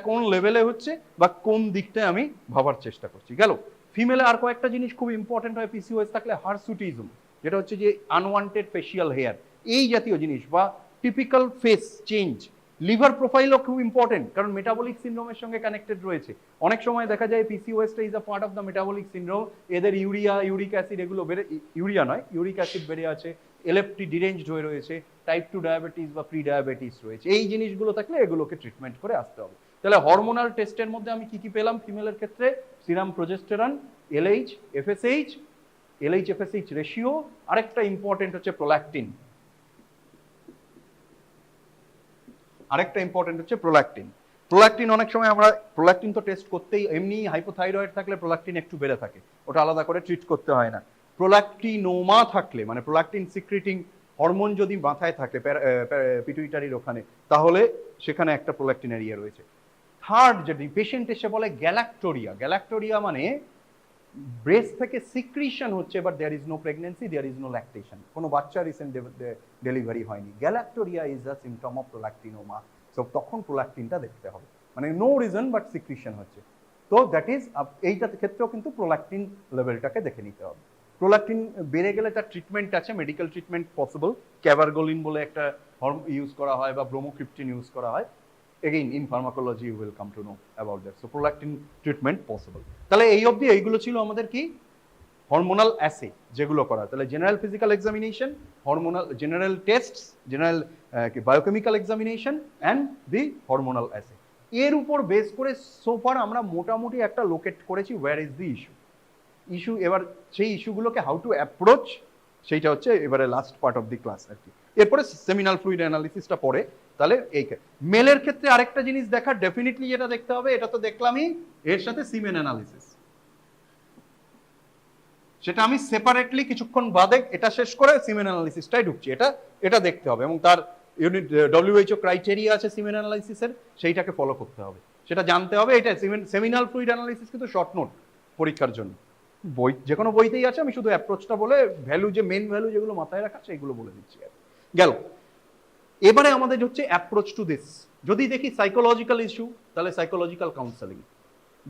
কোন লেভেলে হচ্ছে বা কোন দিকটায় আমি ভাবার চেষ্টা করছি। গেল ফিমেলে আর কয়েকটা জিনিস খুব ইম্পর্টেন্ট হয় PCOS থাকলে, হার্সুটিজম, যেটা হচ্ছে যে আনওয়ান্টেড ফেসিয়াল হেয়ার, এই জাতীয় জিনিস, বা টিপিক্যাল ফেস চেঞ্জ। লিভার প্রোফাইলও খুব ইম্পর্টেন্ট, কারণ মেটাবলিক সিনড্রোমের সঙ্গে কানেক্টেড রয়েছে। অনেক সময় দেখা যায় PCOSটা is a part of the metabolic syndrome. এদের ইউরিক অ্যাসিড এগুলো বেড়ে, ইউরিয়া নয়, ইউরিক অ্যাসিড বেড়ে আছে, LFT ডিরেঞ্জড হয়ে রয়েছে, টাইপ 2 ডায়াবেটিস বা প্রি ডায়াবেটিস রয়েছে। এই জিনিসগুলো থাকলে এগুলোকে ট্রিটমেন্ট করে আসতে হবে। তাহলে হরমোনাল টেস্টের মধ্যে আমি কি পেলাম ফিমেলের ক্ষেত্রে? Serum progesterone, LH FSH, LH FSH ratio, আরেকটা ইম্পর্টেন্ট হচ্ছে প্রোল্যাকটিন। প্রোল্যাকটিন অনেক সময় আমরা প্রোল্যাকটিন তো টেস্ট করতেই, এমনি হাইপোথাইরয়েড থাকলে প্রোল্যাকটিন একটু বেড়ে থাকে, ওটা আলাদা করে ট্রিট করতে হয় না। প্রোল্যাকটিনোমা থাকলে, মানে প্রোল্যাকটিন সিক্রিটিং হরমোন যদি মাথায় থাকে পিটুইটারির ওখানে, তাহলে সেখানে একটা প্রোল্যাকটিনের ইয়ে রয়েছে। থার্ড যদি পেশেন্ট এসে বলে গ্যালাক্টোরিয়া, গ্যালাক্টোরিয়া মানে ব্রেস্ট থেকে সিক্রিশন হচ্ছে, but there is no pregnancy, there is no lactation, কোনো বাচ্চা রিসেন্ট ডেলিভারি হয়নি, galactorrhoea is a symptom of prolactinoma. So তখন প্রোল্যাকটিনটা দেখতে হবে, মানে নো রিজন বাট সিক্রিশন হচ্ছে, তো দ্যাট ইজ, এইটার ক্ষেত্রেও কিন্তু প্রোল্যাকটিন লেভেলটাকে দেখে নিতে হবে। প্রোল্যাকটিন বেড়ে গেলে তার ট্রিটমেন্ট আছে, মেডিকেল ট্রিটমেন্ট পসিবল, ক্যাভারগোলিন বলে একটা হরমোন ইউজ করা হয় বা ব্রোমোক্রিপ্টিন ইউজ করা হয়। Again, in pharmacology you will come to know about that. So prolactin treatment possible. তাহলে এই অবধি এইগুলো ছিল আমাদের কি হরমোনাল অ্যাসে যেগুলো করা। তাহলে general physical examination, hormonal general tastes, general biochemical examination and the hormonal as. এর উপর বেস করে সোফার আমরা মোটামুটি একটা লোকেট করেছি where is the issue. Issue, এবার সেই ইস্যুগুলোকে হাউ টু অ্যাপ্রোচ, সেইটা হচ্ছে এবারে last part of the class আর কি। এরপরে সেমিনাল ফ্লুইড অ্যানালিসিসটা পড়ে, তাহলে এই মেলের ক্ষেত্রে আরেকটা জিনিস দেখা ডেফিনেটলি যেটা দেখতে হবে, এটা তো দেখলামই, এর সাথে সিমেন অ্যানালিসিস, সেটা আমি সেপারেটলি কিছুক্ষণ বাদে এটা শেষ করে সিমেন অ্যানালিসিসটাই ঢুকছি, এটা দেখতে হবে এবং তার ইউনিট WHO ক্রাইটেরিয়া আছে সিমেন অ্যানালিসিসের, সেইটাকে ফলো করতে হবে, সেটা জানতে হবে। এটা সেমিনাল ফ্লুইড অ্যানালিসিস কিন্তু শর্ট নোট পরীক্ষার জন্য, বই যে কোনো বইতেই আছে, আমি শুধু অ্যাপ্রোচটা বলে ভ্যালু, যে মেন ভ্যালু যেগুলো মাথায় রাখা সেইগুলো বলে দিচ্ছি আর গেল। এবারে আমাদের হচ্ছে অ্যাপ্রোচ টু দিস। যদি দেখি সাইকোলজিক্যাল ইস্যু, তাহলে psychological counselling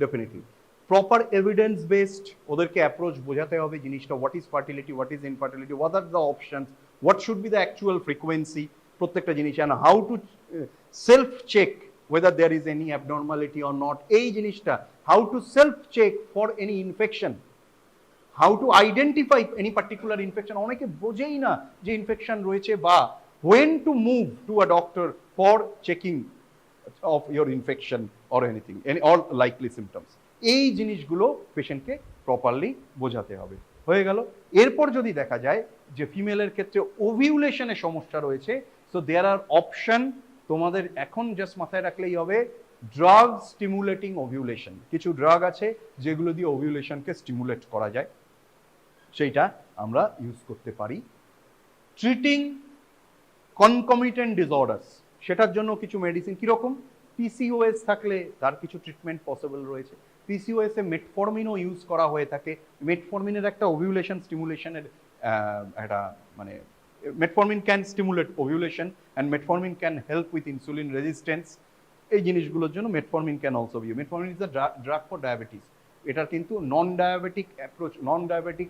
definitely, proper evidence based ওদেরকে অ্যাপ্রোচ বোঝাতে হবে জিনিসটা, what is fertility, what is infertility, what are the options, what should be the actual frequency, প্রত্যেকটা জিনিস, and how to self check whether there is any abnormality or not, এই জিনিসটা, how to self check for any infection, how to identify any particular infection, অনেকে বোঝেই না যে infection রয়েছে, বা when to move to a doctor for checking of your infection or anything, or likely symptoms, এই জিনিসগুলো পেশেন্টকে প্রপারলি বোঝাতে হবে। হয়ে গেল। এরপর যদি দেখা যায় যে ফিমেলের ক্ষেত্রে ওভিউলেশনের সমস্যা রয়েছে, সো দেয়ার আর অপশন, তোমাদের এখন জাস্ট মাথায় রাখলেই হবে, ড্রাগ স্টিমুলেটিং ওভিউলেশন। কিছু ড্রাগ আছে যেগুলো দিয়ে ওভিউলেশনকে স্টিমুলেট করা যায়, সেইটা আমরা ইউজ করতে পারি। ট্রিটিং কনকমিটেন্ট ডিসঅর্ডার্স, সেটার জন্য কিছু মেডিসিন, কিরকম, PCOS থাকলে তার কিছু ট্রিটমেন্ট পসিবল রয়েছে। PCOS এ মেটফরমিনও ইউজ করা হয়ে থাকে। মেটফরমিনের একটা ওভিউলেশন স্টিমুলেশনের একটা মানে, metformin can stimulate ovulation and metformin can help with insulin resistance, এই জিনিসগুলোর জন্য metformin can also be, metformin is a drug for diabetes, এটার কিন্তু নন ডায়াবেটিক অ্যাপ্রোচ, নন ডায়াবেটিক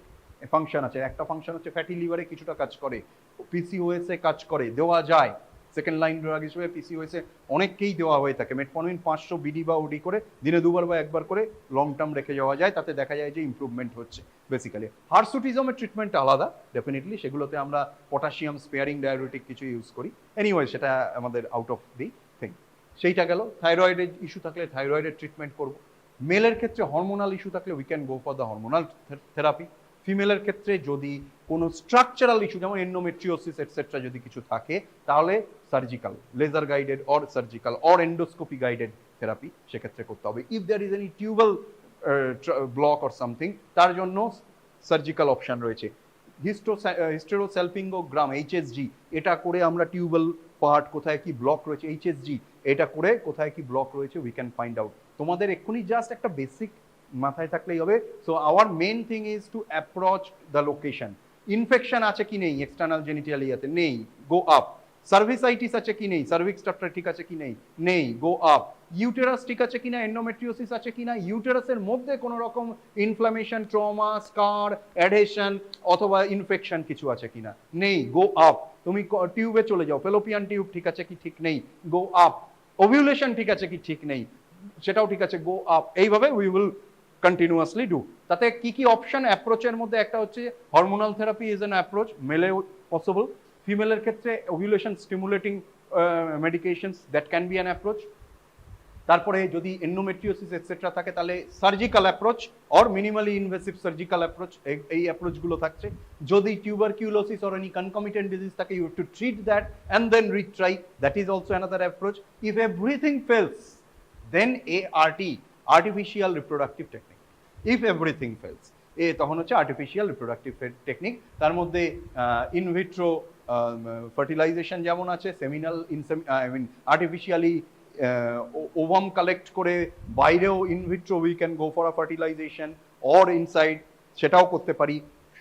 ফাংশন আছে। একটা ফাংশন হচ্ছে ফ্যাটি লিভারে কিছুটা কাজ করে, PCOS এ কাজ করে, দেওয়া যায় সেকেন্ড লাইন ড্রাগ হিসেবে। PCOS এ অনেককেই দেওয়া হয়ে থাকে মেটফরমিন, 500 BD বা OD করে দিনে 2বার বা 1বার করে লং টার্ম রেখে যাওয়া যায়, তাতে দেখা যায় যে ইমপ্রুভমেন্ট হচ্ছে। বেসিক্যালি হার্সুটিজমের ট্রিটমেন্ট আলাদা ডেফিনেটলি, সেগুলোতে আমরা পটাশিয়াম স্পেয়ারিং ডায়াবেটিক কিছু ইউজ করি। এনিওয়ে সেটা আমাদের আউট অফ দি থিং। সেইটা গেল। থাইরয়েডের ইস্যু থাকলে থাইরয়েডের ট্রিটমেন্ট করব। মেলের ক্ষেত্রে হরমোনাল ইস্যু থাকলে we can go for the hormonal therapy. ফিমেলের ক্ষেত্রে যদি কোনো স্ট্রাকচারাল ইস্যু যেমন এন্ডোমেট্রিওসিস এটসেট্রা যদি কিছু থাকে, তাহলে surgical, laser guided or surgical or endoscopy guided therapy সেক্ষেত্রে করতে হবে। If there is any tubal block or something, তার জন্য সার্জিক্যাল অপশন রয়েছে। হিস্টেরোস্যালপিঙ্গোগ্রাম, HSG, এটা করে আমরা টিউবাল পার্ট কোথায় কি ব্লক রয়েছে, HSG এটা করে কোথায় কি ব্লক রয়েছে উই ক্যান ফাইন্ড আউট। তোমাদের এক্ষুনি জাস্ট একটা বেসিক মাথায় থাকলেই হবে। So our main thing is to approach the location. Infection আছে কি নেই এক্সটার্নাল জেনিটালিয়াতে, নেই, গো আপ। সার্ভিসাইটিস আছে কি নেই, সার্ভিক্সটা ঠিক আছে কি নেই, নেই, গো আপ। ইউটেরাস ঠিক আছে কিনা, এন্ডোমেট্রিওসিস আছে কিনা, ইউটেরাসের মধ্যে কোনো রকম ইনফ্লামেশন, ট্রমা, স্কার, অ্যাডহেশন অথবা ইনফেকশন কিছু আছে কিনা, নেই, গো আপ। তুমি টিউবে চলে যাও, ফেলোপিয়ান টিউব ঠিক আছে কি ঠিক নেই, গো আপ। ওভিউলেশন ঠিক আছে কি ঠিক নেই, সেটাও ঠিক আছে, গো আপ। এইভাবে উই উইল কন্টিনিউয়াসলি ডু। তাতে কি কি অপশন অ্যাপ্রোচের মধ্যে একটা হচ্ছে hormonal therapy is an approach, মেলে পসিবল। ফিমেলের ক্ষেত্রে ovulation stimulating medications, that can be an approach. তারপরে যদি এন্ডোমেট্রিওসিস এটসেট্রা থাকে তাহলে surgical approach or minimally invasive surgical approach, এই অ্যাপ্রোচগুলো থাকছে। যদি tuberculosis or any concomitant disease থাকে, you have to treat that and then retry, that is also another approach. If everything fails, then ART, artificial reproductive technique. If everything fails, তখন হচ্ছে artificial reproductive technique. তার মধ্যে in vitro fertilisation যেমন আছে, seminal artificially ovum collect করে বাইরেও in vitro we can go for a fertilization or inside, সেটাও করতে পারি।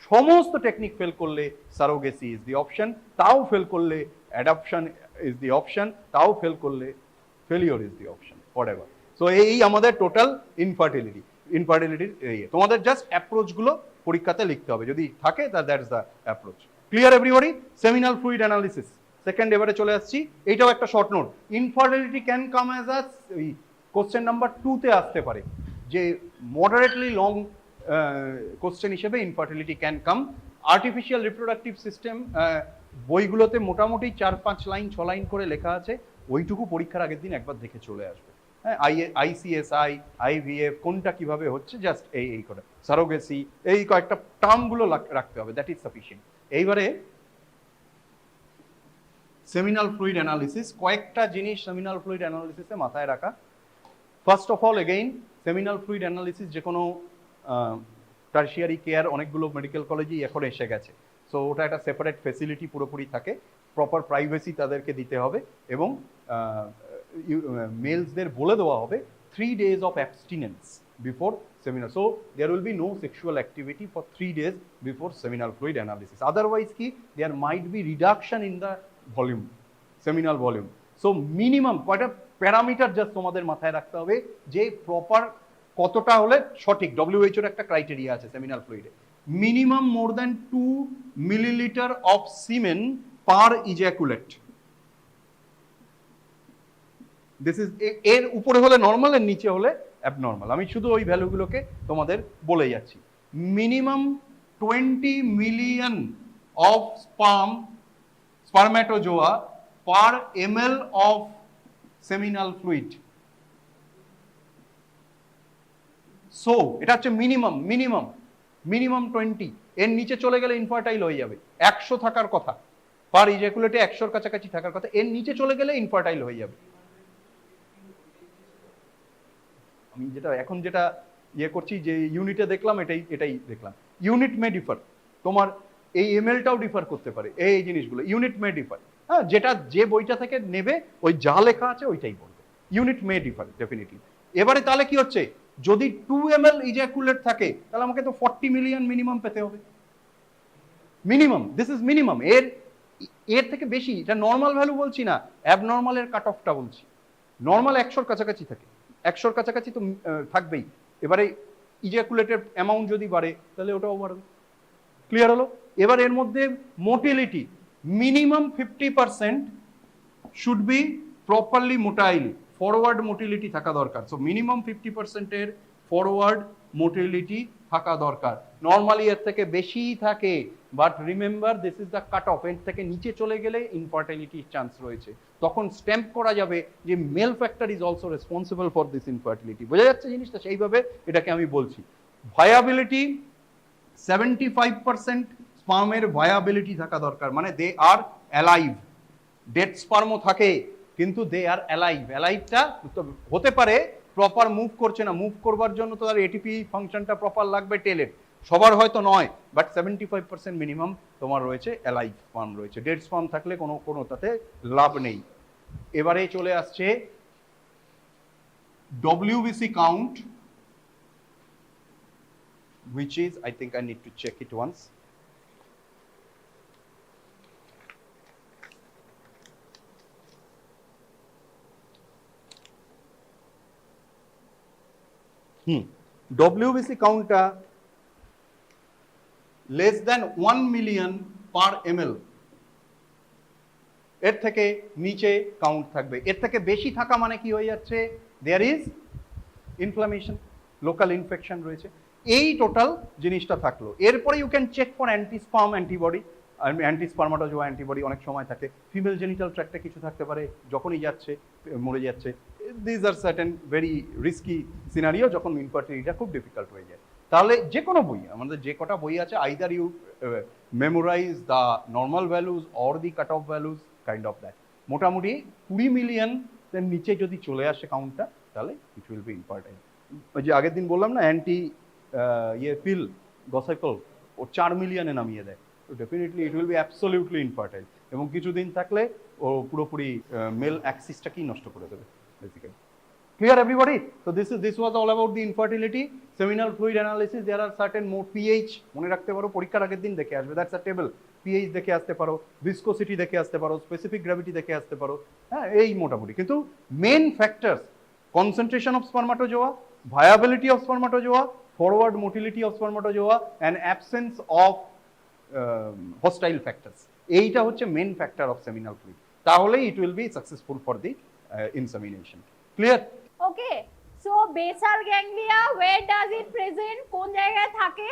সমস্ত টেকনিক ফেল করলে সারোগেসি ইজ দি অপশন, তাও ফেল করলে অ্যাডাপশন ইজ দি অপশন, তাও ফেল করলে failure is the option, whatever. So এই আমাদের টোটাল ইনফার্টিলিটির তোমাদের জাস্ট অ্যাপ্রোচগুলো পরীক্ষাতে লিখতে হবে, যদি থাকে that is the approach. Clear everybody? Seminal fluid analysis second. এবারে চলে আসছি, এইটাও একটা short note. Infertility can come as a, question number 2-তে আসতে পারে, যে মডারেটলি লং কোশ্চেন হিসেবে infertility can come. Artificial reproductive system বইগুলোতে মোটামুটি 4-5 লাইন 6 লাইন করে লেখা আছে, ওইটুকু পরীক্ষার আগের দিন একবার দেখে চলে আসবে। হ্যাঁ, ICSI, IVF কোনটা কিভাবে হচ্ছে, জাস্ট এই করে সারোগেসি, এই কয়েকটা টার্মগুলো রাখতে হবে, দ্যাট ইজ সাফিসিয়েন্ট। এইবারে সেমিনাল ফ্লুইড অ্যানালিসিস, কয়েকটা জিনিস সেমিনাল ফ্লুইড অ্যানালিসিসে মাথায় রাখা। First of all again seminal fluid analysis যে কোনো টার্সিয়ারি কেয়ার অনেকগুলো মেডিকেল কলেজেই এখন এসে গেছে। সো ওটা একটা সেপারেট ফেসিলিটি পুরোপুরি থাকে, প্রপার প্রাইভেসি তাদেরকে দিতে হবে, এবং মেলসদের বলে দেওয়া হবে 3 days of abstinence before seminar. So there will be no sexual activity for 3 days before seminal fluid analysis. Otherwise ki there might be reduction in the volume, seminal volume. So minimum কয়টা parameter just তোমাদের মাথায় রাখতে হবে, যে proper কতটা হলে সঠিক। WHO এর একটা ক্রাইটেরিয়া আছে সেমিনাল ফ্লুইডে, minimum more than 2 milliliter of semen per ejaculate. This is, এর উপরে হলে নর্মাল, এর নিচে হলে অ্যাবনর্মাল। আমি শুধু ওই ভ্যালুগুলোকে তোমাদের বলে যাচ্ছি। Minimum 20 million of spermatozoa per ml of seminal fluid. So এটা হচ্ছে মিনিমাম 20, এর নিচে চলে গেলে ইনফার্টাইল হয়ে যাবে। 100 থাকার কথা পার ইজাকুলেটে, 100-র কাছাকাছি থাকার কথা, এর নিচে চলে গেলে ইনফার্টাইল হয়ে যাবে। আমি যেটা ইয়ে করছি, যে ইউনিটে দেখলাম এটাই দেখলাম। ইউনিট মে ডিফার, তোমার এই এমএলটাও ডিফার করতে পারে, এই জিনিসগুলো ইউনিট মে ডিফার। হ্যাঁ, যেটা যে বইটা থেকে নেবে ওই যা লেখা আছে ওইটাই বলবে, ইউনিট মে ডিফার ডেফিনেটলি। এবারে তাহলে কি হচ্ছে, যদি 2 ml ইজাকুলেট থাকে তাহলে আমাকে তো 40 মিলিয়ন মিনিমাম পেতে হবে, মিনিমাম। This is minimum. এর থেকে বেশি, এটা নর্মাল ভ্যালু বলছি না, অ্যাবনর্মালের কাট অফটা বলছি। নর্মাল 100-র কাছাকাছি থাকে, 100-র কাছাকাছি তো থাকবেই। এবারে ইজাকুলেটের অ্যামাউন্ট যদি বাড়ে তাহলে ওটাও বাড়বে। ক্লিয়ার হলো? এবার এর মধ্যে motility minimum 50% should be properly motile, forward motility থাকা দরকার। সো মিনিমাম 50%-এর ফরওয়ার্ড মোটিলিটি থাকা দরকার। নর্মালি এর থেকে বেশি থাকে, but remember this is the cut off. এর থেকে নিচে চলে গেলে ইনফার্টিলিটির চান্স রয়েছে, তখন স্ট্যাম্প করা যাবে যে male factor is also responsible for this infertility. বোঝা যাচ্ছে জিনিসটা? সেইভাবে এটাকে আমি বলছি। ভায়াবিলিটি 75% স্পার্মের ভায়াবিলিটি থাকা দরকার, মানে দে আর অ্যালাইভ। ডেড স্পার্মও থাকে কিন্তু দে আর অ্যালাইভ। অ্যালাইভটা হতে পারে প্রপার মুভ করছে না, মুভ করবার জন্য তো তার এটিপি ফাংশনটা প্রপার লাগবে টেলের, সবার হয়তো নয়, বাট 75% মিনিমাম তোমার রয়েছে অ্যালাইভ স্পার্ম রয়েছে। ডেড স্পার্ম থাকলে কোনো তাতে লাভ নেই। এবারে চলে আসছে WBC count, which is, I think I need to check it once. WBC countটা less than 1 million per ml, এর থেকে নিচে কাউন্ট থাকবে। এর থেকে বেশি থাকা মানে কি হয়ে যাচ্ছে, there is inflammation, local infection রয়েছে। এই টোটাল জিনিসটা থাকলো। এরপরে you can check for antisperm antibody, antispermatozoa antibody অনেক সময় থাকে। ফিমেল জেনিটাল ট্র্যাক্টে কিছু থাকতে পারে, যখনই যাচ্ছে মরে যাচ্ছে। This are certain very risky scenario, যখন ইনফার্টিলিটিটা খুব ডিফিকাল্ট হয়ে যায়। তাহলে যে কোনো বই, আমাদের যে কটা বই আছে, either you memorise the normal values or the cut off values, kind of that. মোটামুটি 20 মিলিয়ন নিচে যদি চলে আসে কাউন্টটা, তাহলে ইট উইল বি ইনফার্টাইল। ওই যে আগের দিন বললাম না, পিল গসাইকল, ও 4 মিলিয়নে নামিয়ে দেয়, তো definitely it will B absolutely infertile. এবং কিছুদিন থাকলে ও পুরোপুরি মেল অ্যাক্সিসটাকেই নষ্ট করে দেবে basically. Clear everybody? So this was all about the infertility. Seminal fluid analysis, there are certain more pH, মনে রাখতে পারো, পরীক্ষার আগের দিন দেখে আসবে, that's a table. pH দেখে আসতে পারো, viscosity দেখে আসতে পারো, specific gravity দেখে আসতে পারো। হ্যাঁ, এই মোটামুটি। কিন্তু main factors, concentration of spermatozoa, viability of spermatozoa, forward motility of spermatozoa, and absence of hostile factors, এইটা হচ্ছে main factor of seminal fluid। তাহলেই it will be successful for the insemination. Clear? Okay, so basal ganglia, where does it present? কোন জায়গায় থাকে?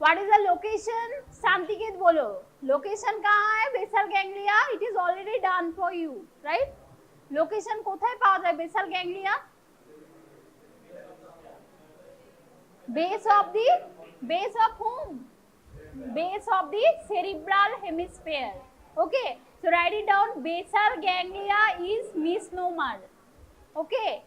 What is the location? শান্তিকেত বলো, location कहाँ है basal ganglia? It is already done for you, right? Location কোথায় পাওয়া যায় basal ganglia? Base of whom? Base of the cerebral hemisphere. Okay, so write it down. Basal ganglia is misnomer. Okay,